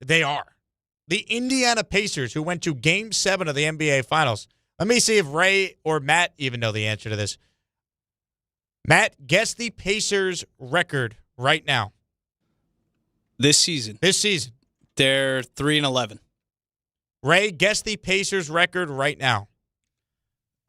they are. The Indiana Pacers, who went to Game 7 of the NBA Finals. Let me see if Ray or Matt even know the answer to this. Matt, guess the Pacers' record right now. This season. They're 3-11. Ray, guess the Pacers' record right now.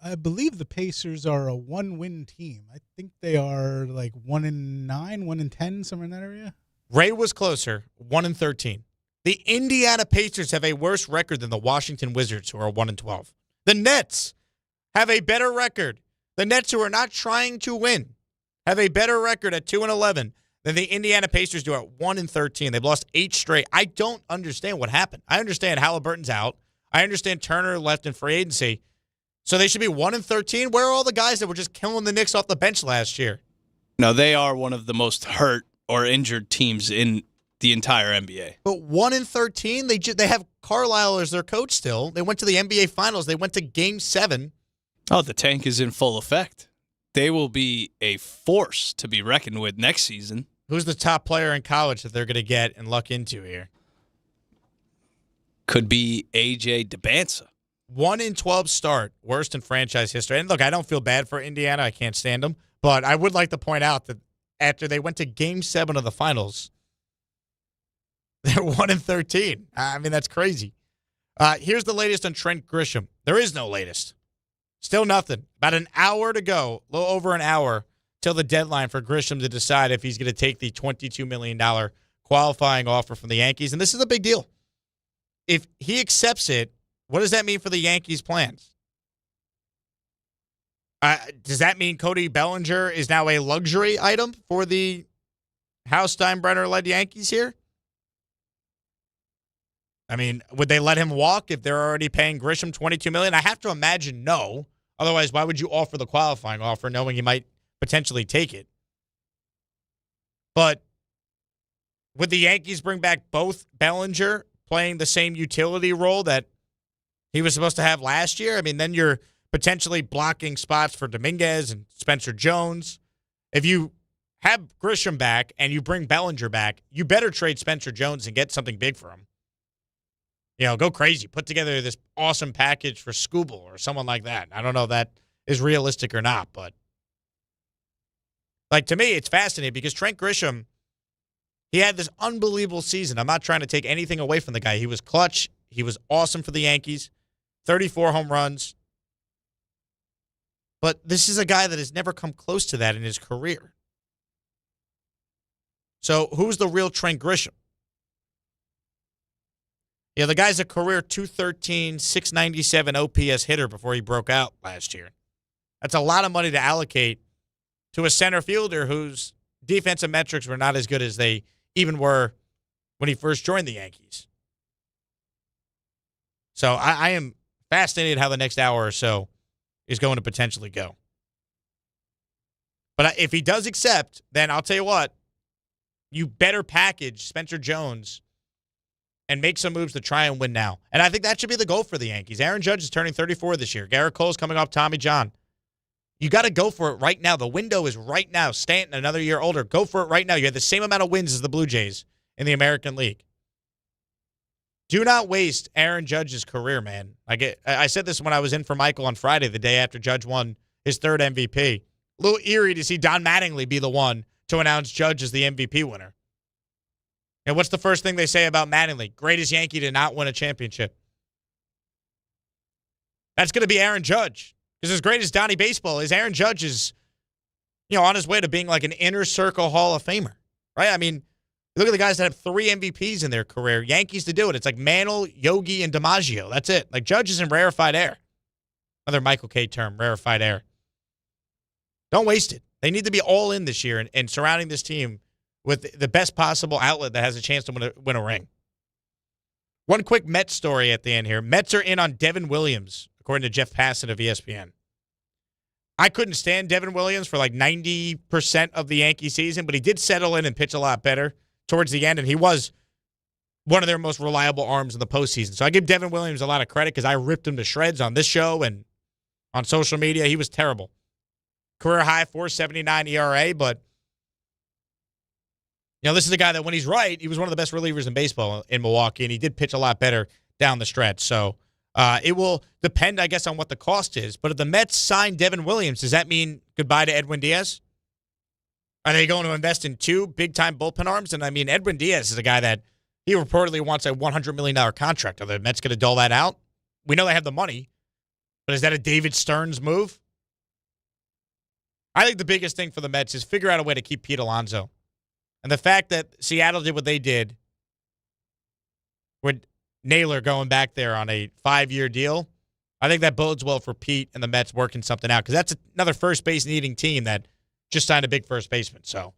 I believe the Pacers are a 1-win team. I think they are like 1-9, 1-10, somewhere in that area. Ray was closer, 1-13. The Indiana Pacers have a worse record than the Washington Wizards, who are 1-12. The Nets have a better record. The Nets, who are not trying to win, have a better record at 2-11 than the Indiana Pacers do at 1-13. They've lost 8 straight. I don't understand what happened. I understand Halliburton's out. I understand Turner left in free agency. So they should be 1-13. Where are all the guys that were just killing the Knicks off the bench last year? No, they are one of the most hurt or injured teams in the entire NBA. But 1-13, they have Carlisle as their coach still. They went to the NBA Finals. They went to Game 7. Oh, the tank is in full effect. They will be a force to be reckoned with next season. Who's the top player in college that they're going to get and luck into here? Could be A.J. DeBansa. 1-12 start, worst in franchise history. And look, I don't feel bad for Indiana. I can't stand them. But I would like to point out that after they went to Game 7 of the Finals, they're 1-13. I mean, that's crazy. Here's the latest on Trent Grisham. There is no latest. Still nothing. About an hour to go, a little over an hour, till the deadline for Grisham to decide if he's going to take the $22 million qualifying offer from the Yankees. And this is a big deal. If he accepts it, what does that mean for the Yankees' plans? Does that mean Cody Bellinger is now a luxury item for the House Steinbrenner-led Yankees here? I mean, would they let him walk if they're already paying Grisham $22 million? I have to imagine no. Otherwise, why would you offer the qualifying offer knowing you might potentially take it? But would the Yankees bring back both Bellinger playing the same utility role that he was supposed to have last year? I mean, then you're potentially blocking spots for Dominguez and Spencer Jones. If you have Grisham back and you bring Bellinger back, you better trade Spencer Jones and get something big for him. Go crazy. Put together this awesome package for Skubal or someone like that. I don't know if that is realistic or not, but to me, it's fascinating because Trent Grisham, he had this unbelievable season. I'm not trying to take anything away from the guy. He was clutch. He was awesome for the Yankees. 34 home runs. But this is a guy that has never come close to that in his career. So who's the real Trent Grisham? The guy's a career .213, .697 OPS hitter before he broke out last year. That's a lot of money to allocate to a center fielder whose defensive metrics were not as good as they even were when he first joined the Yankees. So I am fascinated how the next hour or so is going to potentially go. But if he does accept, then I'll tell you what, you better package Spencer Jones and make some moves to try and win now. And I think that should be the goal for the Yankees. Aaron Judge is turning 34 this year. Garrett Cole's coming off Tommy John. You got to go for it right now. The window is right now. Stanton, another year older. Go for it right now. You have the same amount of wins as the Blue Jays in the American League. Do not waste Aaron Judge's career, man. I said this when I was in for Michael on Friday, the day after Judge won his third MVP. A little eerie to see Don Mattingly be the one to announce Judge as the MVP winner. And what's the first thing they say about Mattingly? Greatest Yankee to not win a championship. That's going to be Aaron Judge. Because as great as Donnie Baseball is, Aaron Judge is, on his way to being like an inner circle Hall of Famer, right? I mean, look at the guys that have 3 MVPs in their career. Yankees to do it. It's like Mantle, Yogi, and DiMaggio. That's it. Like Judge is in rarefied air. Another Michael K term, rarefied air. Don't waste it. They need to be all in this year and surrounding this team with the best possible outlet that has a chance to win a ring. One quick Mets story at the end here. Mets are in on Devin Williams, according to Jeff Passan of ESPN. I couldn't stand Devin Williams for like 90% of the Yankee season, but he did settle in and pitch a lot better towards the end, and he was one of their most reliable arms in the postseason. So I give Devin Williams a lot of credit because I ripped him to shreds on this show and on social media. He was terrible. Career high 4.79 ERA, but this is a guy that when he's right, he was one of the best relievers in baseball in Milwaukee, and he did pitch a lot better down the stretch. So it will depend, I guess, on what the cost is. But if the Mets sign Devin Williams, does that mean goodbye to Edwin Diaz? Are they going to invest in 2 big-time bullpen arms? And, I mean, Edwin Diaz is a guy that he reportedly wants a $100 million contract. Are the Mets going to dole that out? We know they have the money, but is that a David Stearns move? I think the biggest thing for the Mets is figure out a way to keep Pete Alonso. And the fact that Seattle did what they did with Naylor going back there on a 5-year deal, I think that bodes well for Pete and the Mets working something out because that's another first base needing team that just signed a big first baseman. So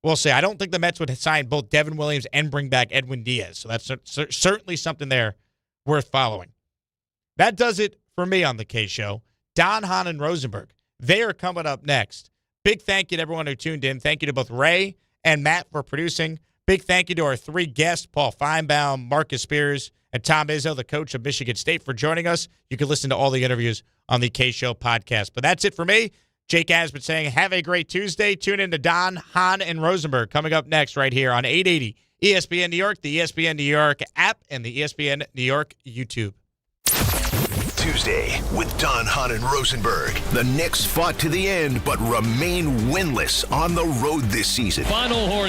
we'll see. I don't think the Mets would sign both Devin Williams and bring back Edwin Diaz. So that's certainly something there worth following. That does it for me on the K Show. Don, Hahn, and Rosenberg, they are coming up next. Big thank you to everyone who tuned in. Thank you to both Ray and Matt for producing. Big thank you to our 3 guests, Paul Finebaum, Marcus Spears, and Tom Izzo, the coach of Michigan State, for joining us. You can listen to all the interviews on the K-Show podcast. But that's it for me. Jake Asman saying, have a great Tuesday. Tune in to Don, Hahn, and Rosenberg coming up next right here on 880 ESPN New York, the ESPN New York app, and the ESPN New York YouTube. Tuesday with Don, Hahn, and Rosenberg. The Knicks fought to the end but remain winless on the road this season. Final horn.